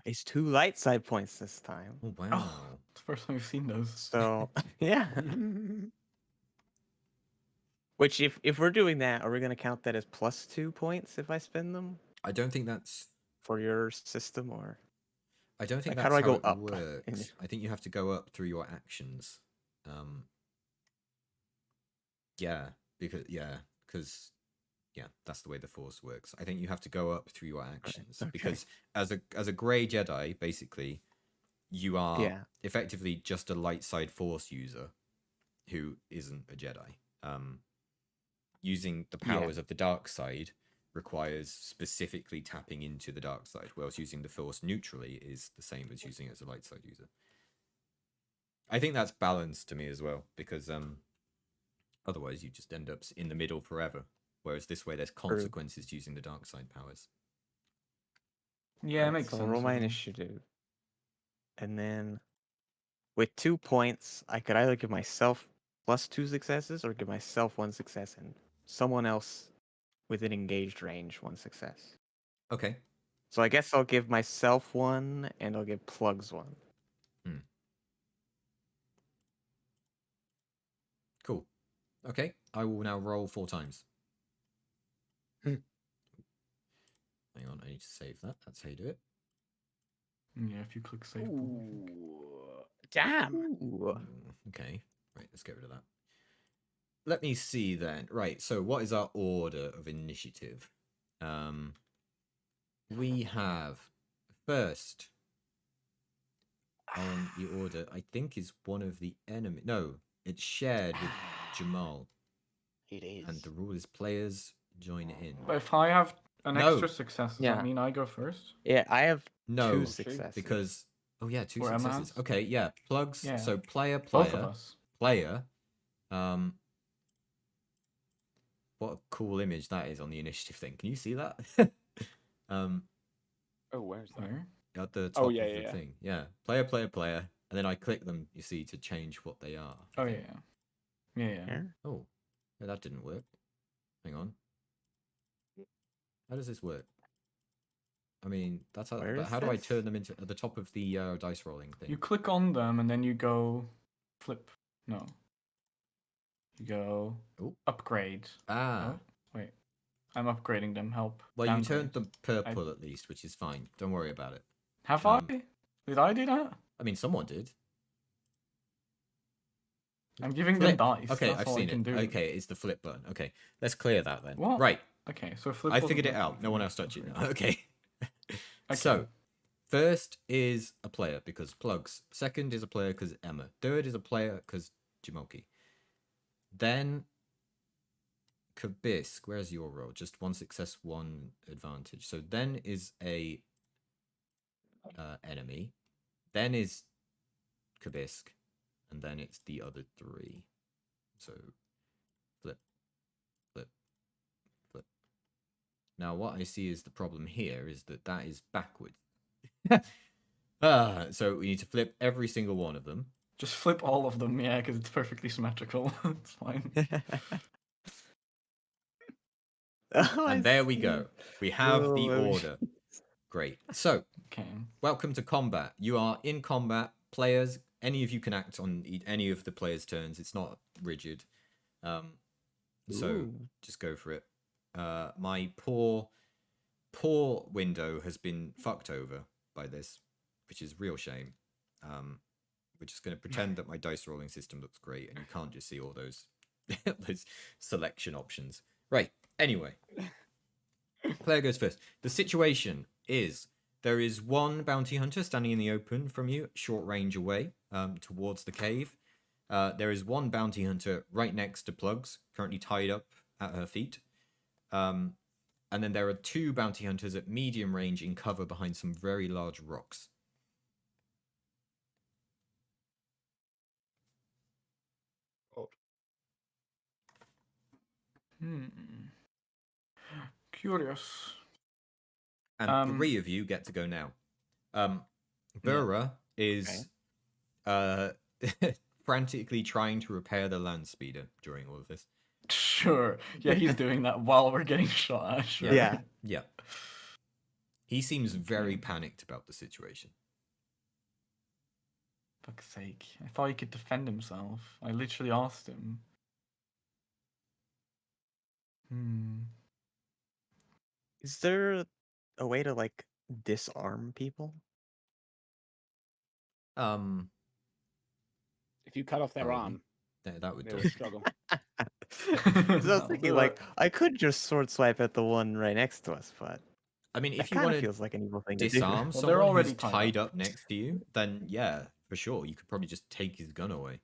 It's 2 light side points this time. Oh wow. It's the first time we've seen those. So yeah. Which if we're doing that, are we gonna count that as +2 points if I spend them I don't think that's. for your system, or I don't think Like, how that's do I go it up in works. I think you have to go up through your actions. Yeah, because that's the way the Force works. I think you have to go up through your actions okay. because as a grey Jedi, basically, you are Yeah. effectively just a light side Force user who isn't a Jedi. Using the Yeah. powers of the dark side requires specifically tapping into the dark side, whereas using the Force neutrally is the same as using it as a light side user. I think that's balanced to me as well, because otherwise you just end up in the middle forever. Whereas this way, there's consequences to using the dark side powers. Yeah, it makes so sense. I'll roll my as well. initiative, and then with 2 points, I could either give myself +2 successes or give myself 1 success and someone else within engaged range, 1 success. Okay. So I guess I'll give myself 1, and I'll give Plugs 1. Cool. Okay. I will now roll 4 times. Hang on, I need to save that. That's how you do it. Yeah, if you click save. Ooh, damn. Ooh. Okay. Right, let's get rid of that. Let me see then. Right, so what is our order of initiative? We have first on the order, I think, is one of the enemy. No, it's shared with Jamal. It is. And the rule is players join in. But if I have an No. extra success, does Yeah. that mean I go first? Yeah, I have No, 2 true, successes. because oh yeah, 2 Or Emma successes. has? Okay, yeah, plugs. Yeah. So player, Both of us. player. What a cool image that is on the initiative thing. Can you see that? Oh, where's that? Where? At the top Oh, of yeah, the yeah. thing. Yeah, player, and then I click them. You see to change what they are. I Oh think. yeah. Yeah. Here? Oh, yeah, that didn't work. Hang on. How does this work? I mean, that's how. Where But is how do I this? turn them into at the top of the dice rolling thing? You click on them and then you go flip. No. You go Oh. upgrade. Ah. Oh, wait. I'm upgrading them. Help. Well, you Downgrade. turned them purple at least, which is fine. Don't worry about it. Have um, I? Did I do that? I mean, someone did. I'm giving Flip. them dice. Okay, That's I've all seen I can it. do. Okay, it's the flip button. Okay, let's clear that then. What? Right, Okay, so flip. I wasn't figured it the- out. No one else touched it now. Okay. Okay. So, first is a player because plugs. Second is a player because Emma. Third is a player because Jamoki. Then Kabisk. Where's your roll? Just 1 success, 1 advantage. So then is a enemy. Then is Kabisk. And then it's the other 3. So flip, flip, flip. Now what I see is the problem here is that is backwards. So we need to flip every single one of them. Just flip all of them, yeah, because it's perfectly symmetrical. It's fine. Oh, I And there we see. go. We have Oh, the let me- order. Great. So, Okay. welcome to combat. You are in combat. Players, any of you can act on any of the players' turns. It's not rigid. So Ooh. just go for it. My poor window has been fucked over by this, which is a real shame. We're just going to pretend that my dice rolling system looks great, and you can't just see all those those selection options. Right. Anyway, player goes first. The situation is there is one bounty hunter standing in the open from you, short range away, towards the cave. There is one bounty hunter right next to Plugs, currently tied up at her feet. And then there are 2 bounty hunters at medium range in cover behind some very large rocks. Curious. And 3 of you get to go now. Burra is frantically trying to repair the land speeder during all of this. Sure. Yeah, he's doing that while we're getting shot at. Sure. Yeah. Yeah. He seems very panicked about the situation. Fuck's sake. I thought he could defend himself. I literally asked him. Is there a way to like disarm people? If you cut off their Probably. arm, That would do they'll it. struggle. 'Cause I was That'll thinking do like it. I could just sword swipe at the one right next to us, but I mean, that if you kind want of to feels like an evil thing to do. disarm Well, they're someone already who's tied tied up. up next to you, then yeah, for sure, you could probably just take his gun away.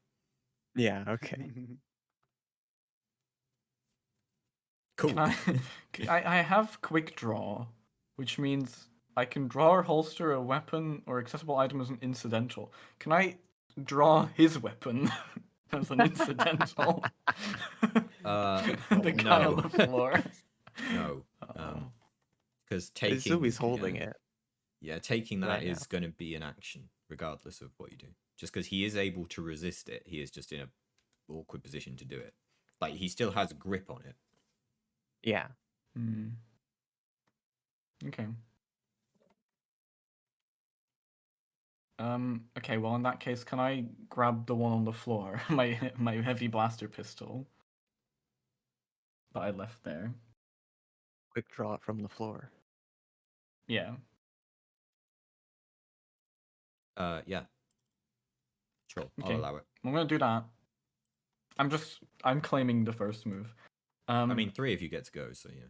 Yeah. Okay. Cool. I have quick draw, which means I can draw or holster a weapon or accessible item as an incidental. Can I draw his weapon as an incidental? The guy on No. the floor. No. Oh. Because I assume taking he's holding yeah, it. Yeah, taking that right is now. going to be an action, regardless of what you do. Just because he is able to resist it, he is just in a awkward position to do it. Like he still has a grip on it. Yeah. Hmm. Okay. Okay, well in that case, can I grab the one on the floor? my heavy blaster pistol that I left there. Quick draw it from the floor. Yeah. Yeah. Sure, Okay. I'll allow it. I'm gonna do that. I'm claiming the first move. I mean, 3 of you get to go, so yeah.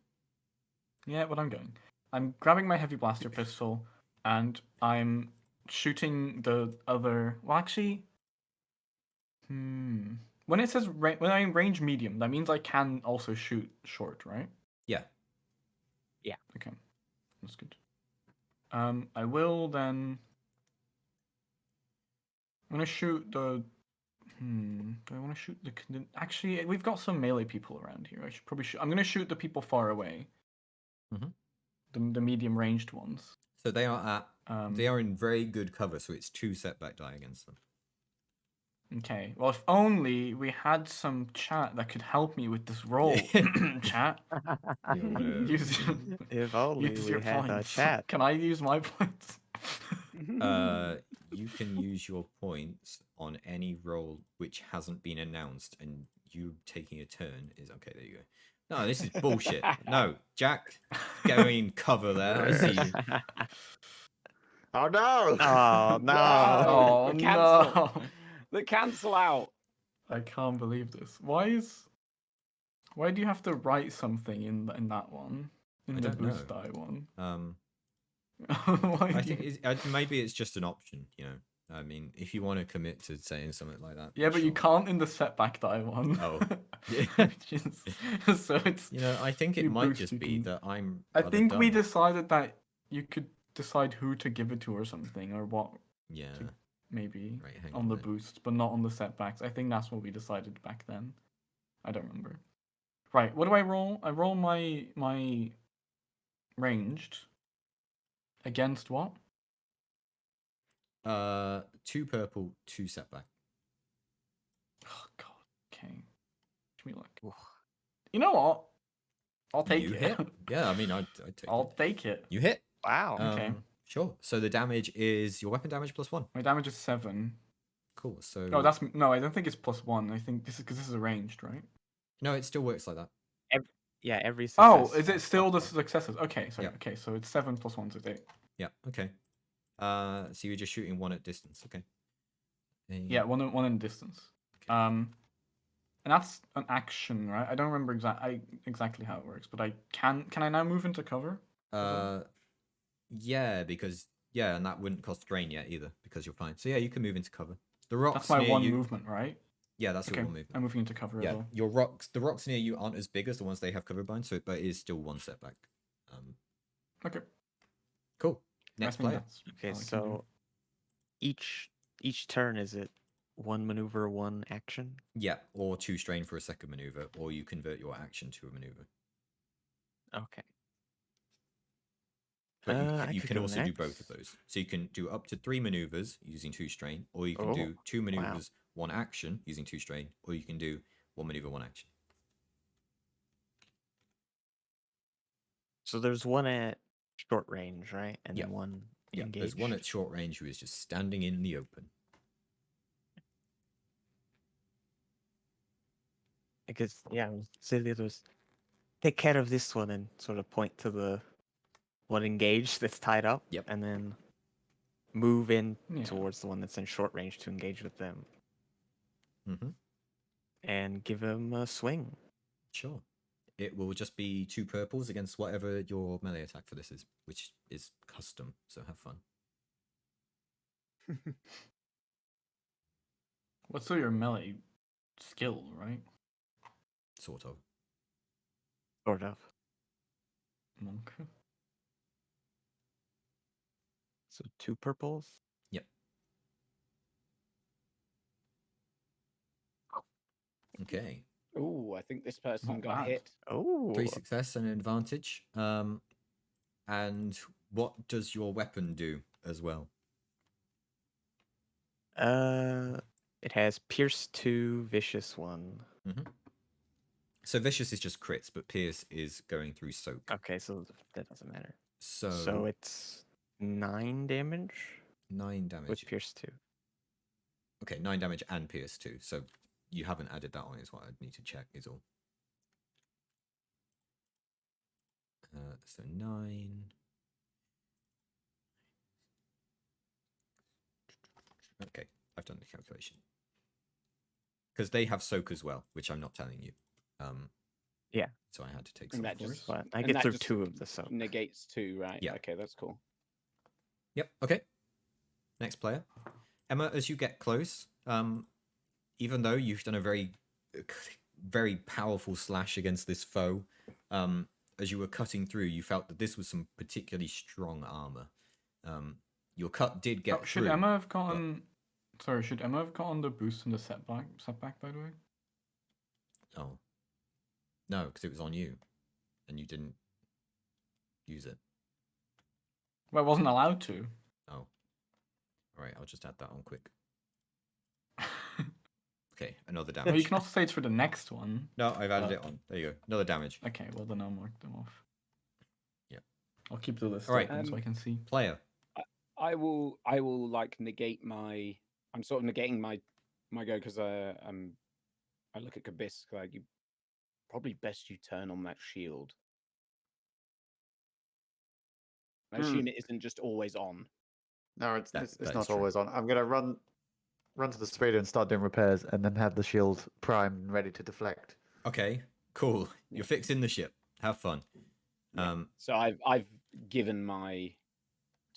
Yeah, but I'm going. I'm grabbing my heavy blaster pistol and I'm shooting the other. Well, actually, when it says when I range medium, that means I can also shoot short, right? Yeah. Okay, that's good. I will then. I'm gonna shoot the. Do I want to shoot the? Actually, we've got some melee people around here. I should probably shoot. I'm gonna shoot the people far away. Mhm. The medium ranged ones. So they are in very good cover, so it's 2 setback die against them. Okay. Well, if only we had some chat that could help me with this roll. Chat. Use, If only use we your had a points. chat. Can I use my points? You can use your points on any roll which hasn't been announced, and you taking a turn is okay. There you go. No, this is bullshit. No, Jack, going cover there. I see you. Oh no! Oh no! Oh, the cancel. no. The cancel out. I can't believe this. Why do you have to write something in that one? In I the don't know. boost die one? I think maybe it's just an option. You know, I mean, if you want to commit to saying something like that. Yeah, but you sure. can't in the setback die one. Oh, yeah. Which is, so it's. You know, I think it you might boost, just you be can- that I'm. I rather think we dumb. decided that you could decide who to give it to or something, or what Yeah. maybe Right. Hang on the then. boost, but not on the setbacks. I think that's what we decided back then. I don't remember. Right, what do I roll? I roll my ranged against what? 2 purple, 2 setback. Oh god. Okay. Should we look? You know what? I'll take You it. hit. Yeah, I mean, I'd take I'll it. take it. You hit. Wow. Okay. Sure. So the damage is your weapon damage +1. My damage is 7. Cool. So Oh, that's no. I don't think it's +1. I think this is because this is arranged, right? no, it still works like that. Every Oh, success is it has still the +1. successes? Okay, sorry. Yeah. Okay, so it's 7 + 1, so it's 8. Yeah. Okay. So you're just shooting 1 at distance. Okay. Yeah, one in distance. And that's an action, right? I don't remember exactly how it works, but I can I now move into cover? Yeah, because and that wouldn't cost drain yet either because you're fine. So yeah, you can move into cover. The rocks That's my near one you. movement, right? Yeah, that's Okay, your 1 movement. I'm moving into cover as Yeah, well. the rocks near you aren't as big as the ones they have cover bind, so but it is still 1 setback. Okay. Cool. I Next think player. that's Okay, all I can do. so each turn is it 1 maneuver, 1 action? Yeah, or 2 strain for a second maneuver, or you convert your action to a maneuver. Okay. But I you could can go also do both of next. those. So you can do up to 3 maneuvers using 2 strain, or you can Oh, do 2 wow. maneuvers, 1 action using 2 strain, or you can do 1 maneuver, 1 action. So there's one at short range, right? And Yeah. then one Yeah, engaged. there's one at short range who is just standing in the open. Because yeah, say the others take care of this one and sort of point to the one engaged that's tied up. Yep. And then move in Yeah. towards the one that's in short range to engage with them. Mm-hmm. And give him a swing. Sure. It will just be 2 purples against whatever your melee attack for this is, which is custom, so have fun. What's still your melee skill, right? Sort of. Sort of. Okay. So 2 purples. Yep. Okay. Ooh, I think this person Not got bad. hit. Oh. 3 success and an advantage. And what does your weapon do as well? It has Pierce 2, Vicious 1. Mm-hmm. So vicious is just crits, but pierce is going through soak. Okay, so that doesn't matter. So, So it's 9 damage 9 with damage. Pierce 2. Okay, 9 damage and pierce 2. So you haven't added that on, is what I'd need to check, is all. So 9. Okay, I've done the calculation. Because they have soak as well, which I'm not telling you. Yeah. So I had to take And some. that just But I and get that through just 2 of the soak. negates 2, right? Yeah. Okay, that's cool. Yep. Okay. Next player, Emma. As you get close, even though you've done a very, very powerful slash against this foe, as you were cutting through, you felt that this was some particularly strong armor. Your cut did get Should through. Emma have gotten? Sorry, should Emma have gotten the boost and the setback? By the way. Oh. No, because it was on you, and you didn't use it. Well, I wasn't allowed to. Oh. All right, I'll just add that on quick. Okay, another damage. Well, you can also say it's for the next one. No, I've added it on. There you go. Another damage. Okay, well then I'll mark them off. Yep. I'll keep the list Alright. open so I can see. Player. I will like negate my. I'm sort of negating my go because I look at Kabisk like you probably best you turn on that shield. I assume it isn't just always on. No, it's That it's is not true. always on. I'm gonna run to the speeder and start doing repairs, and then have the shield primed and ready to deflect. Okay, cool. You're fixing the ship. Have fun. Yeah. So I've given my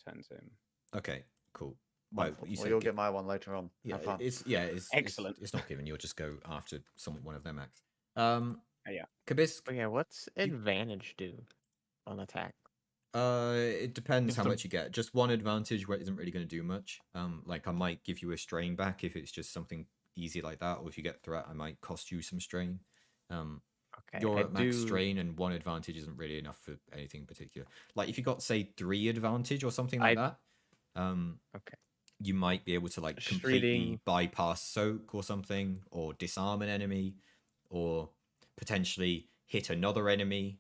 turn to him. Okay, cool. Wonderful. You Well, said you'll get my one later on. Yeah, Have fun. it's Excellent. It's not given. You'll just go after one of them acts. Yeah. Kabisk. But yeah, what's advantage do on attack? It depends It's how the- much you get. Just one advantage where it isn't really going to do much. Like I might give you a strain back if it's just something easy like that, or if you get threat, I might cost you some strain. Okay, You're I at max do. strain, and one advantage isn't really enough for anything particular. Like if you got say 3 advantage or something like that, Okay. you might be able to like Just completely reading- bypass soak or something, or disarm an enemy, or potentially hit another enemy,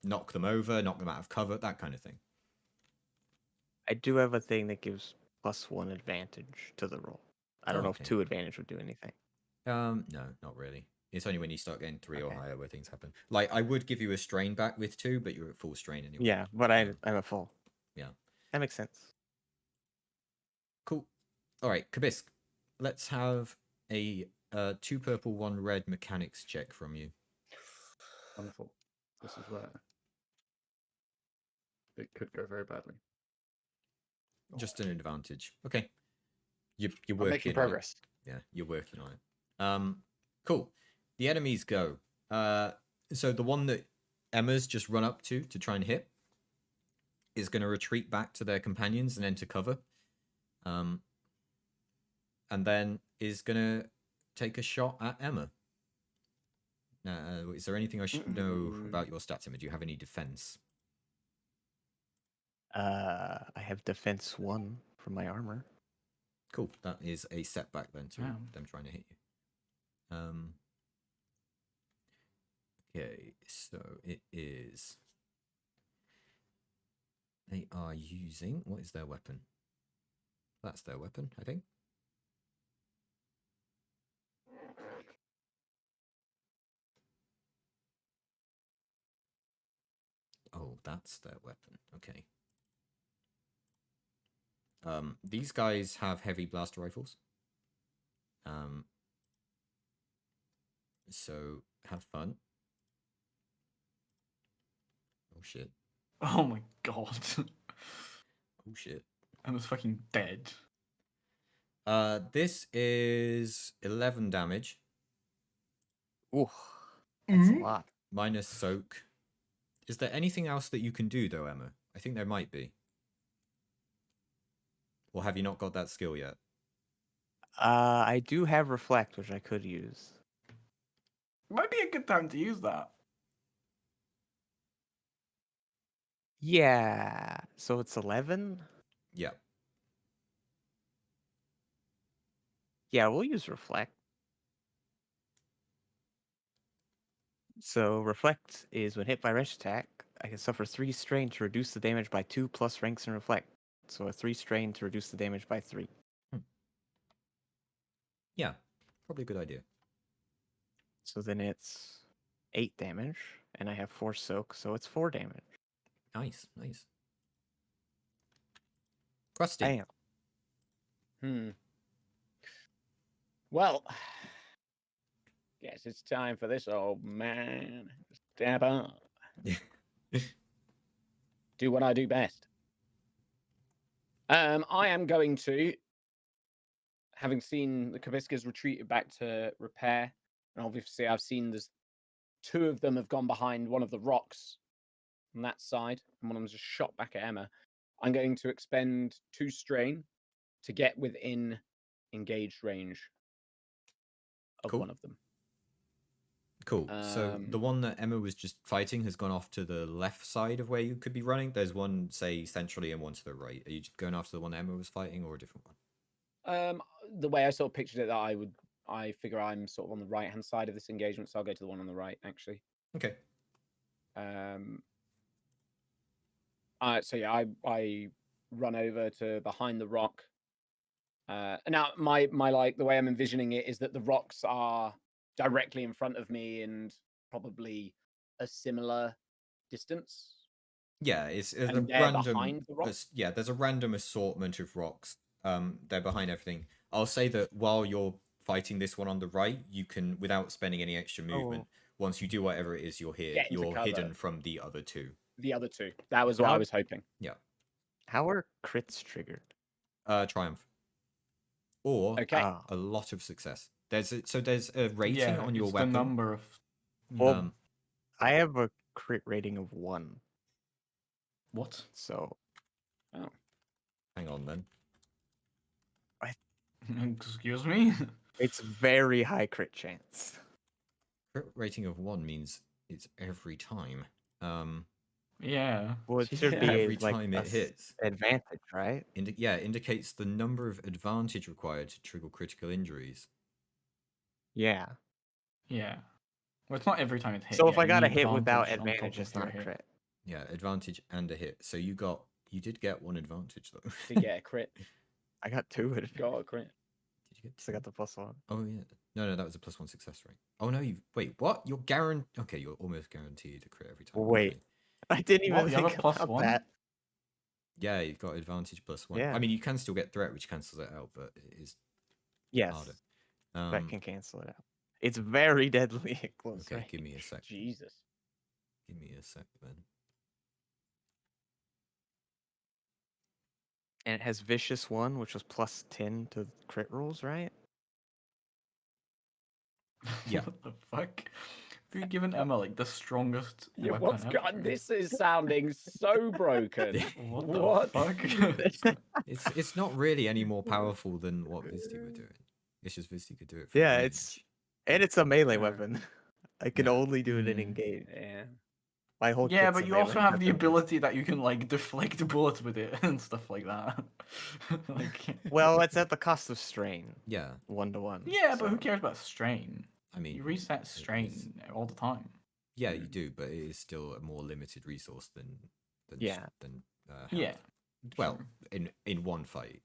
knock them over, knock them out of cover, that kind of thing. I do have a thing that gives +1 advantage to the roll. I don't know Okay. if 2 advantage would do anything. No, not really. It's only when you start getting 3 or Okay. higher where things happen. Like I would give you a strain back with 2, but you're at full strain anyway. Yeah, but I'm at full. Yeah. That makes sense. Cool. All right, Kabisk, let's have a 2 purple, 1 red mechanics check from you. Wonderful. This is where it could go very badly. Just an advantage. Okay. You're I'm working making on it. progress. Yeah, you're working on it. Cool. The enemies go. So the one that Emma's just run up to try and hit is going to retreat back to their companions and enter cover. And then is going to take a shot at Emma. Now, is there anything I should know about your stats, Emma? Do you have any defense? I have defense 1 from my armor. Cool. That is a setback then to Wow. them trying to hit you. Okay, so it is. They are using. What is their weapon? That's their weapon, I think. Oh, that's their weapon. Okay. These guys have heavy blaster rifles. So have fun. Oh shit. Oh my god. Oh shit. I was fucking dead. This is 11 damage Ooh, that's a Mhm. lot. minus soak. Is there anything else that you can do though, Emma? I think there might be. Or have you not got that skill yet? I do have reflect, which I could use. Might be a good time to use that. Yeah, so it's 11. Yeah. Yeah, we'll use reflect. So reflect is when hit by ranged attack, I can suffer 3 strain to reduce the damage by 2 plus ranks in reflect. So a 3 strain to reduce the damage by 3. Yeah, probably a good idea. So then it's 8 damage, and I have 4 soak, so it's 4 damage. Nice, nice. Crusty. Bam. Well, guess it's time for this old man to step up. Do what I do best. I am going to, having seen the Kabiskas retreated back to repair, and obviously I've seen there's 2 of them have gone behind one of the rocks on that side, and one of them's just shot back at Emma. I'm going to expend 2 strain to get within engaged range of Cool. one of them. Cool. So the one that Emma was just fighting has gone off to the left side of where you could be running. There's one, say, centrally and one to the right. Are you just going after the one Emma was fighting or a different one? The way I sort of pictured it, that I figure I'm sort of on the right hand side of this engagement, so I'll go to the one on the right, actually. Okay. So yeah, I run over to behind the rock. Now my like the way I'm envisioning it is that the rocks are directly in front of me and probably a similar distance. Yeah, it's a And they're random. behind the rocks? Yeah, there's a random assortment of rocks. They're behind everything. I'll say that while you're fighting this one on the right, you can, without spending any extra movement, once you do whatever it is you're here, Get into you're cover. hidden from the other 2. The other 2. That was what I was hoping. Yeah. How are crits triggered? Triumph. Or Okay. a lot of success. There's a rating on your it's weapon. the number of. Well, I have a crit rating of 1. What? So Hang on then. Excuse me? it's very high crit chance. Crit rating of 1 means it's every time. Yeah. Well, it should be Every like time it a hits. advantage, right? Indicates the number of advantage required to trigger critical injuries. Yeah. Yeah. Well, it's not every time it's hit. So if yeah, I you got a need hit without on top advantage, of it's your not a hit. crit. Yeah, advantage and a hit. So you did get 1 advantage though. To get a crit. I got 2 advantage. Got a crit. Did you get So I got the +1. Oh yeah. No, that was a +1 success rate. Oh no, wait, what? You're guaranteed. Okay, you're almost guaranteed to crit every time. Wait. Okay. I didn't even What, you have a think about +1? that. Yeah, you've got advantage +1. Yeah. I mean, you can still get threat, which cancels it out, but it is Yes. harder. That can cancel it out. It's very deadly at close Okay, range. give me a sec. Jesus. Give me a sec then. And it has Vicious 1, which was +10 to crit rolls, right? Yeah. What the fuck? Have you given Emma like the strongest Yeah, weapon what's ever? God, this is sounding so broken. What the What? fuck? It's not really any more powerful than what Visti were doing. It's just Visti could do it. Yeah, range. it's a melee Yeah. weapon. I can Yeah. only do it in Mm. engage. Yeah. My whole Yeah, kit's but a you also melee have the weapon. ability that you can like deflect bullets with it and stuff like that. Like. Well, it's at the cost of strain, Yeah. 1-to-1. Yeah, but who so- cares about strain? I mean, You reset it is- strain all the time. Yeah, you do, but it is still a more limited resource than Yeah. health. Yeah. Well, sure. in one fight.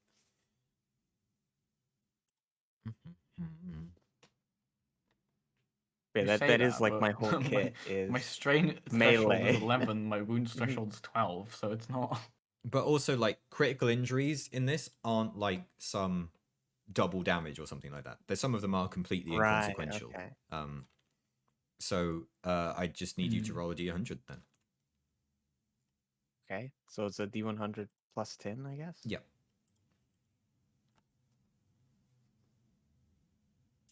Yeah, You that say is like but my whole kit is my strain melee. threshold is 11, my wounds threshold is 12, so it's not. But also, like, critical injuries in this aren't like some double damage or something like that. There's some of them are completely Right, inconsequential. okay. So I just need you to roll a d100 then. Okay, so it's a D100 +10, I guess? Yeah.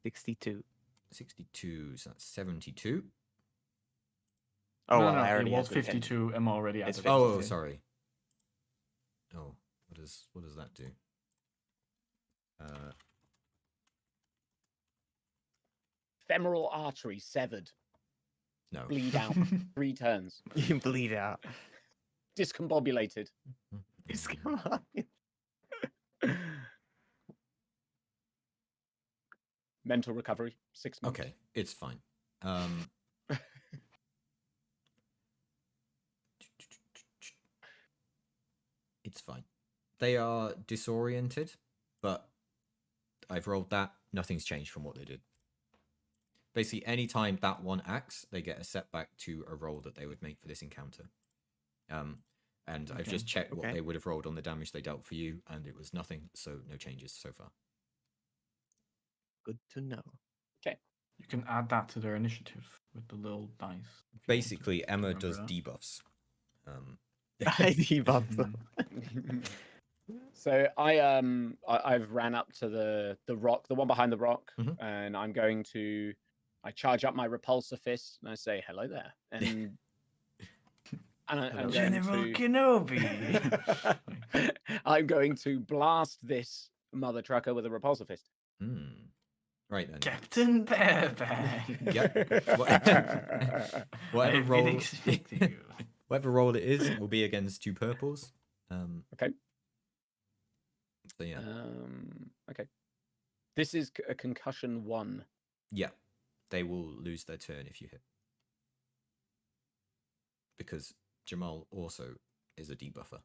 62. 62, so that's 72. Oh, no, well, no, I it already was have the 10. 52. Emma already It's added. Oh, 52. sorry. Oh, what does that do? Femoral artery severed. No. Bleed out. 3 turns. You bleed out. Discombobulated. It's come on. Mental recovery. 6 months. Okay, it's fine. It's fine. They are disoriented, but I've rolled that. Nothing's changed from what they did. Basically, anytime that one acts, they get a setback to a roll that they would make for this encounter. And I've just checked what they would have rolled on the damage they dealt for you, and it was nothing, so no changes so far. Good to know. You can add that to their initiative with the little dice. if you want to. Basically, Emma remember does that. debuffs. I debuff them. So I've ran up to the rock, the one behind the rock, Mhm. and I charge up my repulsor fist and I say hello there, and I'm going General to Kenobi. I'm going to blast this mother trucker with a repulsor fist. Right then. Captain Barebag. Yep. Whatever I've roll, been expecting you. whatever roll it is, it will be against 2 purples. Okay. So yeah, Okay. This is a concussion 1. yeah, they will lose their turn if you hit, because Jamal also is a debuffer.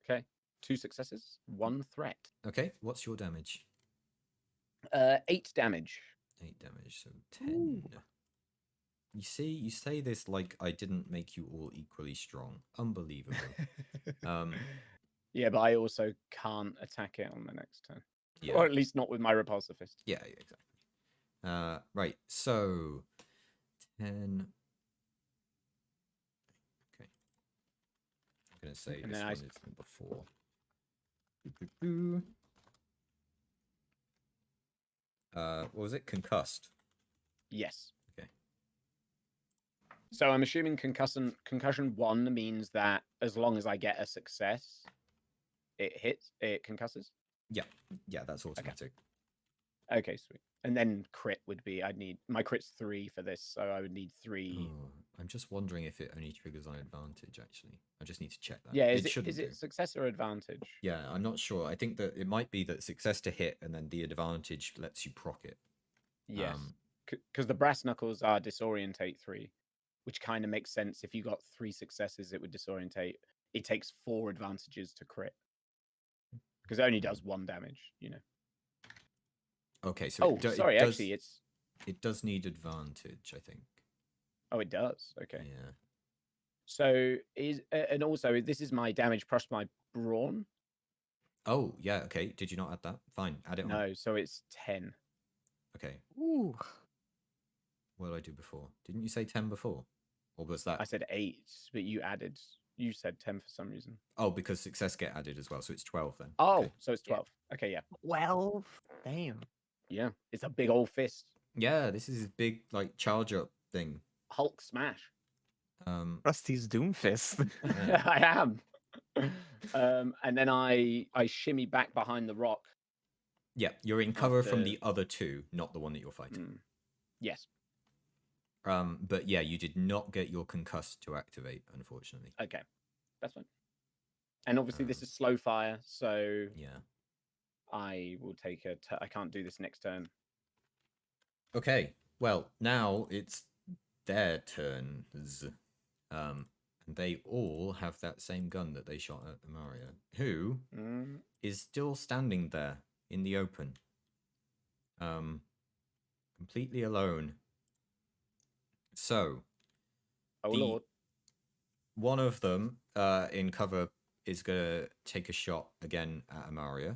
Okay. 2 successes, 1 threat. Okay, what's your damage? 8 damage. 8 damage, so 10. You see, you say this like I didn't make you all equally strong. Unbelievable. Yeah, but I also can't attack it on the next turn. Yeah. Or at least not with my repulsor fist. Yeah, exactly. Right, so 10. Okay. I'm going to say And this then one is number 4. What was it? Concussed. Yes. Okay. So I'm assuming concussion 1 means that as long as I get a success, it concusses? Yeah, that's automatic. Okay, sweet. And then crit would be, my crit's 3 for this, so I would need 3. Oh, I'm just wondering if it only triggers on advantage, actually. I just need to check that. Yeah, it shouldn't is it do. success or advantage? Yeah, I'm not sure. I think that it might be that success to hit and then the advantage lets you proc it. Yes. Because the brass knuckles are disorientate 3, which kind of makes sense. If you got 3 successes, it would disorientate. It takes 4 advantages to crit. Because it only does 1 damage, you know. Okay, so sorry, actually, it does need advantage, I think. Oh, it does. Okay. Yeah. So and also this is my damage plus my brawn. Oh, yeah, okay. Did you not add that? Fine, add it on. No, so it's 10. Okay. Ooh. What did I do before? Didn't you say 10 before? Or was that... I said 8, but you said 10 for some reason. Oh, because success get added as well, so it's 12 then. Oh, Okay. so it's 12. Okay, yeah. 12? Damn. Yeah, it's a big old fist. Yeah, this is his big, like, charge up thing. Hulk smash. Rusty's Doomfist. Yeah. I am. And then I shimmy back behind the rock. Yeah, you're in cover from After- the other 2, not the one that you're fighting. Yes. But yeah, you did not get your concussed to activate, unfortunately. Okay, that's fine. And obviously this is slow fire, so Yeah. I will take I can't do this next turn. Okay, well, now it's their turns. And they all have that same gun that they shot at Amaria, who is still standing there in the open. Completely alone. So, Lord. one of them in cover is going to take a shot again at Amaria.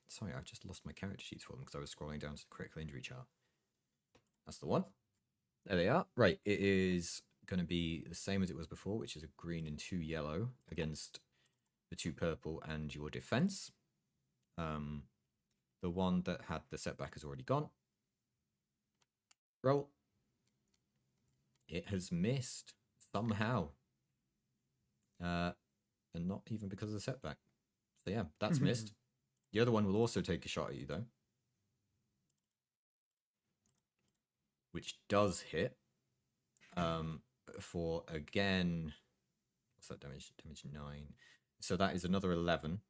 Sorry, I just lost my character sheets for them because I was scrolling down to the critical injury chart. That's the one. There they are. Right, it is going to be the same as it was before, which is a green and 2 yellow against the 2 purple and your defense. The one that had the setback has already gone. Roll. It has missed somehow. And not even because of the setback. So yeah, that's missed. The other one will also take a shot at you though. Which does hit. For again, what's that damage? Damage 9. So that is another 11.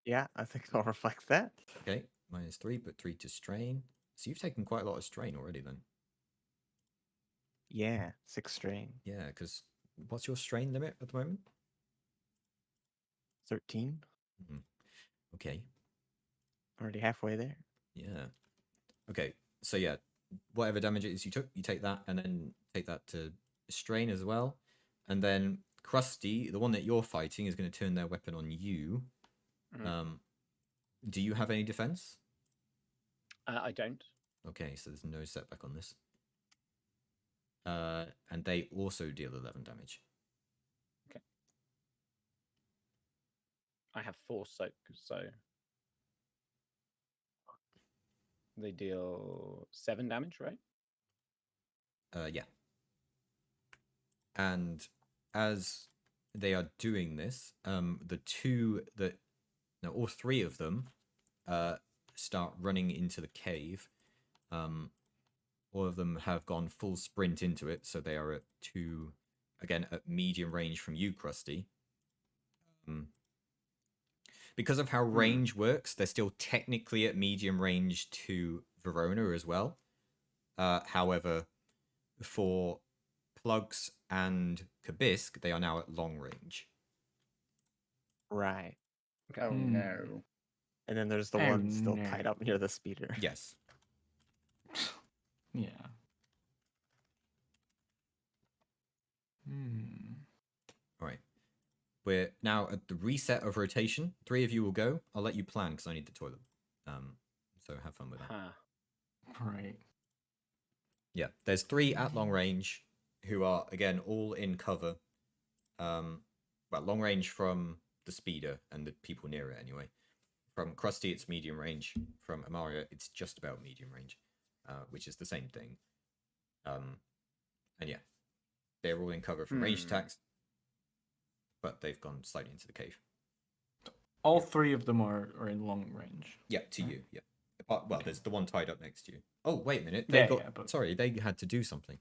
Yeah, I think I'll reflect that. Okay, -3, but 3 to strain. So you've taken quite a lot of strain already then. Yeah, 6 strain. Yeah, because what's your strain limit at the moment? 13. Okay. Already halfway there. Yeah. Okay. So yeah, whatever damage it is you took, you take that, and then take that to strain as well, and then Krusty, the one that you're fighting, is going to turn their weapon on you. Mhm. Do you have any defense? I don't. Okay, so there's no setback on this. And they also deal 11 damage. I have 4 soak, so they deal 7 damage, right? Yeah. And as they are doing this, the two that, no, all three of them start running into the cave. All of them have gone full sprint into it, so they are again, at medium range from you, Krusty. Because of how range works, they're still technically at medium range to Verona as well. However, for Plugs and Kabisk, they are now at long range. Right. Oh no. And then there's the Oh, one still no. tied up near the speeder. Yes. Yeah. Hmm. All right. We're now at the reset of rotation. 3 of you will go. I'll let you plan because I need the toilet. So have fun with that. Huh. Right. Yeah, there's 3 at long range who are again all in cover. Well, long range from the speeder and the people near it anyway. From Krusty, it's medium range. From Amaria, it's just about medium range, which is the same thing. And yeah, they're all in cover from range attacks, but they've gone slightly into the cave. All 3 of them are in long range. Yeah, to Right. you. Yeah. Well, Okay. there's the one tied up next to you. Oh, wait a minute. They Yeah, got. yeah, but- Sorry, they had to do something.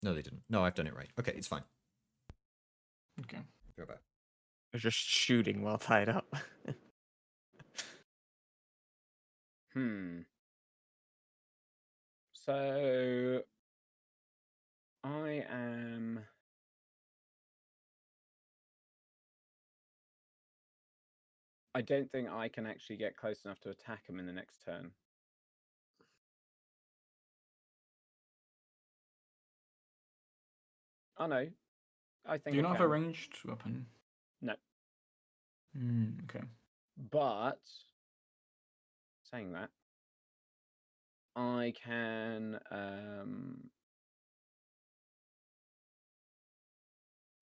No, they didn't. No, I've done it right. Okay, it's fine. Okay. Go back. They're just shooting while tied up. So I am. I don't think I can actually get close enough to attack him in the next turn. Oh no, I think Do you I not have can. a ranged weapon? No, Okay. but saying that, I can.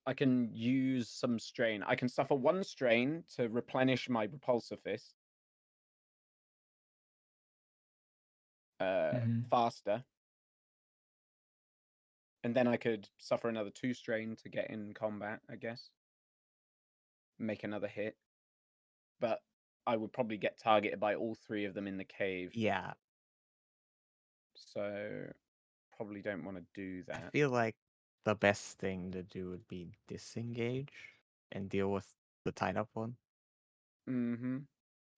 I can use some strain. I can suffer 1 strain to replenish my repulsor fist faster. And then I could suffer another 2 strain to get in combat, I guess. Make another hit. But I would probably get targeted by all 3 of them in the cave. Yeah. So probably don't want to do I that. feel like the best thing to do would be disengage and deal with the tied up one. Mm-hmm.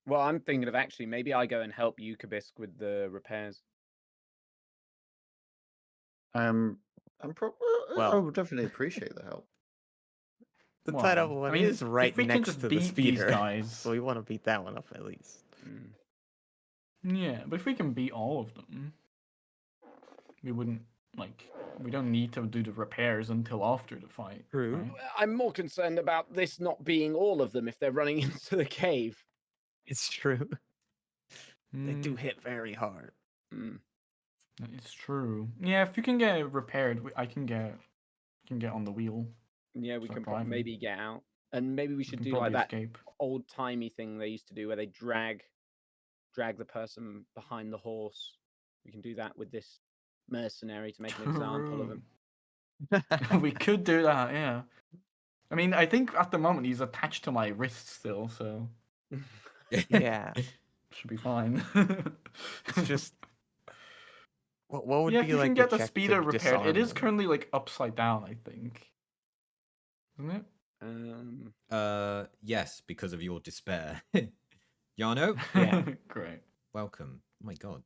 Well, I'm thinking of actually maybe I go and help you, Kabisk, with the repairs. I Well- would definitely appreciate the help. The Well, tied up I one mean, is right if we can next just to the beat these speeder. guys- So we want to beat that one up at least. Yeah, but if we can beat all of them, we wouldn't we don't need to do the repairs until after the fight. True. Right? I'm more concerned about this not being all of them if they're running into the cave. It's true. They do Mm, hit very hard. It's true. Yeah, if you can get it repaired, I can get on the wheel. Yeah, we Start can driving. maybe get out. And maybe we We should can do like probably that escape. old-timey thing they used to do where they drag the person behind the horse. We can do that with this mercenary to make an example of him. We could do that, yeah. I mean, I think at the moment he's attached to my wrist still, so Yeah. should be fine. It's just what would yeah, be if you like can the get the check to speeder repaired, it disarm is them? currently upside down, I think. Isn't it? Yes, because of your despair. Yano? Yeah. Great. welcome. Oh my god.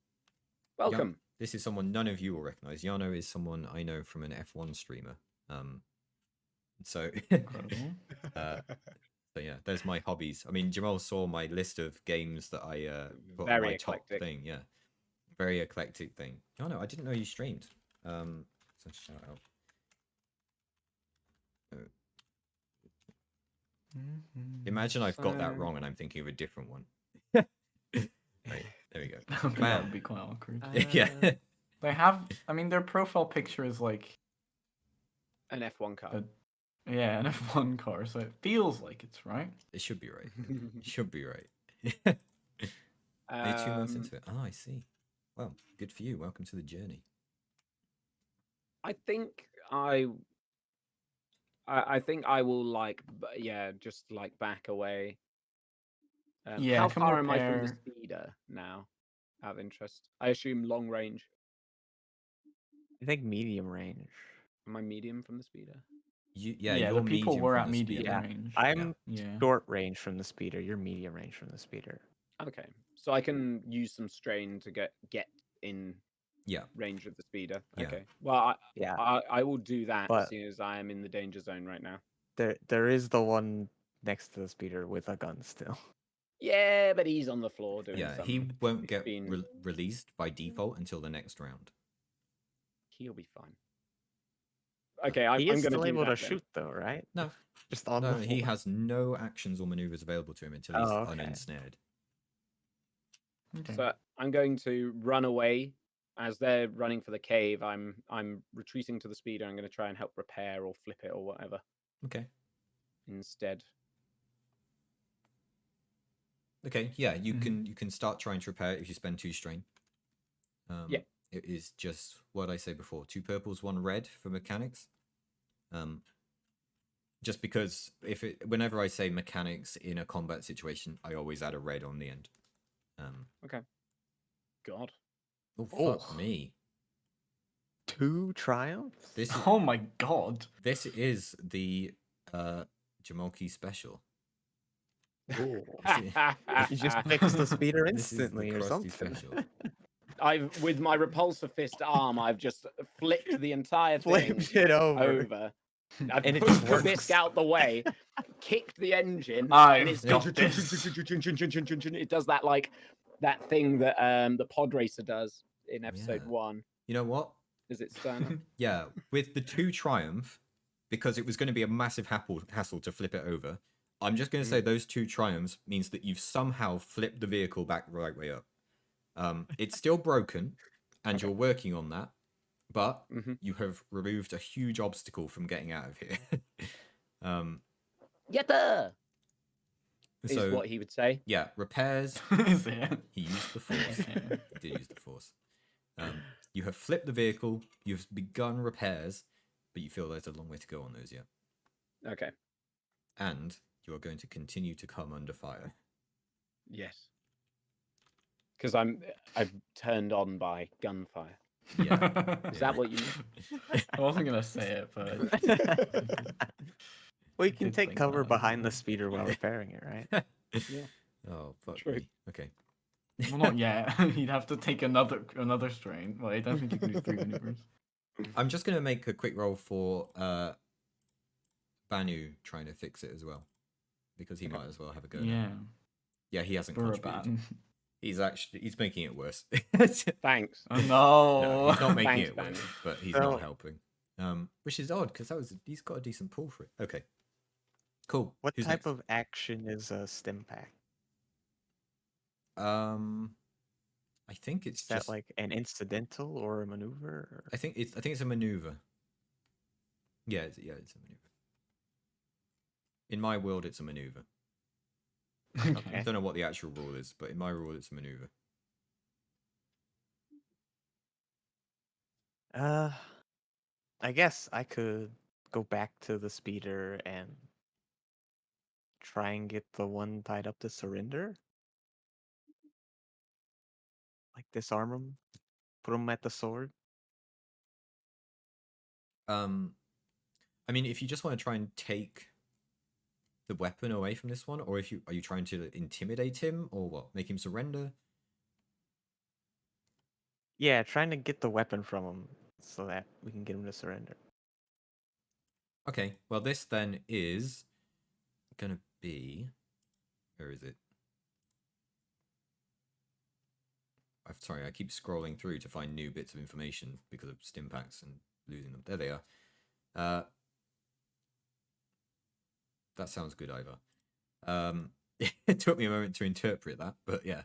Welcome. This is someone none of you will recognize. Yano is someone I know from an F1 streamer. So Incredible. so yeah, there's my hobbies. I mean, Jamal saw my list of games that I put on Very my top eclectic. thing. Yeah, very eclectic thing. Yano, I didn't know you streamed. So shout out. Imagine I've got that So- wrong and I'm thinking of a different one. Right, there we go. That Man. would be quite awkward. Yeah. They have, I mean, their profile picture is like, An F1 car. yeah, an F1 car, so it feels like it's right. It should be right. It should be right. Only 2 months Um, into it. Oh, I see. Well, good for you. Welcome to the journey. I think I think I will just like back away. Yeah, how come far am I from the repair. speeder now? Out of interest, I assume long range. I think medium range. Am I medium from the speeder? Yeah, Yeah, you're the people medium were from at the medium speeder. range. I'm Yeah. short range from the speeder. You're medium range from the speeder. Okay, so I can use some strain to get in Yeah. range of the speeder. Yeah. Okay, well Yeah, I will do that, But- seeing as I am in the danger zone right now. there is the one next to the speeder with a gun still. Yeah, but he's on the floor doing Yeah, something. he won't He's get been- released by default until the next round. He'll be fine. Okay, I'm He going is to still do able that to then. shoot though, right? No. Just on No, the he floor. has no actions or maneuvers available to him until he's Oh, okay. uninsnared. Okay. So I'm going to run away as they're running for the cave. I'm retreating to the speeder. I'm going to try and help repair or flip it or whatever Okay. instead. Okay, yeah, you Mhm. can start trying to repair it if you spend 2 strain. Yeah. It is just what I say before: 2 purples, 1 red for mechanics. Just because whenever I say mechanics in a combat situation, I always add a red on the end. Okay. God. Oh fuck me! 2 triumphs. This is Oh my god. this is the Jamalki special. You just fix the speeder This is the instantly or crusty something. special. I've with my repulsor fist arm, I've just flipped the entire thing Flipped it over. over. I've And it pushed the works. bisc out the way, kicked the engine, I've and it's got this. it does that like that thing that the pod racer does in episode Yeah. 1. You know what? Is it Sterner? Yeah, with the 2 triumph, because it was going to be a massive hassle to flip it over. I'm just going to say those 2 triumphs means that you've somehow flipped the vehicle back the right way up. It's still broken, and you're working on that, but you have removed a huge obstacle from getting out of here. Yetta! Is So what he would say. yeah, repairs. Is it? He used the force. Okay. He did use the force. You have flipped the vehicle. You've begun repairs, but you feel there's a long way to go on those yet. Okay. And you are going to continue to come under fire. Yes. Because I've turned on by gunfire. Yeah. Is that what you mean? I wasn't gonna say it, but Well, you can did take think cover that, behind the yeah. speeder while repairing it, right? Yeah. Oh fuck True. me. Okay. well, not yet. He'd have to take another strain. Well, I don't think you can do 3 maneuvers. I'm just gonna make a quick roll for Banu trying to fix it as well, because he might as well have a go. now. Yeah, Yeah, he hasn't contributed. Buraban. He's making it worse. Thanks. Oh No, no! he's not making Thanks, it worse, Banu. but he's So- not helping. Which is odd because he's got a decent pull for it. Okay, cool. What Who's type next? of action is a stim pack? I think it's Is that just like an incidental or a maneuver? Or... I think it's a maneuver. Yeah, it's a maneuver. In my world, it's a maneuver. I Okay. don't know what the actual rule is, but in my rule, it's a maneuver. I guess I could go back to the speeder and try and get the one tied up to surrender. Like disarm him, put him at the sword. I mean, if you just want to try and take the weapon away from this one, or are you trying to intimidate him, or what? Make him surrender? Yeah, trying to get the weapon from him so that we can get him to surrender. Okay, well, this then is gonna be. Where is it? I'm sorry, I keep scrolling through to find new bits of information because of stim packs and losing them. There they are. That sounds good, Ivor. It took me a moment to interpret that, but yeah.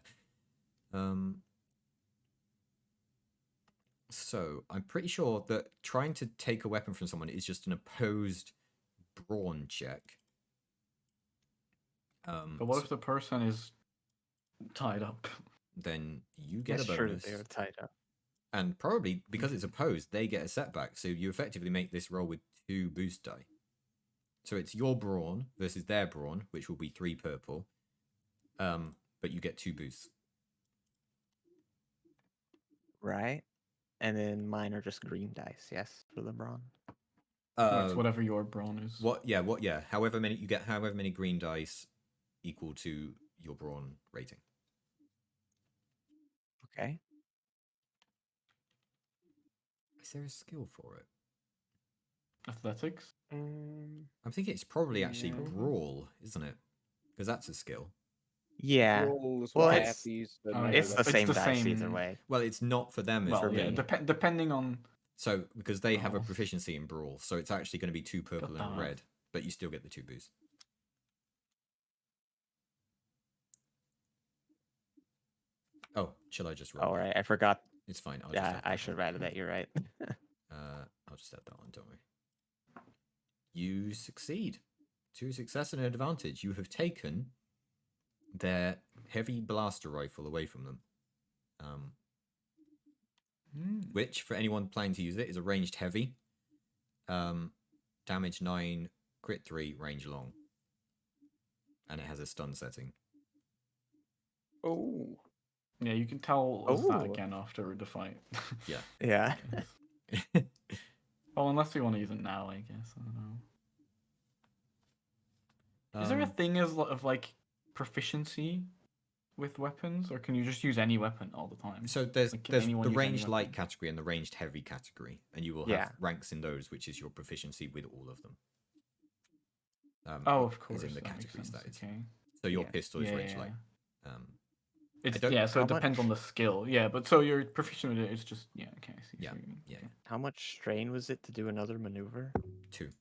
So I'm pretty sure that trying to take a weapon from someone is just an opposed brawn check. But what if the person is tied up? Then you get That's a true bonus. that they were tied up. And probably because it's opposed, they get a setback. So you effectively make this roll with 2 boost die. So it's your brawn versus their brawn, which will be 3 purple. But you get 2 boosts. Right? And then mine are just green dice, yes, for the brawn. Well, it's whatever your brawn is. Yeah. However many you get, however many green dice equal to your brawn rating. Okay. Is there a skill for it? Athletics? I'm thinking it's probably actually Yeah. brawl, isn't it? Because that's a skill. Yeah. Yeah. Rules, Well, what I it's- have to use the Oh, melee yeah, It's the weapon. It's same the dice either same- way. Well, it's not for them. It's Well, for yeah, me. depending on. So because they have a Oh. proficiency in brawl, so it's actually going to be 2 purple and a damn. red, but you still get the 2 boosts. Oh, shall I just roll? All that? right, I forgot. It's fine. I'll just Yeah, add I that should on. have added that. You're right. I'll just add that on. Don't worry. You succeed. 2 success and an advantage. You have taken their heavy blaster rifle away from them. Which, for anyone planning to use it, is a ranged heavy. Damage 9, crit 3, range long. And it has a stun setting. Oh. Yeah, you can tell us that Oh. again after the fight. Yeah. Yeah. Well, unless we want to use it now, I guess. I don't know. Is there a thing of like proficiency with weapons, or can you just use any weapon all the time? So there's Like, can there's anyone the use any ranged light weapon? category and the ranged heavy category, and you will have Yeah. ranks in those, which is your proficiency with all of them. Oh, of course. Is in the that makes categories sense. that is. Okay. So your Yeah. pistol is Yeah, ranged yeah, light. yeah. I don't- Yeah, so How it depends on much- the skill. Yeah, but so you're proficient with it. It's just okay. I see. Yeah, what you mean. yeah. Okay. How much strain was it to do another maneuver? 2.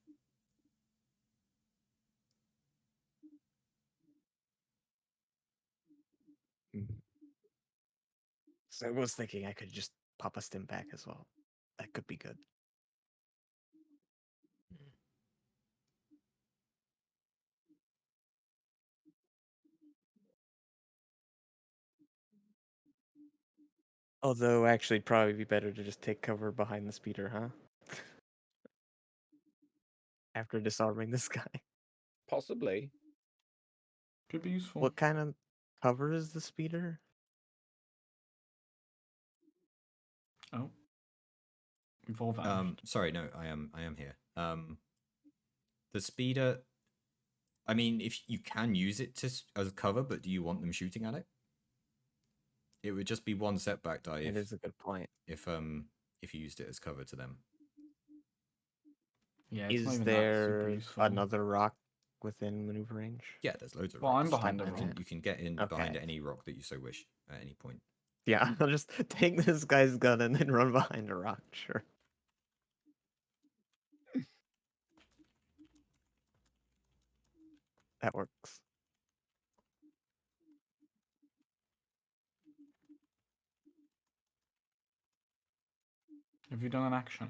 So I was thinking I could just pop a stim back as well. That could be good. Although, actually, it'd probably be better to just take cover behind the speeder, huh? After disarming this guy. Possibly. Could be useful. What kind of cover is the speeder? Oh. We've all vanished. Sorry, no, I am here. The speeder. I mean, if you can use it as cover, but do you want them shooting at it? It would just be 1 setback die It is a good point. if you used it as cover to them. Yeah, it's not Is even that super there useful. another rock within maneuver range? Yeah, there's loads of Well, rocks. I'm behind a You rock. you can get in Okay. behind any rock that you so wish at any point. Yeah, I'll just take this guy's gun and then run behind a rock, sure. That works. Have you done an action?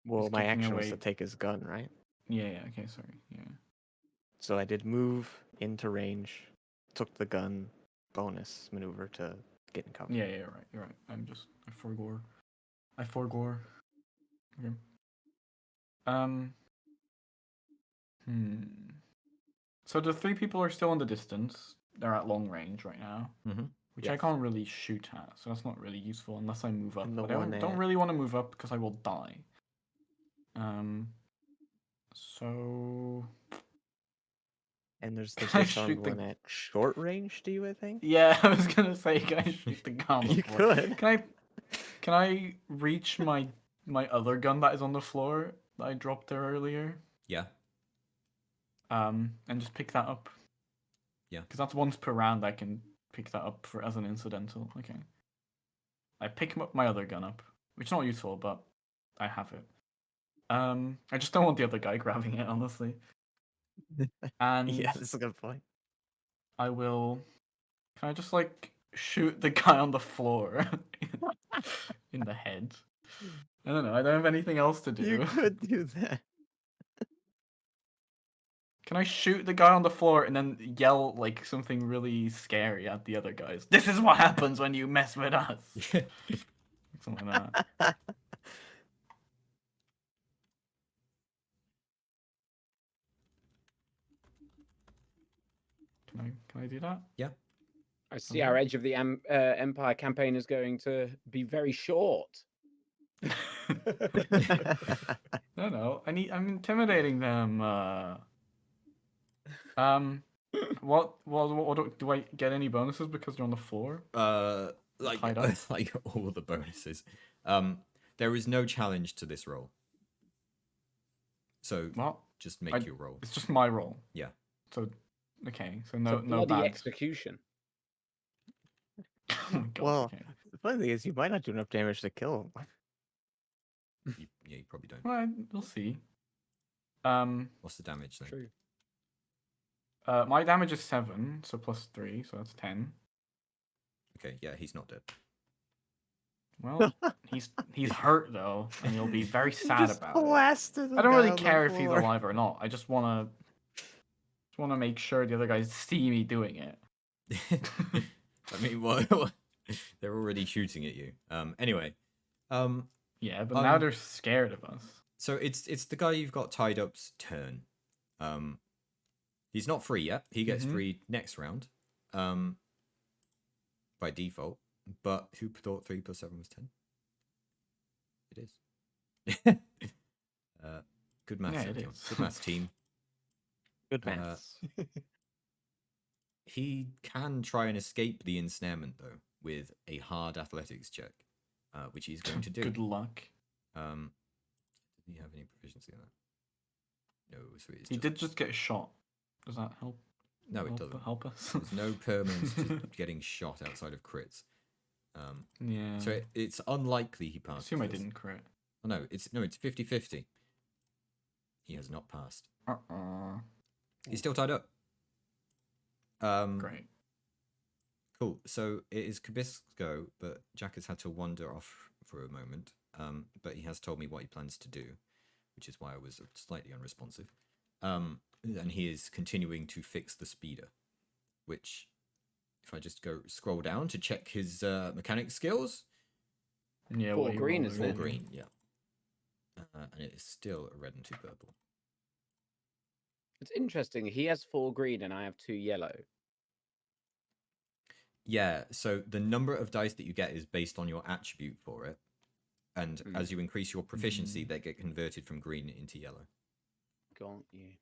Well, He's my kicking action was away. to take his gun, right? Yeah. Okay. Sorry. Yeah. So I did move into range, took the gun, bonus maneuver to get in cover. Yeah. You're right. You're right. I forgore. Okay. So the 3 people are still in the distance. They're at long range right now, which I Yes. can't really shoot at, so that's not really useful unless I move up. And the But I one don't at- really want to move up because I will die. So And there's the Can I disarmed shoot the- one at short range, do you I think? Yeah, I was gonna say, can I shoot the gun on the You floor? could. Can I reach my other gun that is on the floor that I dropped there earlier? Yeah. And just pick that up. Yeah. Because that's once per round. I can pick that up for as an incidental. Okay. I pick my other gun up, which is not useful, but I have it. I just don't want the other guy grabbing it, honestly. And Yeah, that's a good point. I will. Can I just like shoot the guy on the floor in the head? I don't know. I don't have anything else to do. You could do that. Can I shoot the guy on the floor and then yell like something really scary at the other guys? This is what happens when you mess with us. Something like that. Can I do that? I see our Edge of the Empire campaign is going to be very short. No, no. I'm intimidating them. What do I get any bonuses because they're on the floor? Like Tied up? like all the bonuses. There is no challenge to this roll. So What? just make your roll. It's just my roll. Yeah. So okay. So It's no a bloody bad. execution. Oh my God, Well, okay. the funny thing is, you might not do enough damage to kill him. You probably don't. Well, we'll see. What's the damage then? True. My damage is 7, so plus 3, so that's 10. Okay, yeah, he's not dead. Well, he's hurt though, and you'll be very sad Just about it. blasted the I don't guy really on the care if he's floor. alive or not. I just wanna make sure the other guys see me doing it. I mean, what? They're already shooting at you. Anyway, Yeah, but now Um, they're scared of us. so it's the guy you've got tied up's turn. He's not free yet. He gets Mhm. free next round, by default. But who thought 3 + 7 was 10? It is. Good maths, Yeah, it everyone. is. Good maths team. Good Uh, maths. He can try and escape the ensnarement though with a hard athletics check, which he's going to do. Good luck. Does he have any proficiency in that? No, so it's He just... did just get shot. Does that help? No, it doesn't. Help us. There's no permanence to getting shot outside of crits. Yeah. So it's unlikely he I passes. assume I this. didn't crit. Oh, no, it's 50-50. He has not passed. He's still tied up. Great. Cool. So it is Kabis's go, but Jack has had to wander off for a moment. But he has told me what he plans to do, which is why I was slightly unresponsive. And he is continuing to fix the speeder, which, if I just go scroll down to check his mechanic skills, Yeah. 4 what you green, rolled isn't all it? again. green, yeah. And it is still a red and 2 purple. It's interesting. He has 4 green and I have 2 yellow. Yeah, so the number of dice that you get is based on your attribute for it. And Mm. as you increase your proficiency, they get converted from green into yellow. Got you.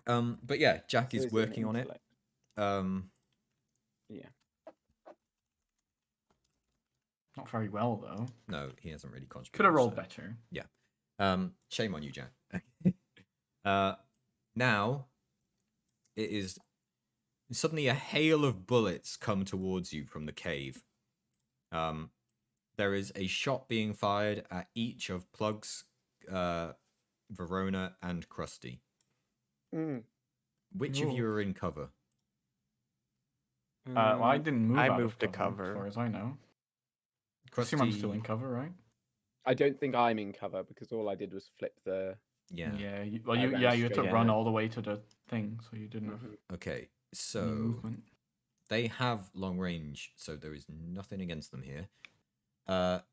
But yeah, Jack So is he's an working on it. intellect. Yeah. Not very well though. No, he hasn't really contributed. Could have rolled so- better. Shame on you, Jack. Now, it is suddenly a hail of bullets come towards you from the cave. There is a shot being fired at each of Plugs, Verona, and Krusty. Which of you Ooh. are in cover? Well, I didn't move. I out of moved to As cover. far as I know. I Krusty, assume I'm still in cover, right? I don't think I'm in cover because all I did was flip the. Yeah. Yeah. You, I ran you had to straight run in. all the way to the thing, so you didn't have Okay, any so movement. they have long range, so there is nothing against them here.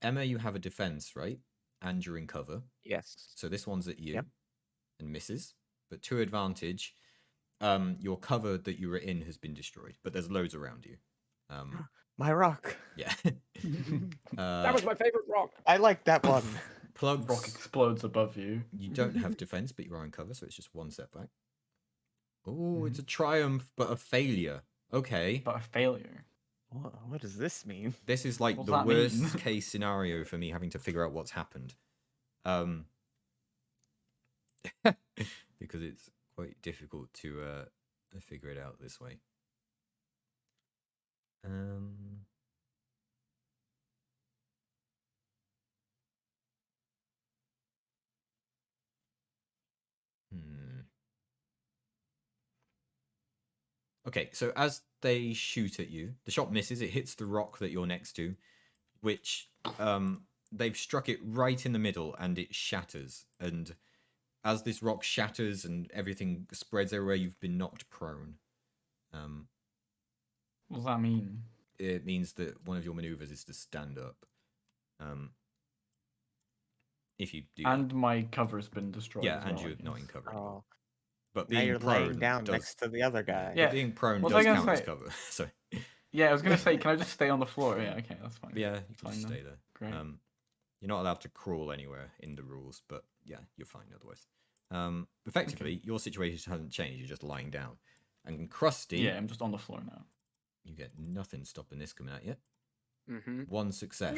Emma, you have a defense, right? And you're in cover. Yes. So this one's at you Yep. and misses. But to advantage, your cover that you were in has been destroyed, but there's loads around you. My rock. Yeah. That was my favorite rock. I like that one. plugs. rock explodes above you. You don't have defense, but you are in cover, so it's just one setback. Oh, it's Mhm. a triumph, but a failure. Okay. But a failure. What does this mean? This is like What's the that mean? worst case scenario for me having to figure out what's happened. Because it's quite difficult to figure it out this way. Okay, so as they shoot at you, the shot misses. It hits the rock that you're next to, which they've struck it right in the middle, and it shatters. And as this rock shatters and everything spreads everywhere, you've been knocked prone. What does that mean? It means that one of your maneuvers is to stand up. If you do And that. my cover's been destroyed. Yeah, as and well, you're I not guess. in cover Oh, anymore. But now being you're prone laying down does, next to the other guy. Yeah. But being prone What was I does gonna count as say? cover. So Yeah, I was gonna say, can I just stay on the floor? Yeah, okay, that's fine. yeah, you That's can fine just then. stay there. Great. You're not allowed to crawl anywhere in the rules, but yeah, you're fine otherwise. Effectively, your situation hasn't changed. You're just lying down. And Krusty, Yeah, I'm just on the floor now. you get nothing stopping this coming at you. Mm-hmm. One success.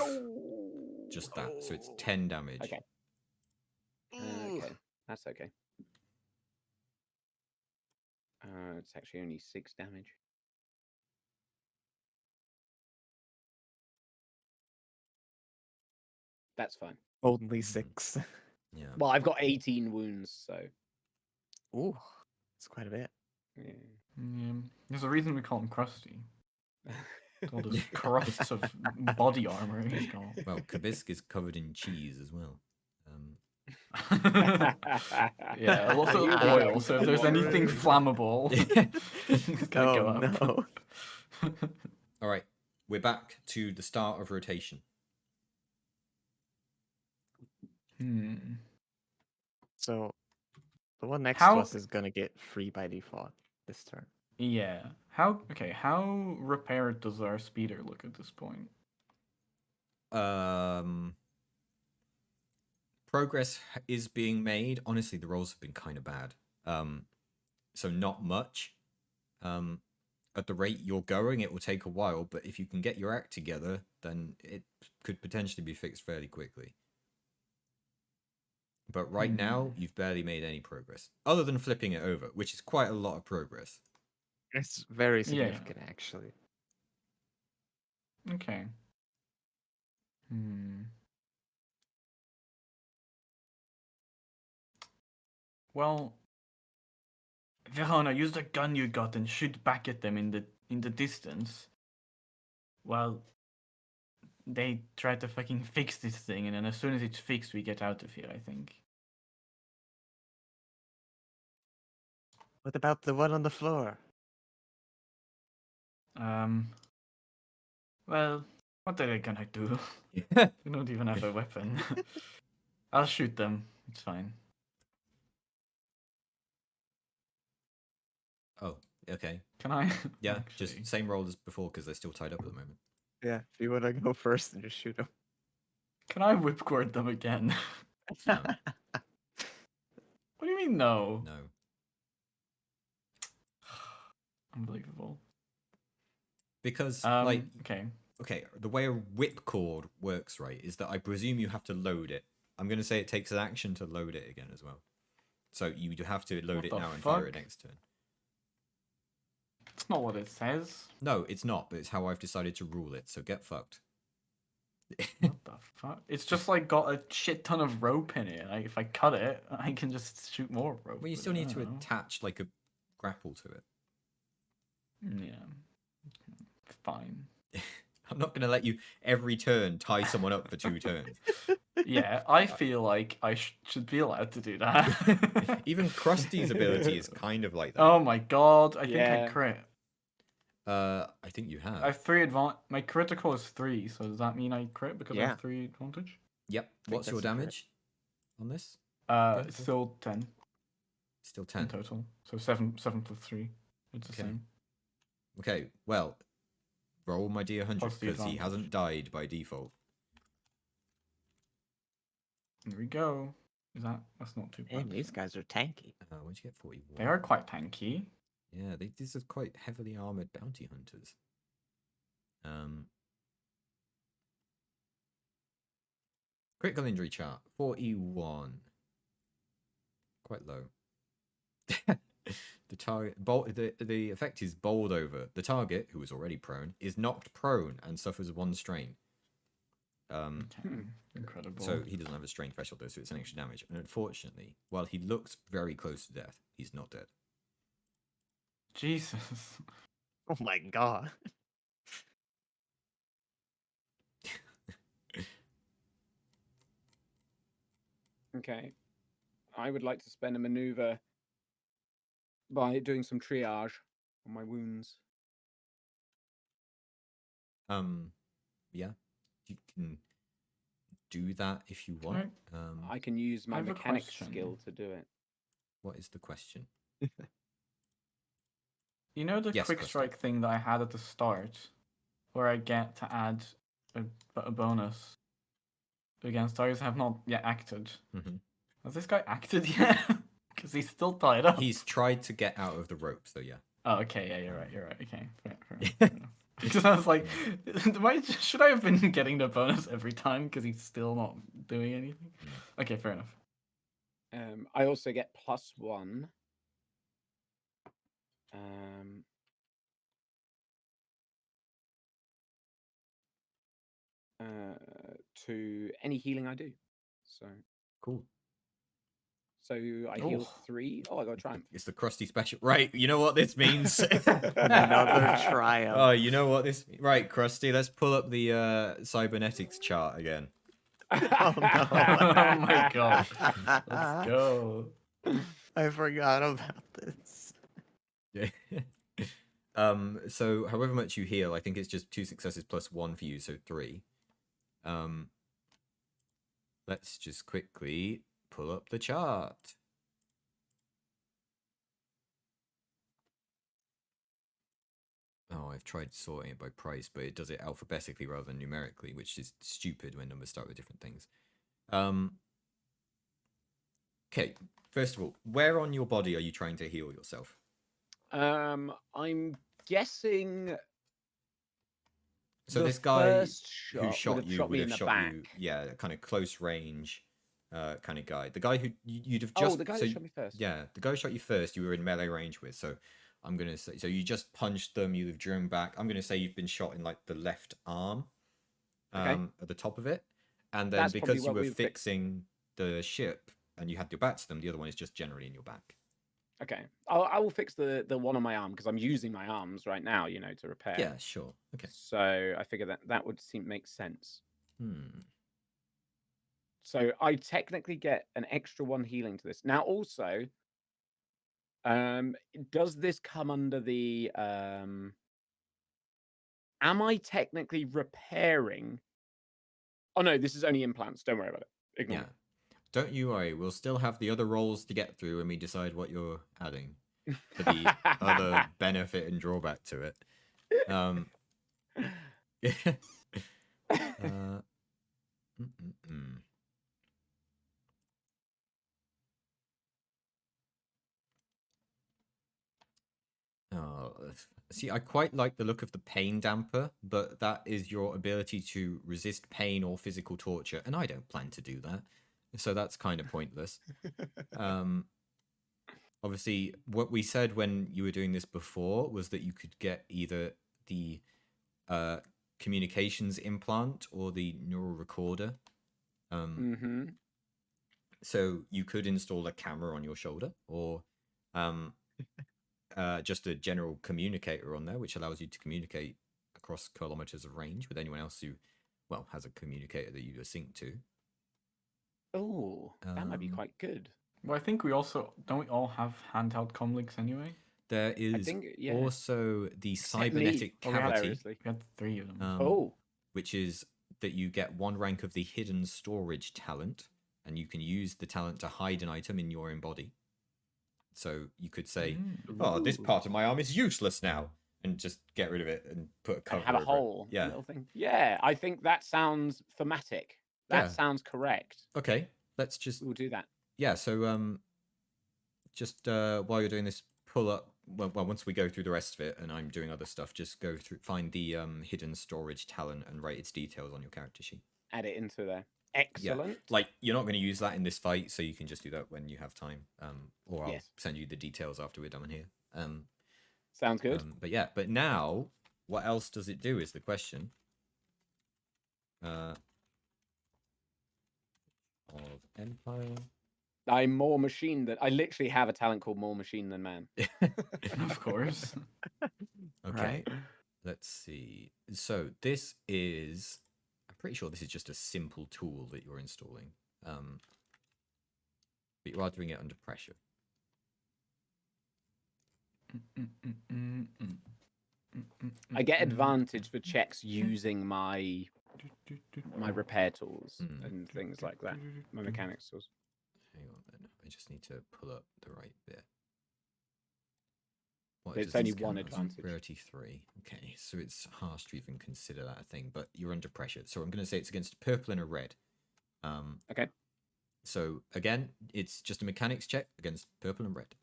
Just that. So it's 10 damage. Okay. Okay, that's okay. It's actually only 6 damage. That's fine. Only 6. Yeah. Well, I've got 18 wounds, so Ooh, it's quite a bit. yeah. Yeah. There's a reason we call him Krusty. All those crusts of body armor he's got. Well, Kabisk is covered in cheese as well. Yeah, a lot of oil. So if there's anything flammable, it's gonna go up. No. All right, we're back to the start of rotation. So the one next How- to us is gonna get free by default this turn. Yeah. How repaired does our speeder look at this point? Progress is being made. Honestly, the rolls have been kind of bad. So not much. At the rate you're going, it will take a while, but if you can get your act together, then it could potentially be fixed fairly quickly. But right now, you've barely made any progress, other than flipping it over, which is quite a lot of progress. It's very Yeah. significant, actually. Okay. Well, Verona, use the gun you got and shoot back at them in the distance. While they try to fucking fix this thing, and then as soon as it's fixed, we get out of here. I think. What about the one on the floor? Well, what are they gonna do? Yeah. They don't even have a weapon. I'll shoot them. It's fine. Oh, okay. Can I? Yeah, Actually. just same roll as before because they're still tied up at the moment. Yeah, if you want to go first and just shoot him. Can I whipcord them again? No. What do you mean no? No. Unbelievable. Because, Okay. okay, the way a whipcord works, right, is that I presume you have to load it. I'm going to say it takes an action to load it again as well. So you have to load What it the now and fire it fuck? next turn. That's not what it says. No, it's not, but it's how I've decided to rule it, so get fucked. What the fuck? It's just like got a shit ton of rope in it. Like, if I cut it, I can just shoot more rope. Well, you with still it, need I to don't know. attach, like, a grapple to it. Yeah. Fine. I'm not going to let you, every turn, tie someone up for 2 turns. Yeah, I feel like I should be allowed to do that. Even Krusty's ability is kind of like that. Oh my god, I think I Yeah. crit. I think you have. I have 3 advantage. My critical is 3, so does that mean I crit because I Yeah. have 3 advantage? Yep. What's your that's a crit. damage on this? It's still 10 Still in 10. total. So 7 plus 3. It's the Okay. same. Okay, well, roll my D100 Plus the because he advantage. hasn't died by default. Here we go. That's not too Damn, bad. these guys are tanky. Where'd you get 41? They are quite tanky. Yeah, these are quite heavily armored bounty hunters. Critical injury chart 41. Quite low. The target the effect is bowled over. The target, who is already prone, is knocked prone and suffers 1 strain. Okay. Incredible. So he doesn't have a strain threshold though, so it's an extra damage. And unfortunately, while he looks very close to death, he's not dead. Jesus. Oh my god. Okay. I would like to spend a maneuver by doing some triage on my wounds. Yeah, you can do that if you want. I can use I my have a mechanics question. skill to do it. What is the question? You know the Yes, quick Krusty. strike thing that I had at the start, where I get to add a bonus against targets have not yet acted. Mhm. Has this guy acted yet? Because he's still tied up. He's tried to get out of the rope, so yeah. Oh, okay. Yeah, you're right. You're right. Okay. Fair enough. Because I was like, should I have been getting the bonus every time because he's still not doing anything? Okay, fair enough. I also get +1. To any healing I do. Cool. So I heal Oh. 3. Oh, I got a triumph. It's the crusty special. Right, you know what this means? Another triumph. Oh, you know what this... Right, Krusty, let's pull up the cybernetics chart again. Oh no. Oh my god. Let's go. I forgot about this. Yeah. So however much you heal, I think it's just 2 successes plus 1 for you, so 3. Let's just quickly pull up the chart. Oh, I've tried sorting it by price, but it does it alphabetically rather than numerically, which is stupid when numbers start with different things. Okay, first of all, where on your body are you trying to heal yourself? I'm guessing. So the this guy first who shot would have you shot would me have in the shot back. you, yeah, kind of close range, kind of guy. The guy who you'd have Oh, just the guy so that shot me first. yeah, the guy who shot you first, you were in melee range with. So I'm gonna say so you just punched them, you've driven back. I'm gonna say you've been shot in like the left arm, Okay. at the top of it, and then That's probably because you what were we would fix. fixing the ship and you had your back to them, the other one is just generally in your back. Okay. I will fix the one on my arm because I'm using my arms right now, to repair. Yeah, sure. Okay. So I figure that would make sense. Hmm. So I technically get an extra 1 healing to this. Now also, does this come under the am I technically repairing? Oh no, this is only implants. Don't worry about it. Ignore Yeah. Don't you worry, we'll still have the other roles to get through when we decide what you're adding for the other benefit and drawback to it. Mm, mm, mm. Oh, see, I quite like the look of the pain damper, but that is your ability to resist pain or physical torture, and I don't plan to do that, so that's kind of pointless. Obviously, what we said when you were doing this before was that you could get either the communications implant or the neural recorder. Mm-hmm. So you could install a camera on your shoulder or just a general communicator on there, which allows you to communicate across kilometers of range with anyone else who, well, has a communicator that you are synced to. Oh, that might be quite good. Well, I think don't we all have handheld comlinks anyway? There is yeah. also the Except me. cybernetic Oh, we had cavity, Seriously. We had 3 of them. Oh. which is that you get 1 rank of the hidden storage talent, and you can use the talent to hide an item in your own body. So you could say, "Oh, this Ooh. part of my arm is useless now," and just get rid of it and put a cover Have a over hole. it. Yeah. Little thing. Yeah, I think that sounds thematic. That Yeah. sounds correct. Okay. let's just We'll do that. yeah. So just while you're doing this, pull up. Well, once we go through the rest of it, and I'm doing other stuff, just go through, find the hidden storage talent, and write its details on your character sheet. Add it into there. Excellent. Like you're not going to use that in this fight, so you can just do that when you have time. Or I'll Yes. send you the details after we're done here. Sounds good. But yeah, but now what else does it do is the question. Of Empire. I'm more machine than I literally have a talent called more machine than man. Of course. Okay. Let's see. So this is, I'm pretty sure this is just a simple tool that you're installing. But you are doing it under pressure. I get advantage for checks using my repair tools and things like that. My mechanics tools. Hang on then. I just need to pull up the right bit. What It's does only this one count as? advantage. Rarity 3. Okay, so it's harsh to even consider that a thing, but you're under pressure. So I'm going to say it's against a purple and a red. Okay. So again, it's just a mechanics check against purple and red.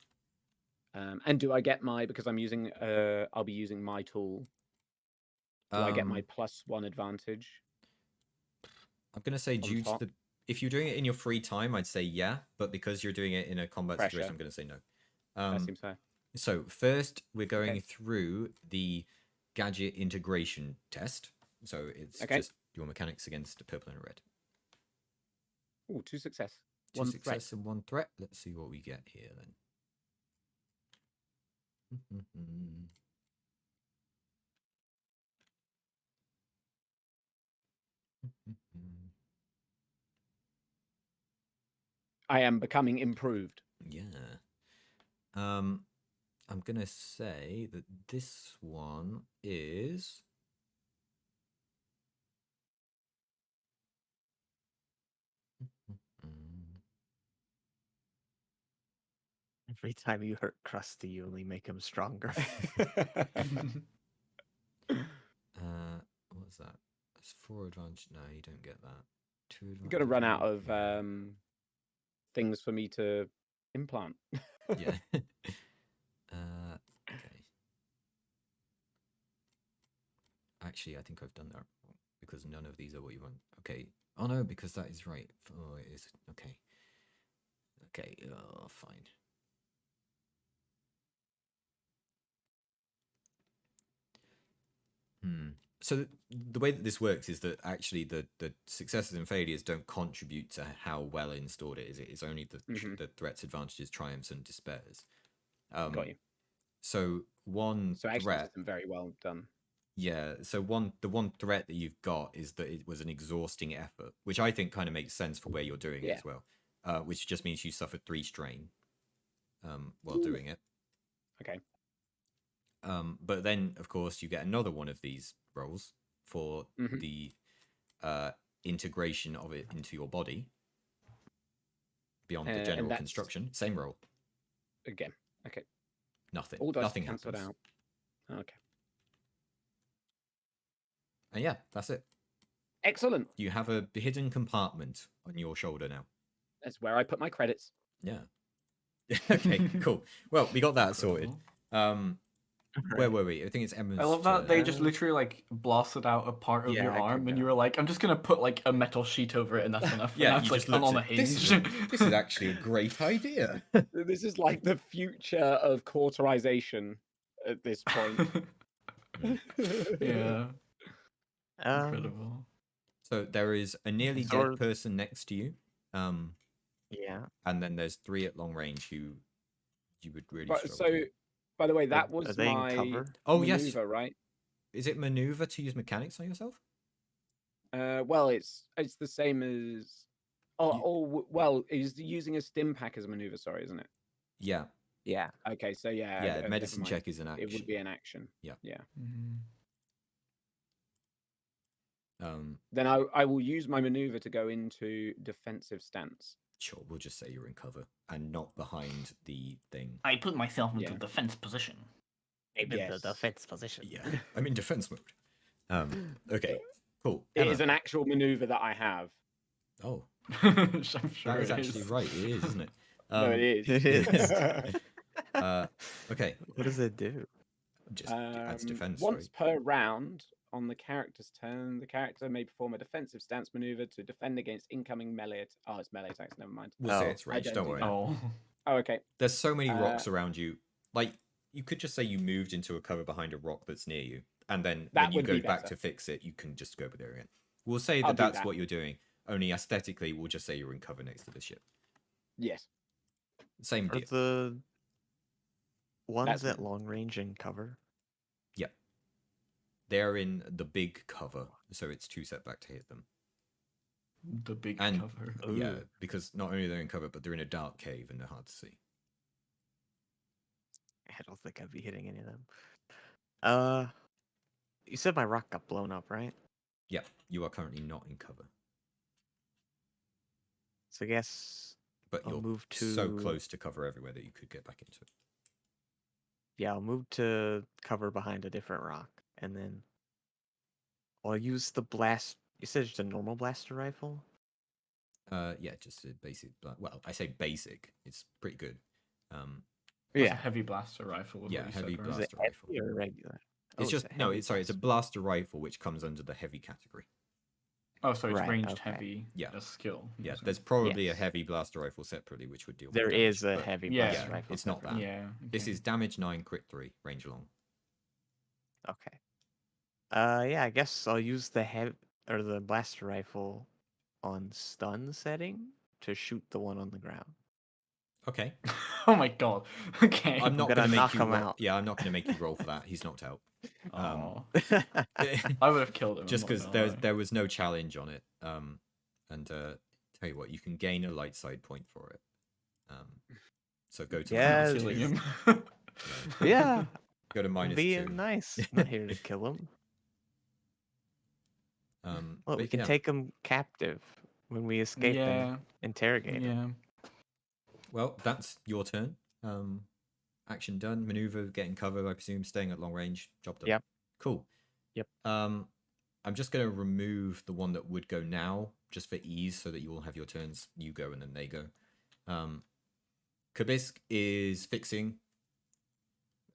And do I get my, because I'm using I'll be using my tool. Do I get my +1 advantage? I'm going to say due to top? the, if you're doing it in your free time, I'd say yeah, but because you're doing it in a combat Pressure. situation, I'm going to say no. That seems fair. So first, we're going Okay. through the gadget integration test. So it's Okay. just your mechanics against a purple and a red. Oh, 2 success. Two 1 success threat. and 1 threat. Let's see what we get here then. I am becoming improved. Yeah. I'm gonna say that this one is Every time you hurt Krusty, you only make him stronger. what's that? That's 4 advantage. No, you don't get that. 2 advantage. You're gonna run out of things for me to implant. Yeah. Okay. Actually, I think I've done that wrong because none of these are what you want. Okay. Oh no, because that is right. Oh, it is. Okay. Okay. Oh, fine. So the way that this works is that actually the successes and failures don't contribute to how well installed it is. It is only the threats, advantages, triumphs, and despairs. Got you. So one So actually, threat. this isn't very well done. Yeah. So the one threat that you've got is that it was an exhausting effort, which I think kind of makes sense for where you're doing it as well. Which just means you suffered 3 strain while doing it. Okay. But then, of course, you get another one of these rolls for the integration of it into your body beyond the general that's- construction. Same roll. Again. Okay. Nothing. All dice Nothing cancelled happens. out. Okay. And yeah, that's it. Excellent. You have a hidden compartment on your shoulder now. That's where I put my credits. Yeah. Okay, cool. Well, we got that sorted. Where were we? I think it's Emma's. I love that they just turn. literally like blasted out a part of Yeah, your I arm, could and you go. were like, "I'm just gonna put like a metal sheet over it, and that's enough." Yeah, and you that's just like looked on a at hinge. this is actually a great idea. This is like the future of cauterization at this point. Yeah, Um, incredible. So there is a nearly dead Sword. person next to you, yeah. and then there's 3 at long range who you would really But, struggle. so, by the way, that Are was they in my cover? Oh maneuver, yes, right? is it maneuver to use mechanics on yourself? Well, it's the same as. Well, is using a stim pack as a maneuver. Sorry, isn't it? Yeah, Yeah. Okay, so yeah. yeah. never Medicine mind. check is an action. It would be an action. Yeah. Yeah. Then I will use my maneuver to go into defensive stance. sure, we'll just say you're in cover and not behind the thing. I put myself into Yeah. defense position. In the Yes. defense position. Yeah, I'm in defense mode. Okay, cool. It Emma. is an actual maneuver that I have. Oh, I'm sure That is it actually right. It is, isn't it? No, it is. It is. Okay. What does it do? Just adds defense, Once right? per round, on the character's turn, the character may perform a defensive stance maneuver to defend against incoming melee. Oh, it's melee attacks. Never mind. We'll say Oh, it's I ranged. don't Don't do worry. that. Oh. Oh, okay. There's so many Uh, rocks around you. Like, you could just say you moved into a cover behind a rock that's near you, and then That when you would go be back better. to fix it, you can just go over there again. We'll say I'll that do that's that. what you're doing. Only aesthetically, we'll just say you're in cover next to the ship. Yes. Same Are deal. the ones That's at long range in cover? Yep. They're in the big cover, so it's 2 setback to hit them. The big And cover. yeah, Ooh. because not only they're in cover, but they're in a dark cave and they're hard to see. I don't think I'd be hitting any of them. You said my rock got blown up, right? Yeah, you are currently not in cover, So I guess but I'll you're move so to- close to cover everywhere that you could get back into it. yeah, I'll move to cover behind a different rock, and then I'll use the blast. You said it's a normal blaster rifle. Yeah, just a basic. Well, I say basic. It's pretty good. That's a heavy blaster rifle. was Yeah, what you heavy said, right? Is it blaster rifle. heavy or regular? It's just no. heavy It's sorry. It's a blaster. blaster rifle, which comes under the heavy category. Oh, so it's Right, ranged okay. heavy. Yeah. As skill. Yeah, so- there's probably Yes. a heavy blaster rifle separately, which would deal. There more damage, is a but heavy yeah, blaster yeah, rifle. it's not separate. that. Yeah. This okay. is damage 9, crit 3, range long. Okay. Yeah, I guess I'll use the blaster rifle on stun setting to shoot the one on the ground. Okay, Oh my god. Okay. I'm not gonna gonna make knock you him roll. out. Yeah, I'm not gonna make you roll for that. He's knocked out. Aw. I would have killed him. Just because because there was no challenge on it. And tell you what, you can gain a light side point for it. So go to Yeah, minus killing 2. him. Yeah, Go to minus being 2. nice. Not here to kill him. Well, But we can yeah. take him captive when we escape yeah. and interrogate him. Yeah. Well, that's your turn. Action done. Maneuver, getting cover, I presume, staying at long range. Job done. Yep. Cool. Yep. I'm just going to remove the one that would go now, just for ease, so that you all have your turns. You go and then they go. Kabisk is fixing.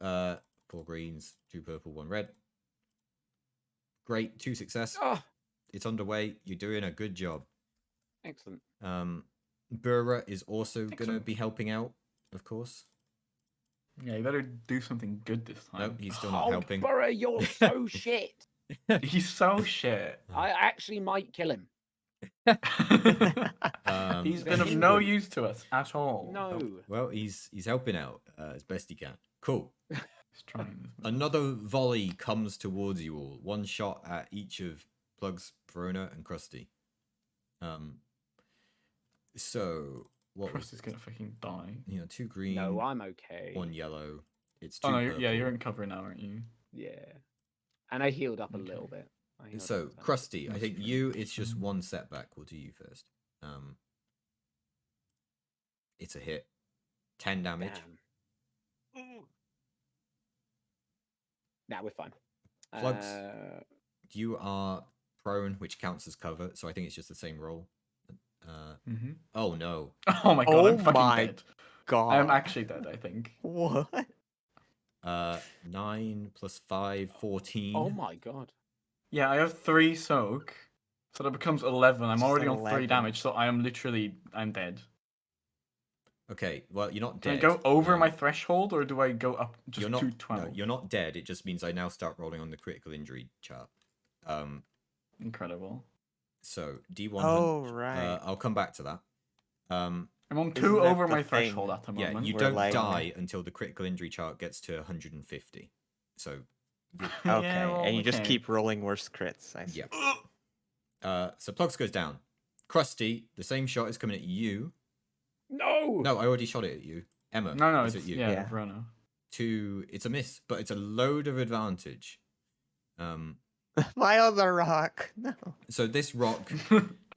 4 greens, 2 purple, 1 red. Great, 2 success. Oh, It's underway. You're doing a good job. excellent. Burra is also going to Excellent. be helping out, of course. Yeah, you better do something good this time. Nope, he's still not Oh, helping. Burrow, you're so shit. He's so shit. I actually might kill him. He's been The of no hindrance. use to us at all. No. Well, he's helping out as best he can. Cool. He's trying. Another volley comes towards you all. 1 shot at each of Plugs, Verona, and Krusty. So what was Krusty's gonna fucking die. 2 green, No, I'm okay. 1 yellow. It's 2 Oh no, purple. you're in cover now, aren't you? Yeah. And I healed up a Okay. little bit. I healed So up a bit. Krusty, I That's think true. you. It's just 1 setback. We'll do you first. It's a hit. 10 damage. Damn. Nah, we're fine. Plugs. Uh, You are prone, which counts as cover. So I think it's just the same roll. Mm-hmm. Oh no. Oh my god, Oh I'm fucking my dead. God. I am actually dead, I think. What? 9 plus 5, 14. oh my god. Yeah, I have 3 soak, so that becomes 11. I'm Just already on 3 11. damage, so I'm dead. Okay, well, you're not Can I dead. go over my Um, threshold, or do I go up just you're not, to no, 12? you're not dead. It just means I now start rolling on the critical injury chart. Incredible. So D1. Oh, right. I'll come back to that. I'm on Isn't 2 that over the my thing? threshold at the Yeah, moment. you We're don't like- die until the critical injury chart gets to 150. So Okay, Yeah, well, and you just okay. keep rolling worse crits. I see. yeah. So Plugs goes down. Krusty, the same shot is coming at you. No! No, I already shot it at you. Emma, No, is it's it you? yeah, Yeah. Verona. It's a miss, but it's a load of advantage. My other rock. No. So this rock,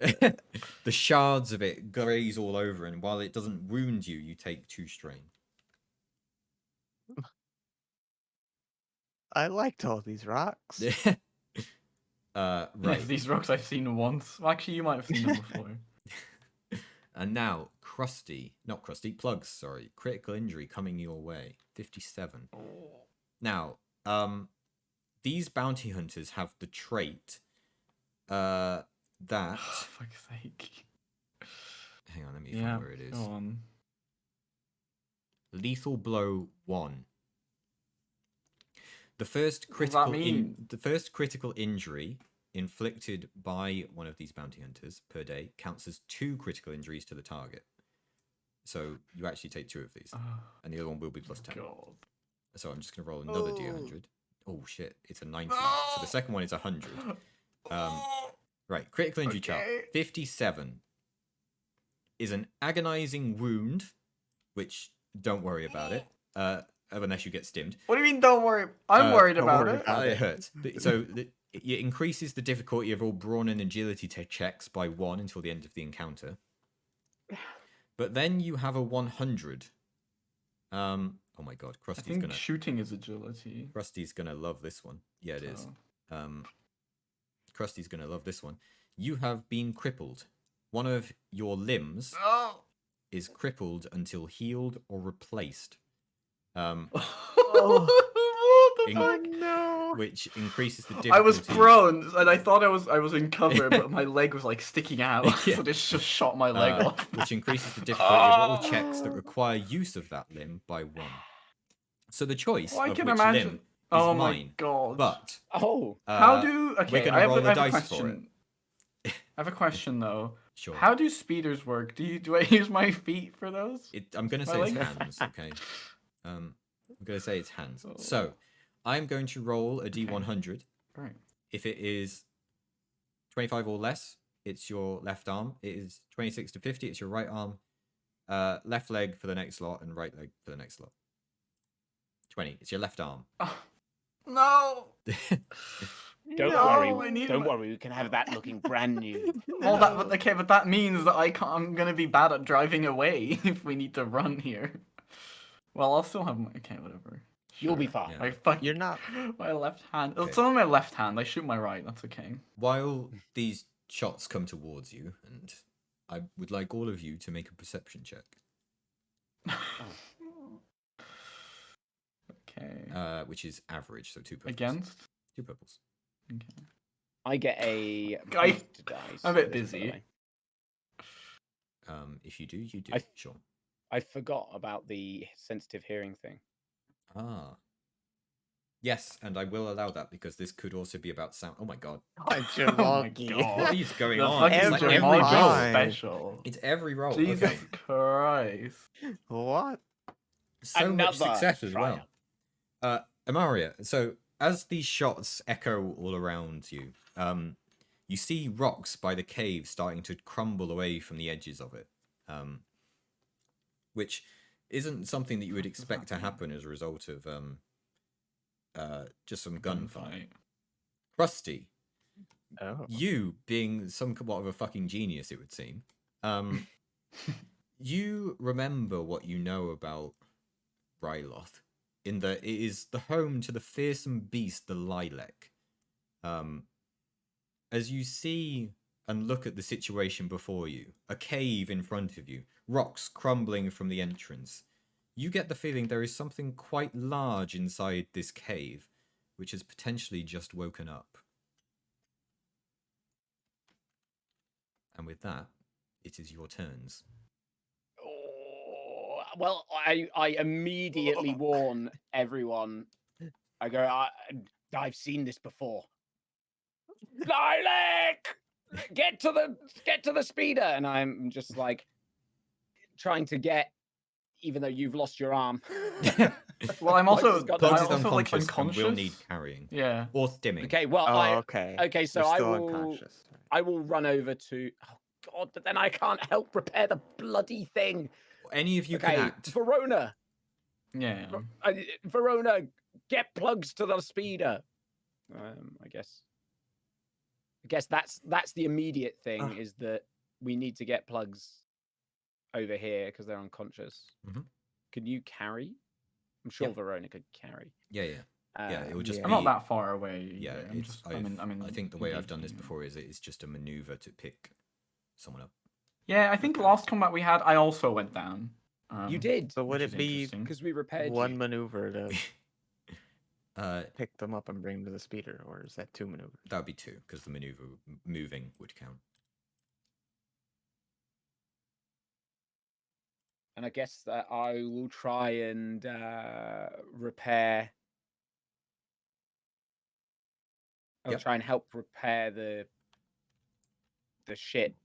the shards of it graze all over, and while it doesn't wound you, you take 2 strain. I liked all these rocks. Right. These rocks I've seen once. Well, actually, you might have seen them before. And now, Plugs, sorry. Critical injury coming your way. 57. Now, these bounty hunters have the trait that... Fuck's sake. Hang on, let me Yeah, find where it is. go on. Lethal blow 1. The first What does that critical mean? the first critical injury inflicted by one of these bounty hunters per day counts as 2 critical injuries to the target. So you actually take 2 of these, and the other one will be plus 10. God. So I'm just gonna roll another d100. Oh shit, it's a 90. No! So the second one is 100. Right, critical injury chart. Okay. 57 is an agonizing wound, which don't worry about it, unless you get stimmed. What do you mean, don't worry? I'm worried about it. It hurts. So it increases the difficulty of all brawn and agility checks by 1 until the end of the encounter. But then you have a 100. Oh my god, I Krusty's think gonna shooting is agility. Krusty's gonna love this one. Yeah, it is. So. Krusty's gonna love this one. You have been crippled. One of your limbs Oh. is crippled until healed or replaced. What the fuck? No. Which increases the difficulty. I was prone, and I thought I was in cover, but my leg was like sticking out, Yeah. so they just shot my leg off. Which increases the difficulty of all checks that require use of that limb by 1. So the choice Well, I of can which imagine. limb is Oh mine. my god! But Oh, How do? Okay, we're gonna I have, roll I the have a dice for question. I have a question though. sure. How do speeders work? Do I use my feet for those? I'm gonna My say it's leg? hands. Okay. I'm gonna say it's hands. So I'm going to roll a d100. Right. If it is 25 or less, it's your left arm. It is 26 to 50, it's your right arm. Left leg for the next slot and right leg for the next slot. 20, it's your left arm. Oh, no. don't No, I worry. need Don't my- worry. We can have that looking brand new. Well, but that means that I'm gonna be bad at driving away if we need to run here. Well, I'll still have my. Okay, whatever. You'll be Sure. fine. Yeah. My fuck. You're not. My left hand. Okay. It's on my left hand. I shoot my right. That's okay. While these shots come towards you, and I would like all of you to make a perception check. Okay. Which is average, so 2 purples. Against. 2 purples. Okay. I get a I- boost dice. I'm a bit for this, by the busy. way. If you do, you do. I- Sure. I forgot about the sensitive hearing thing. Ah. Yes, and I will allow that because this could also be about sound. Oh my god. Aren't you Oh my lucky? God. What is going The on? It's fucking like every every Jamal roll. time. special. It's every roll. Jesus Okay. Christ. What? So much Another success as well. triumph. Amaria, so as these shots echo all around you, you see rocks by the cave starting to crumble away from the edges of it, which isn't something that you would expect to happen as a result of just some gunfight. Krusty, Oh. you being somewhat of a fucking genius, it would seem, you remember what you know about Ryloth, in that it is the home to the fearsome beast, the Lilac. As you see and look at the situation before you, a cave in front of you, rocks crumbling from the entrance, you get the feeling there is something quite large inside this cave, which has potentially just woken up. And with that, it is your turns. Oh, well, I immediately warn everyone. I go, I've seen this before. Lilac, get to the speeder, and I'm just like trying to get, even though you've lost your arm. Well, I'm Plugs also, has got Plugs I'm is also like unconscious and will unconscious. need carrying. Yeah. Or stimming. Okay, well, Oh, okay. okay, so You're I still will. unconscious. I will run over to. Oh God! But then I can't help repair the bloody thing. Any of you Okay, can act. Verona. Yeah. Verona, get plugs to the speeder. I guess that's the immediate thing is that we need to get plugs over here because they're unconscious. Mhm. Can you carry? I'm sure Yeah. Verona could carry. Yeah, yeah. Yeah, it would just yeah. I'm be... not that far away. Yeah, either. I'm in, I think the way I've engaged done this in- before is it's just a maneuver to pick someone up. Yeah, I think last combat we had, I also went down. You did, So would which it is be interesting. because we repaired one you. maneuver to Uh, pick them up and bring them to the speeder, or is that 2 maneuvers? that would be 2 because the maneuver moving would count. And I guess that I will try and repair. I'll Yep. try and help repair the shit,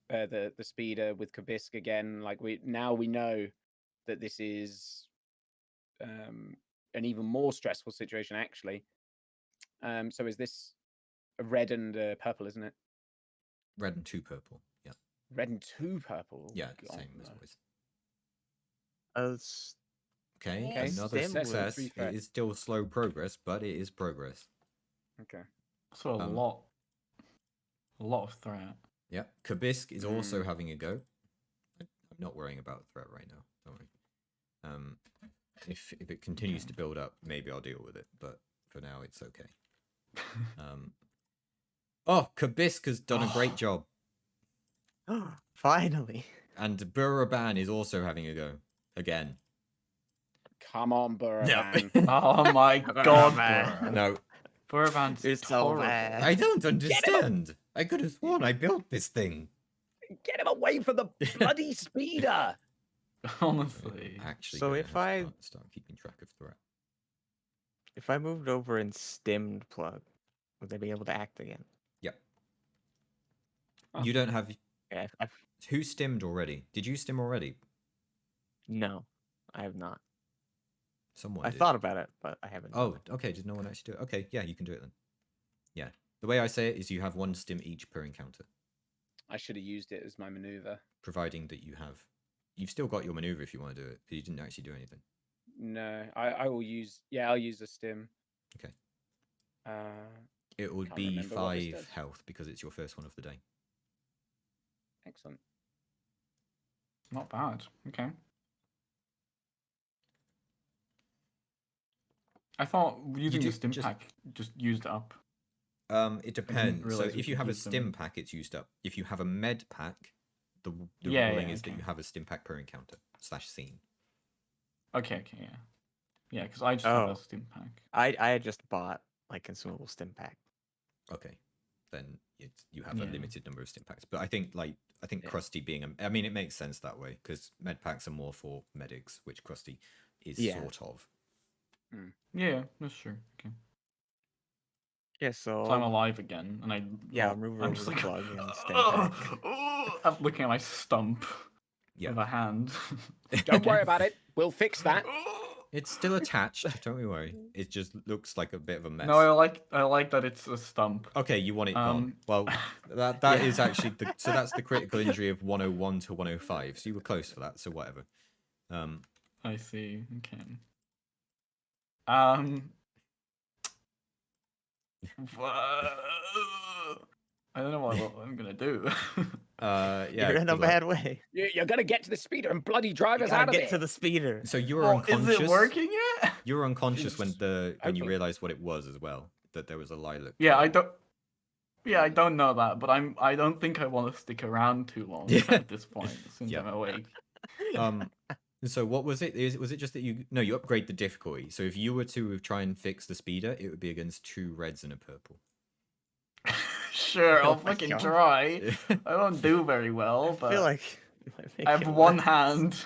the speeder with Kabisk again. Like we know that this is an even more stressful situation actually. So is this a red and purple, isn't it? Red and 2 purple. Yeah. Red and 2 purple. Yeah, God, same as no. always. Okay, Okay, Okay, another stem with success. 3 It threat. is still slow progress, but it is progress. Okay. So a Um, lot of threat. Yeah, Kabisk is also Mm. having a go. I'm not worrying about threat right now. Don't worry. If it continues to build up, maybe I'll deal with it. But for now, it's okay. Oh, Kabisk has done a great job, finally. and Buraban is also having a go again. Come on, Buravan. Oh my Come on, god, man. No, Buravan's You're so horrible. bad. I don't understand. I could have sworn I built this thing. Get him away from the bloody speeder. Honestly. Actually, So gonna if have to I- start keeping track of threat. If I moved over and stemmed plug, would they be able to act again? Yep. Oh. You don't have. Yeah, I've Who stimmed already? Did you stim already? no, I have not. Someone I did. thought about it, but I haven't. done Oh, it. okay. Did no one actually do it? Okay, yeah, you can do it then. Yeah. The way I say it is you have 1 stim each per encounter, I should have used it as my maneuver. providing that you have. You've still got your maneuver if you want to do it, but you didn't actually do anything. No, I will use. Yeah, I'll use a stim. Okay. Uh, It would Can't be remember what this 5 does. health because it's your first one of the day. excellent. Not bad. Okay. I thought using do- the stim just- pack just used up. It depends. So realise we if you could have a use them. stim pack, it's used up. If you have a med pack, the Yeah, ruling yeah, is that okay. you have a stim pack per encounter / scene. Okay, yeah. Yeah, because I just have Oh. a stim pack. I had just bought like consumable stim pack. Okay, then you have a Yeah. limited number of stim packs. But I think Yeah. Krusty being I mean, it makes sense that way because med packs are more for medics, which Krusty is Yeah. sort of. Yeah, that's true. Okay. Yeah, so So I'm alive again, and I'll move I'm over just the like, plug and stim pack. I'm looking at my stump Yeah. with a hand. Don't worry about it. We'll fix that. It's still attached. Don't you worry. It just looks like a bit of a mess. No, I like that it's a stump. Okay, you want it gone. Well, that Yeah. is actually so that's the critical injury of 101 to 105. So you were close for that. So whatever. I see. Okay. I don't know what I'm gonna do. Yeah. You're in a good luck. bad way. You're gonna get to the speeder and bloody drive You us gotta out of get there. to the speeder. So you were Well, unconscious. is it working yet? You were unconscious when Jesus. when you Hopefully. realized what it was as well. That there was a lilac. Yeah, I tree. don't. Yeah, I don't know that, but I don't think I want to stick around too long Yeah. at this point since Yeah. I'm awake. So what was it? Was it just that you upgrade the difficulty? So if you were to try and fix the speeder, it would be against 2 reds and a purple. Sure, I'll Oh my fucking God. try. I don't do very well, I but feel like you might make I have it one worse. hand.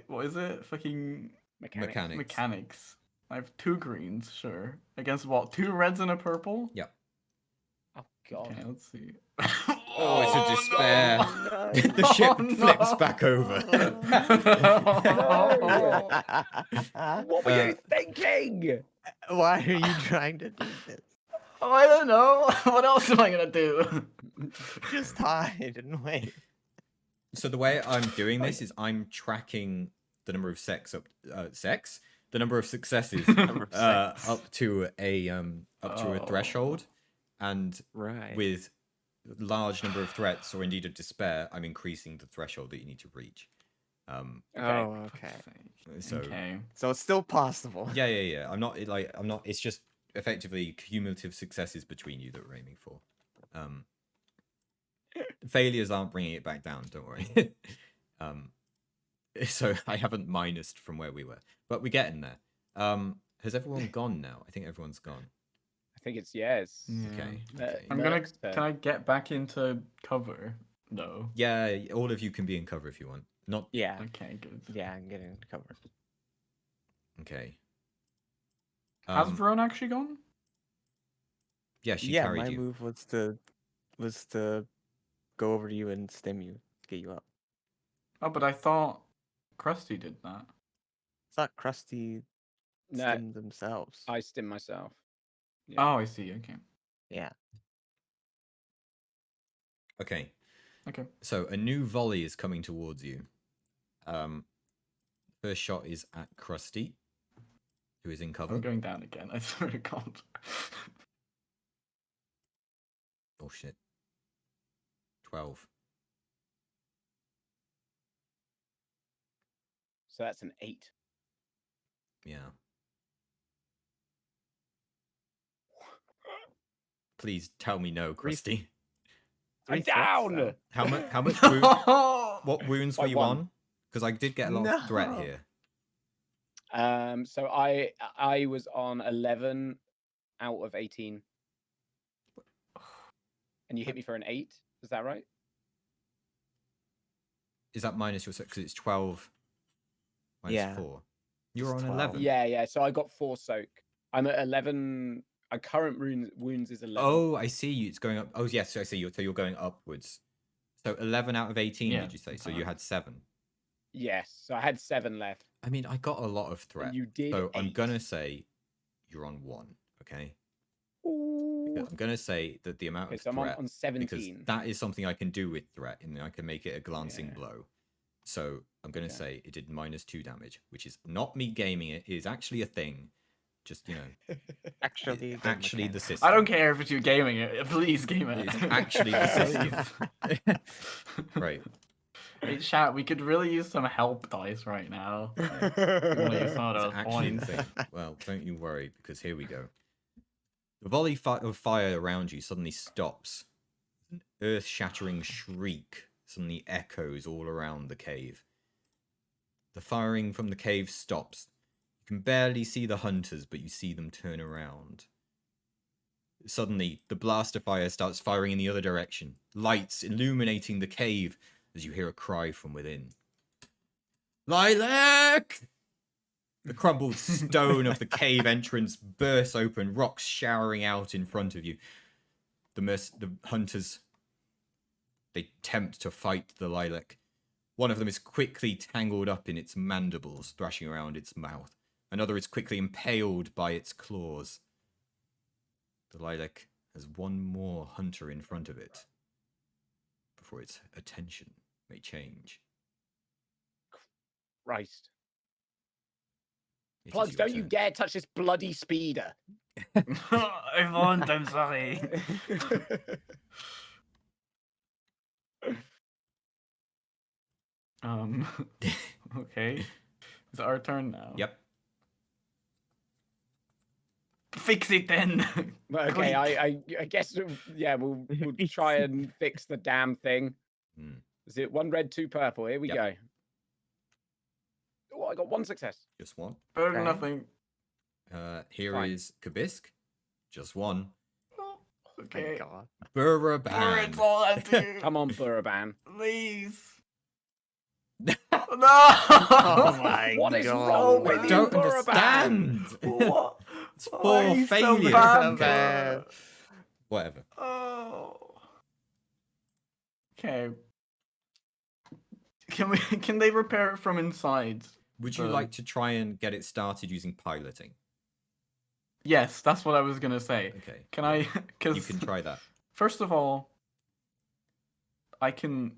What is it? Fucking Mechanics. mechanics. I have 2 greens, sure. Against what? 2 reds and a purple? Yep. Oh god. Okay, let's see. Oh, it's a despair. No. The ship Oh, flips no. back over. What were you thinking? Why are you trying to do this? Oh, I don't know. What else am I gonna do? Just hide and wait. So the way I'm doing this is I'm tracking the number of the number of successes Number of up to a Oh. threshold, and Right. with large number of threats or indeed a despair, I'm increasing the threshold that you need to reach. Oh, Fuck's okay. sake. So Okay. So it's still possible. yeah. I'm not. It's just effectively cumulative successes between you that we're aiming for. failures aren't bringing it back down. Don't worry. So I haven't minused from where we were, but we're getting there. Has everyone gone now? I think everyone's gone. I think it's yes. Yeah. Okay. Uh, Okay. I'm gonna. Merc's turn. Can I get back into cover? No. Yeah, all of you can be in cover if you want. Not Yeah. Okay, good. Yeah, I'm getting covered. okay. Has Verone actually gone? Yeah, she Yeah, carried my you. move was to go over to you and stem you, get you up. Oh, but I thought Krusty did that. It's not Krusty No, stem themselves. I stim myself. Yeah. Oh, I see. Okay. Yeah. Okay. Okay. So a new volley is coming towards you. First shot is at Krusty, who is in cover. I'm going down again. I swear to God. Oh shit. 12. So that's an 8. Yeah. Please tell me no, Krusty. I'm 3 threats, down! though. How much? How much? What wounds By were you 1. on? Because I did get a lot of threat No. here. So I was on 11 out of 18. And you hit me for an 8. Is that right? Is that minus your because it's 12 minus Yeah. 4. You're It's on 12. 11. Yeah. So I got 4 soak. I'm at 11. Our current wounds is 11. Oh, I see you. It's going up. Oh, yes, I see you. So you're going upwards. So 11 out of 18, Yeah, did you say? So okay. you had 7. Yes. So I had 7 left. I mean, I got a lot of threat. And you did. So I'm 8. going to say you're on 1, okay? Ooh. Because I'm going to say that the amount Okay, of so I'm threat, on because 17. that is something I can do with threat, and I can make it a glancing Yeah. blow. So I'm going to Okay. say it did -2 damage, which is not me gaming it. It is actually a thing. Just, you know, Actually, the actually the mechanic. system. I don't care if it's you gaming it. Please game it. It's actually the system. Please. Right. Hey, chat, we could really use some help dice right now. We want to use some of It's those actually the points. thing. Well, don't you worry, because here we go. The volley of fire around you suddenly stops. An earth-shattering shriek suddenly echoes all around the cave. The firing from the cave stops. You can barely see the hunters, but you see them turn around. Suddenly, the blaster fire starts firing in the other direction, lights illuminating the cave as you hear a cry from within. Lilac! The crumbled stone of the cave entrance bursts open, rocks showering out in front of you. The hunters, they attempt to fight the lilac. One of them is quickly tangled up in its mandibles, thrashing around its mouth. Another is quickly impaled by its claws. The lilac has one more hunter in front of it before its attention may change. Christ. It is Plugs, your don't you turn. dare touch this bloody speeder. I won't, I'm sorry. Okay. It's our turn now. Yep. Fix it then. Okay, Quick. I guess, yeah, we'll try and fix the damn thing. Hmm. Is it 1 red, 2 purple? Here we Yep. go. Oh, I got 1 success. Just one. Better than Okay. nothing. Here Fine. is Kabisk. Just one. Okay. Thank God. Buraban. It's all I do. Come on, Buraban. Please. No! Oh my What is God. wrong with I you, don't Buraban? understand. What? It's Why 4 are you so failures. bad, Okay. bad. Whatever. Oh. Okay. Can they repair it from inside? Would you like to try and get it started using piloting? Yes, that's what I was gonna say. Okay. Can yeah, I? You Because can try that. first of all, I can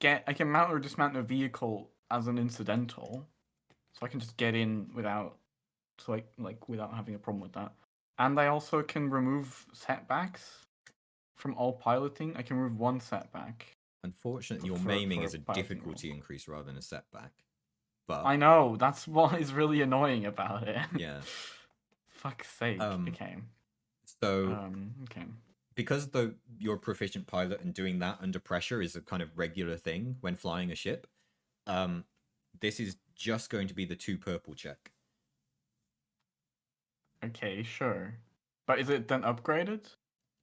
mount or dismount a vehicle as an incidental, so I can just get in without, without having a problem with that. And I also can remove setbacks from all piloting. I can remove 1 setback. Unfortunately, your For- maiming for is a piloting difficulty increase rather than a setback. But I know, that's what is really annoying about it. yeah. Fuck's sake. Okay. So Okay. because you're a proficient pilot and doing that under pressure is a kind of regular thing when flying a ship. This is just going to be the 2 purple check. Okay, sure. But is it then upgraded?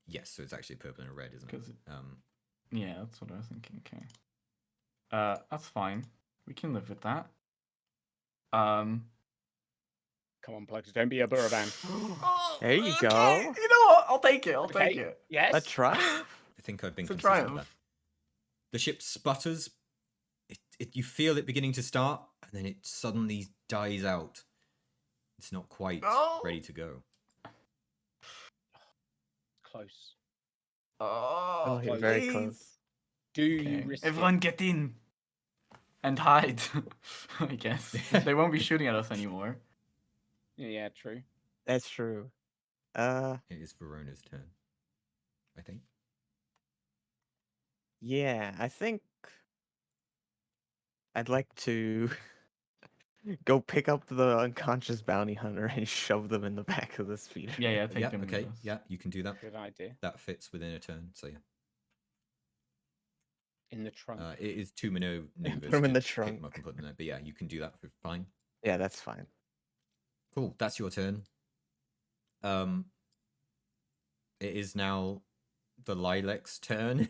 Yes, so it's actually purple and a red, isn't it? 'Cause Yeah, that's what I was thinking. Okay. That's fine. We can live with that. Come on, Plugs, don't be a Buravan. There you okay, go. You know what? I'll take it. I'll take Okay, it. yes. A triumph. I think I've been It's a consistent with that. triumph. The ship sputters. You feel it beginning to start, and then it suddenly dies out. It's not quite No. ready to go. Close. Oh, you're very please. close. Do you Okay. risk Everyone get in and hide. I guess they won't be shooting at us anymore. it? Yeah, true. That's true. It is Verona's turn, I think. Yeah, I think I'd like to go pick up the unconscious bounty hunter and shove them in the back of the speeder. Yeah, take Yeah, them. with okay, us. yeah, you can do that. Good idea. That fits within a turn, so yeah. In the trunk. It is 2 maneuvers Put 'em in to the pick them up trunk. and put them there, but yeah, you can do that for fine. Yeah, that's fine. Cool, that's your turn. It is now the Lilac's turn.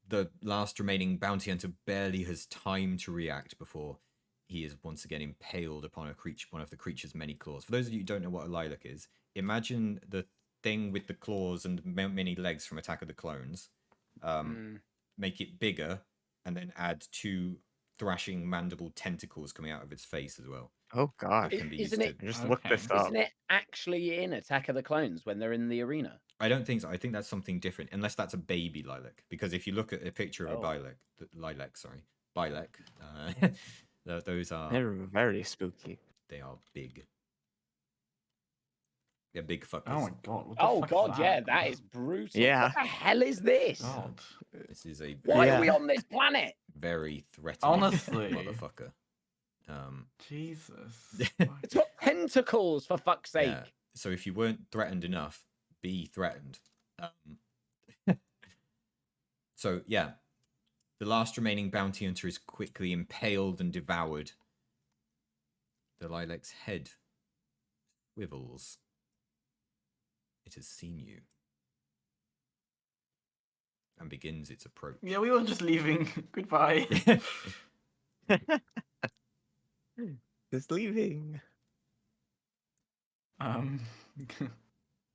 The last remaining bounty hunter barely has time to react before he is once again impaled upon one of the creature's many claws. For those of you who don't know what a lilac is, imagine the thing with the claws and many legs from Attack of the Clones. Make it bigger, and then add 2 thrashing mandible tentacles coming out of its face as well. Oh god. That can be used Isn't it? to... Just look this Okay. up. Isn't it actually in Attack of the Clones when they're in the arena? I don't think so. I think that's something different, unless that's a baby lilac. Because if you look at a picture of a lilac, those are They're very spooky. they are big. They're big fuckers. Oh my god. What the Oh fuck god, is yeah, that is brutal. Yeah. What the hell is this? God. This is a Why Yeah. are we on this planet? very threatening Honestly. motherfucker. Jesus. It's got tentacles, for fuck's sake. Yeah. So if you weren't threatened enough, be threatened. So yeah, the last remaining bounty hunter is quickly impaled and devoured. The Lilac's head swivels. It has seen you and begins its approach. Yeah, we were just leaving. Goodbye. Just leaving.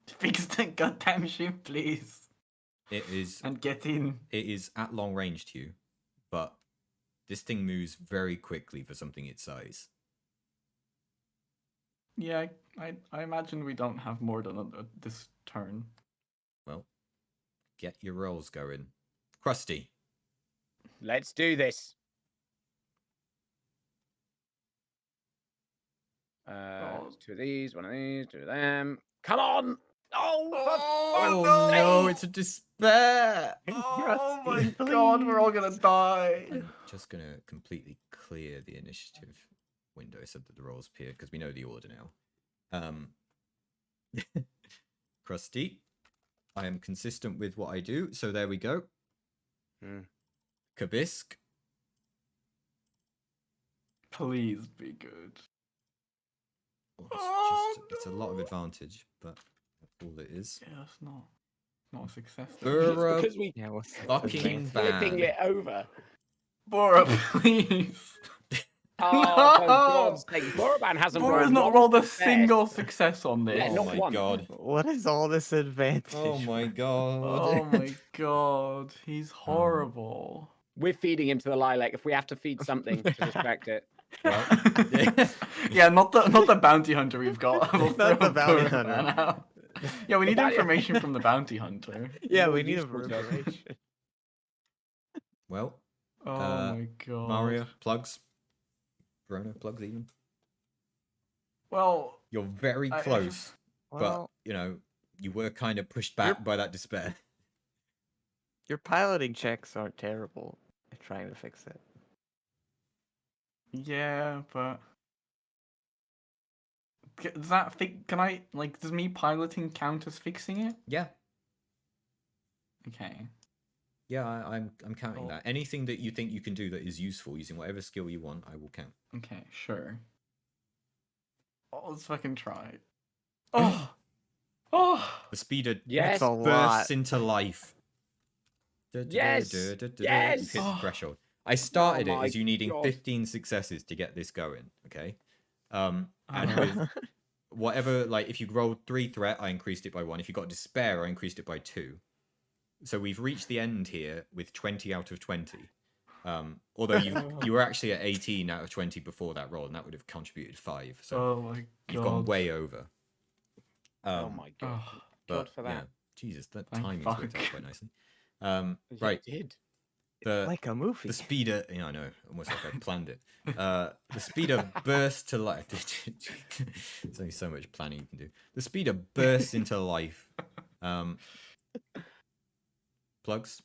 Fix the goddamn ship, please, It is and get in. it is at long range to you, but this thing moves very quickly for something its size. Yeah, I imagine we don't have more than this turn. Well, get your rolls going. Krusty. Let's do this. Two of these, one of these, 2 of them. Come on! Oh no, it's a despair. Oh my god, we're all gonna die. I'm just gonna completely clear the initiative window so that the rolls appear because we know the order now. Krusty, I am consistent with what I do, so there we go. Kabisk. Please be good. Well, it's a lot of advantage, but that's all it is. Yeah, that's not a success. Bura Because we Yeah, what's the fucking name? flipping van. it over. Bora, please. Oh, for God's sake. Boroban hasn't Bora's rolled not one rolled a success. single success on this. Yeah, Oh not my one. god. What is all this advantage? Oh my god. Oh my god, he's horrible. We're feeding him to the lilac if we have to feed something to distract it. Well, Yeah, not the bounty hunter we've got. We'll Not throw the bounty Bora hunter. out. Yeah, we need bounty- information from the bounty hunter. Yeah, More we need useful to us. information. well, Oh my god. Mario, plugs. Verona, plugs even. Well, You're very I- close, but, Well, you were kind of pushed back by that despair. your piloting checks aren't terrible at trying to fix it. yeah, but Does that can I like? Does me piloting count as fixing it? Yeah, Okay. yeah, I'm counting Oh. that. Anything that you think you can do that is useful using whatever skill you want, I will count. Okay. Sure. Oh, let's fucking try. Oh. Oh. The speeder Yes. That's a bursts lot. into life. Yes! You hit Yes! the threshold. I started it my as you needing God. 15 successes to get this going. Okay. And Uh-huh. with whatever, like, if you rolled 3 threat, I increased it by 1. If you got despair, I increased it by 2. So we've reached the end here with 20 out of 20. Although you were actually at 18 out of 20 before that roll, and that would have contributed 5. So Oh my god. you've gone way over. Oh my god. Oh, God But for yeah, that. Jesus, that Thank timing's worked out fuck. quite nicely. Yeah, Right, it did. the Like a movie. the speeder. Yeah, I know, almost like I planned it. The speeder bursts to life. There's only so much planning you can do. The speeder bursts into life. Plugs.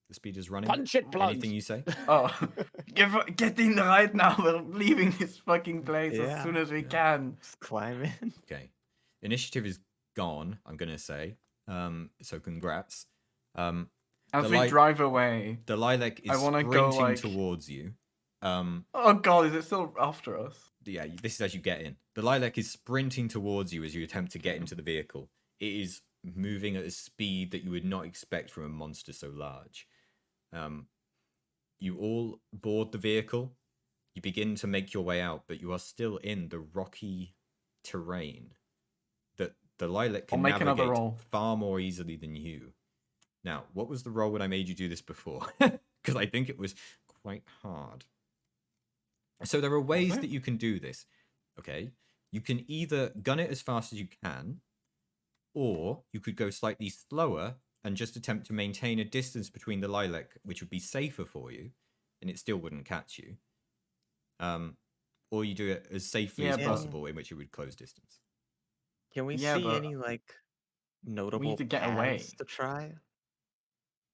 The speeder's running. Punch it, plugs. Anything you say? Oh, get in right now. We're leaving this fucking place as Yeah. soon as we can. Just climb in. Okay. Initiative is gone, I'm gonna say. So congrats. As The we light- drive away. The lilac is I wanna sprinting go, like- towards you. Oh god, is it still after us? Yeah, this is as you get in. The lilac is sprinting towards you as you attempt to get into the vehicle. It is moving at a speed that you would not expect from a monster so large. You all board the vehicle. You begin to make your way out, but you are still in the rocky terrain that the lilac can I'll make another navigate roll. far more easily than you. Now, what was the roll when I made you do this before? Because I think it was quite hard. So there are ways it? that you can do this. Okay, you can either gun it as fast as you can, or you could go slightly slower and just attempt to maintain a distance between the lilac, which would be safer for you, and it still wouldn't catch you. Or you do it as safely Yeah, as but- possible, in which it would close distance. Can we Yeah, see but any like notable to get away. paths to try?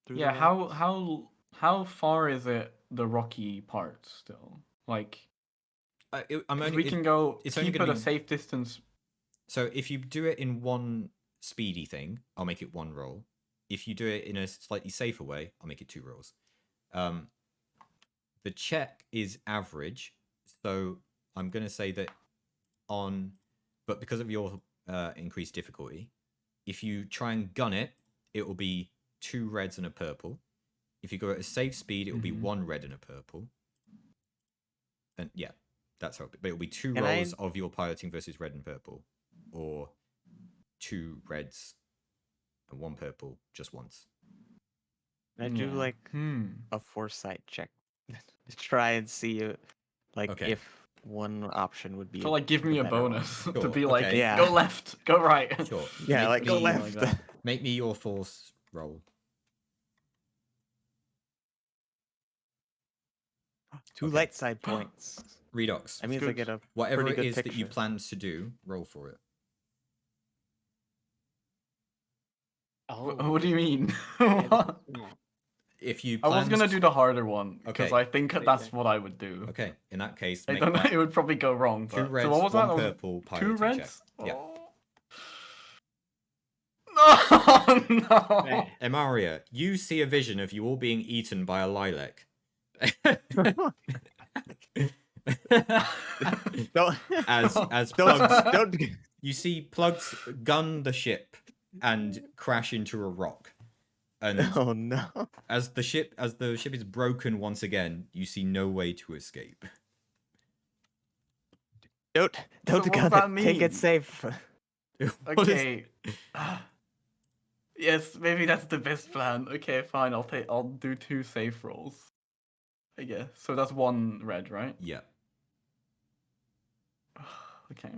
through the Yeah, rocks? how far is it the rocky part still? Like, I'm 'cause only, we can go it's only keep gonna at a be- safe distance. So if you do it in one speedy thing, I'll make it 1 roll. If you do it in a slightly safer way, I'll make it 2 rolls. The check is average, so I'm going to say that but because of your increased difficulty, if you try and gun it, it will be 2 reds and a purple. If you go at a safe speed, it will be Mhm. 1 red and a purple. And yeah, that's how. But it will be 2 Can I- rolls of your piloting versus red and purple, or 2 reds and 1 purple just once. I do Yeah. like Hmm. a foresight check to try and see like Okay. if one option would be To like give me the a better one. bonus to Sure, be like, okay. Yeah. go left, go right. Sure. Yeah, Make like go me- Like left. that. Make me your force roll. 2 Okay. light side points. Redox. That means I good. get a Whatever pretty it good is that you picture. plan to do, roll for it. Oh. What do you mean? yeah, What? this is not- If you I was planned gonna to- do the harder one because Okay. I think that's what I would do. Okay, in that case, I make don't know. that It would probably go wrong. 2 But... reds, so what was 1 that? That was purple 2 piloting reds. check. Yeah. Oh. No. There. Emaria, you see a vision of you all being eaten by a lilac. Don't as don't plugs, don't you see plugs gun the ship and crash into a rock. And Oh no. as the ship is broken once again, you see no way to escape. Don't what gun does it. that Take mean? it safe. What is- Okay. Yes, maybe that's the best plan. Okay, fine. I'll do 2 safe rolls. I guess. So that's 1 red, right? Yeah. Okay.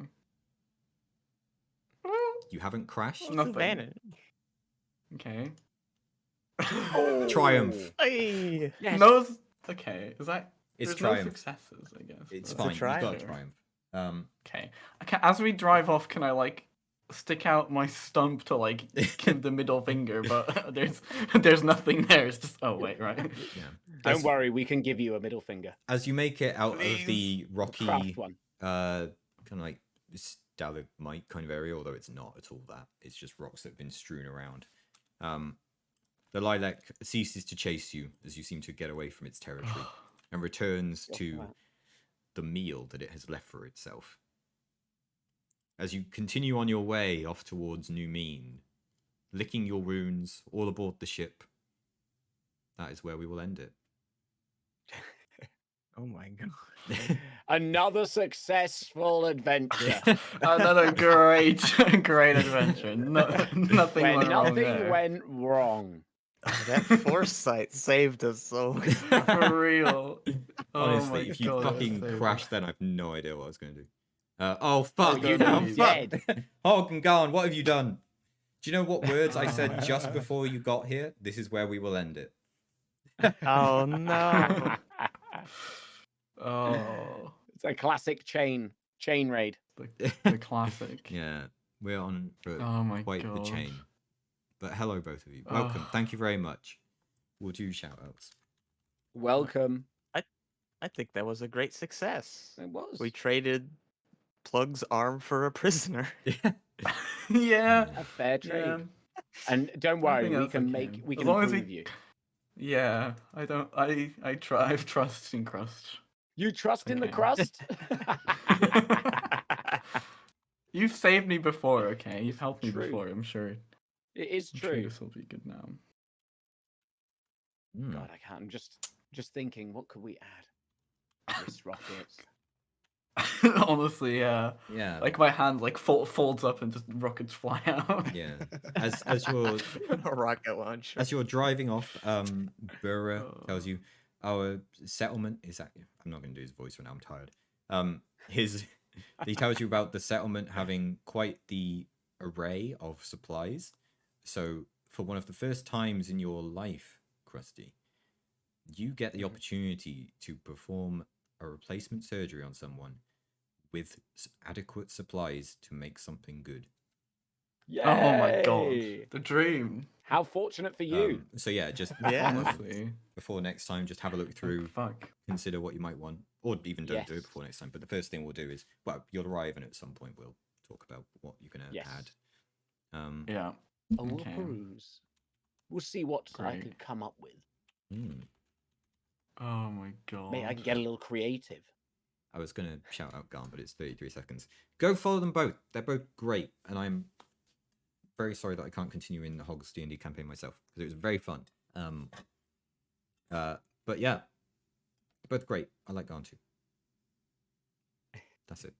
You haven't crashed. What's Nothing. advantage? Okay. Triumph. Ay. Yes. No. Okay. Is that? It's There's triumph. no successes, I guess. It's but- fine. You've got triumph. triumph. Okay. As we drive off, can I like stick out my stump to like give the middle finger? But there's nothing there. It's just wait, right? Yeah. Don't As- worry, we can give you a middle finger. As you make it out of Please. the Craft rocky one. kind of like stalagmite kind of area, although it's not at all that. It's just rocks that have been strewn around. The lilac ceases to chase you as you seem to get away from its territory and returns to the meal that it has left for itself. As you continue on your way off towards New Meen, licking your wounds all aboard the ship, that is where we will end it. Oh my god. Another successful adventure. Another great, great adventure. Nothing where went wrong nothing there. went wrong. That foresight saved us so. For real. Honestly, oh my if you God, fucking that's so crashed, then I have no idea what I was going to do. Oh fuck! you're now I'm dead. fucked. Hog and Garn, what have you done? Do you know what words I said just before you got here? This is where we will end it. Oh no. Oh, It's a classic chain raid. the classic. Yeah, we're on for Oh my quite the God. chain. But hello, both of you. Welcome. Oh. Thank you very much. We'll do shout outs. Welcome. I think that was a great success. It was. We traded Plug's arm for a prisoner. Yeah. a fair trade. Yeah. And don't worry, Nothing we else can I make can. we As can long as improve we- you. Yeah. I try. I have trust in Crust. You trust in the Okay. crust? You've saved me before, okay? You've helped me True. before. I'm sure. It is I'm sure true. this will be good now. Hmm. God, I can't. I'm just thinking, what could we add? Wrist rockets. Honestly, yeah. Yeah. Like my hand like folds up and just rockets fly out. Yeah. As you're A rocket launcher. as you're driving off, Burra Oh. tells you our settlement is that I'm not going to do his voice right now. I'm tired. He tells you about the settlement having quite the array of supplies. So for one of the first times in your life, Krusty, you get the opportunity to perform a replacement surgery on someone with adequate supplies to make something good. Oh my god. Yay! The dream. How fortunate for you. So yeah, just Yeah. Honestly. before next time, just have a look Oh, through, fuck. consider what you might want, or even don't do it Yes. before next time. But the first thing we'll do is, well, you'll arrive and at some point we'll talk about what you're gonna Yes. add. Yeah. A little Okay. peruse. We'll see what I Great. could come up with. hmm. Oh my god. Maybe I can get a little creative. I was gonna shout out Garn, but it's 33 seconds. Go follow them both. They're both great, and I'm very sorry that I can't continue in the Hogs D&D campaign myself because it was very fun. But yeah, they're both great. I like Garn too. That's it.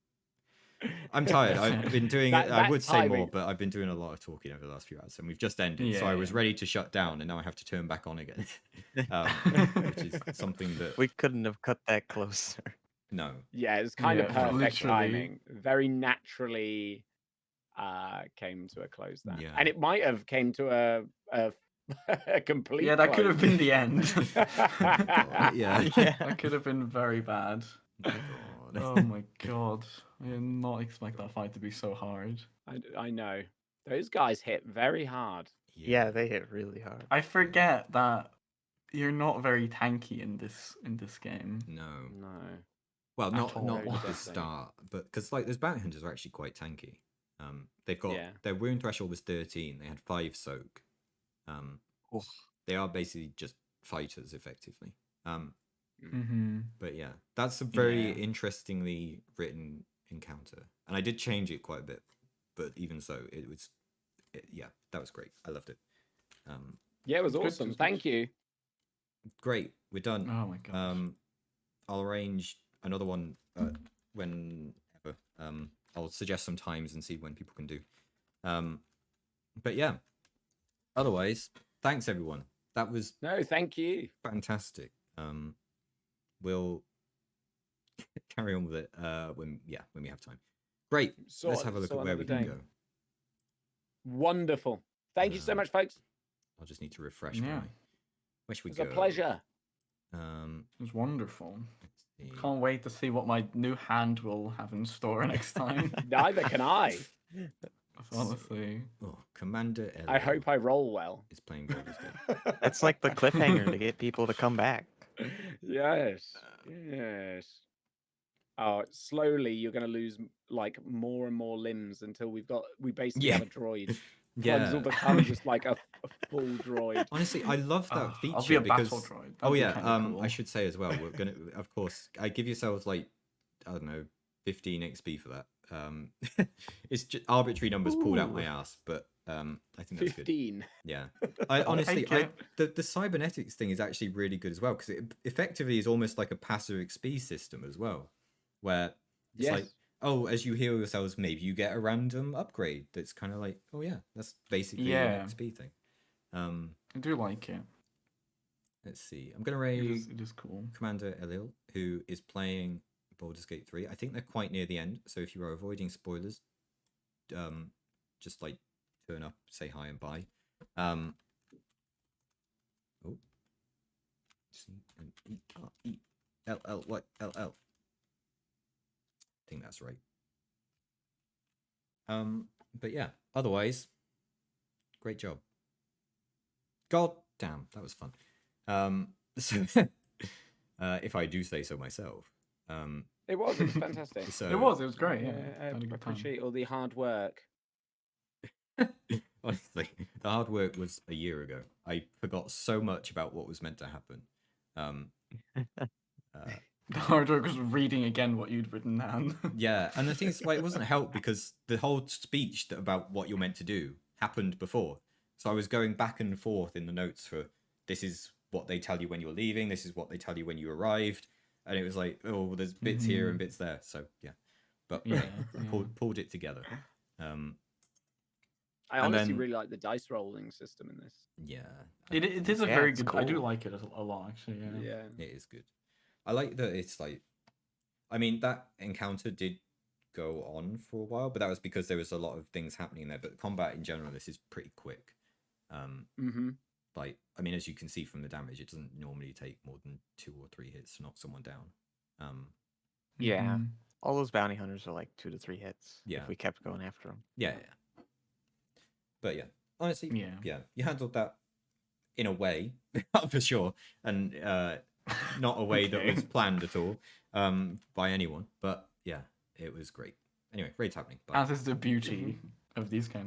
I'm tired. I've been doing it. I would That's say more, timing. but I've been doing a lot of talking over the last few hours, and we've just ended. So Yeah, I was yeah. ready to shut down, and now I have to turn back on again, which is something that We couldn't have cut that closer. no. Yeah, it's kind of Yeah, perfect literally. timing. Very naturally came to a close there. Yeah. And it might have came to a complete Yeah, that could have close. been the end. Yeah. That could have been very bad. Oh my god. I did not expect that fight to be so hard. I know. Those guys hit very hard. Yeah, they hit really hard. I forget that you're not very tanky in this game. No. No. Well, At not all. not Very at the devastating. start, but because like those bounty hunters are actually quite tanky. They've got Yeah. their wound threshold was 13. They had 5 soak. Oof. They are basically just fighters, effectively. Mm-hmm. But yeah, that's a very Yeah. interestingly written encounter, and I did change it quite a bit. But even so, yeah, that was great. I loved it. Yeah, it was It's good, awesome. it's good. Thank you. Great, we're done. Oh my god. I'll arrange another one whenever. I'll suggest some times and see when people can do. But yeah. Otherwise, thanks everyone. That was No, thank you. fantastic. We'll carry on with it when we have time. Great. Let's have a look at where we can go. Wonderful. Thank you so much, folks. I'll just need to refresh Yeah. where should we It go? was a pleasure. It was wonderful. Let's see. Can't wait to see what my new hand will have in store next time. Neither can I. Honestly. Oh, Commander Elliot I hope I roll well. is playing Baldur's Gate. That's like the cliffhanger to get people to come back. Yes. Yes. Oh, slowly you're going to lose like more and more limbs until we basically have a droid. Plugs will Yeah. become just like a full droid. Honestly, I love that Oh, feature I'll be a because battle droid. oh That'd be yeah, kinda cool. I should say as well, we're gonna of course I give yourselves like I don't know 15 XP for that. It's just arbitrary numbers pulled out my ass, but I think that's good. 15. Yeah, I I'll honestly, take the cybernetics thing is actually really good as well because it effectively is almost like a passive XP system as well, where it's like, Yes. oh, as you heal yourselves, maybe you get a random upgrade that's kind of like, oh yeah, that's basically an Yeah. XP thing. I do like it. Let's see. I'm gonna raid It is cool. Commander Elil, who is playing Baldur's Gate 3. I think they're quite near the end, so if you are avoiding spoilers, just like turn up, say hi and bye. Oh, C-N-E-R-E L-L, what? L-L. I think that's right. But yeah, otherwise, great job. God damn, that was fun. So, if I do say so myself. It was fantastic. So, It was great. Yeah, I had a good time. appreciate all the hard work. honestly, the hard work was a year ago. I forgot so much about what was meant to happen. The hard work was reading again what you'd written down. Yeah, and the thing is, like, it wasn't helped because the whole speech about what you're meant to do happened before. So I was going back and forth in the notes for this is what they tell you when you're leaving, this is what they tell you when you arrived, and it was like, oh, well, there's bits here and bits there. So yeah, but Yeah, pulled it together. I And honestly then- really like the dice rolling system in this. Yeah, it is a Yeah, very it's good. I do cool. like it a lot actually. Yeah. it is good. I like that it's like, I mean, that encounter did go on for a while, but that was because there was a lot of things happening there. But combat in general, this is pretty quick. Like, I mean, as you can see from the damage, it doesn't normally take more than 2 or 3 hits to knock someone down. Yeah. Mhm. All those bounty hunters are like 2 to 3 hits. Yeah. If we kept going after them. Yeah. But yeah, honestly, Yeah. you handled that in a way, for sure, and not a way that was planned at all by anyone. But yeah, it was great. Anyway, raid's happening. Bye. As is the beauty of these kind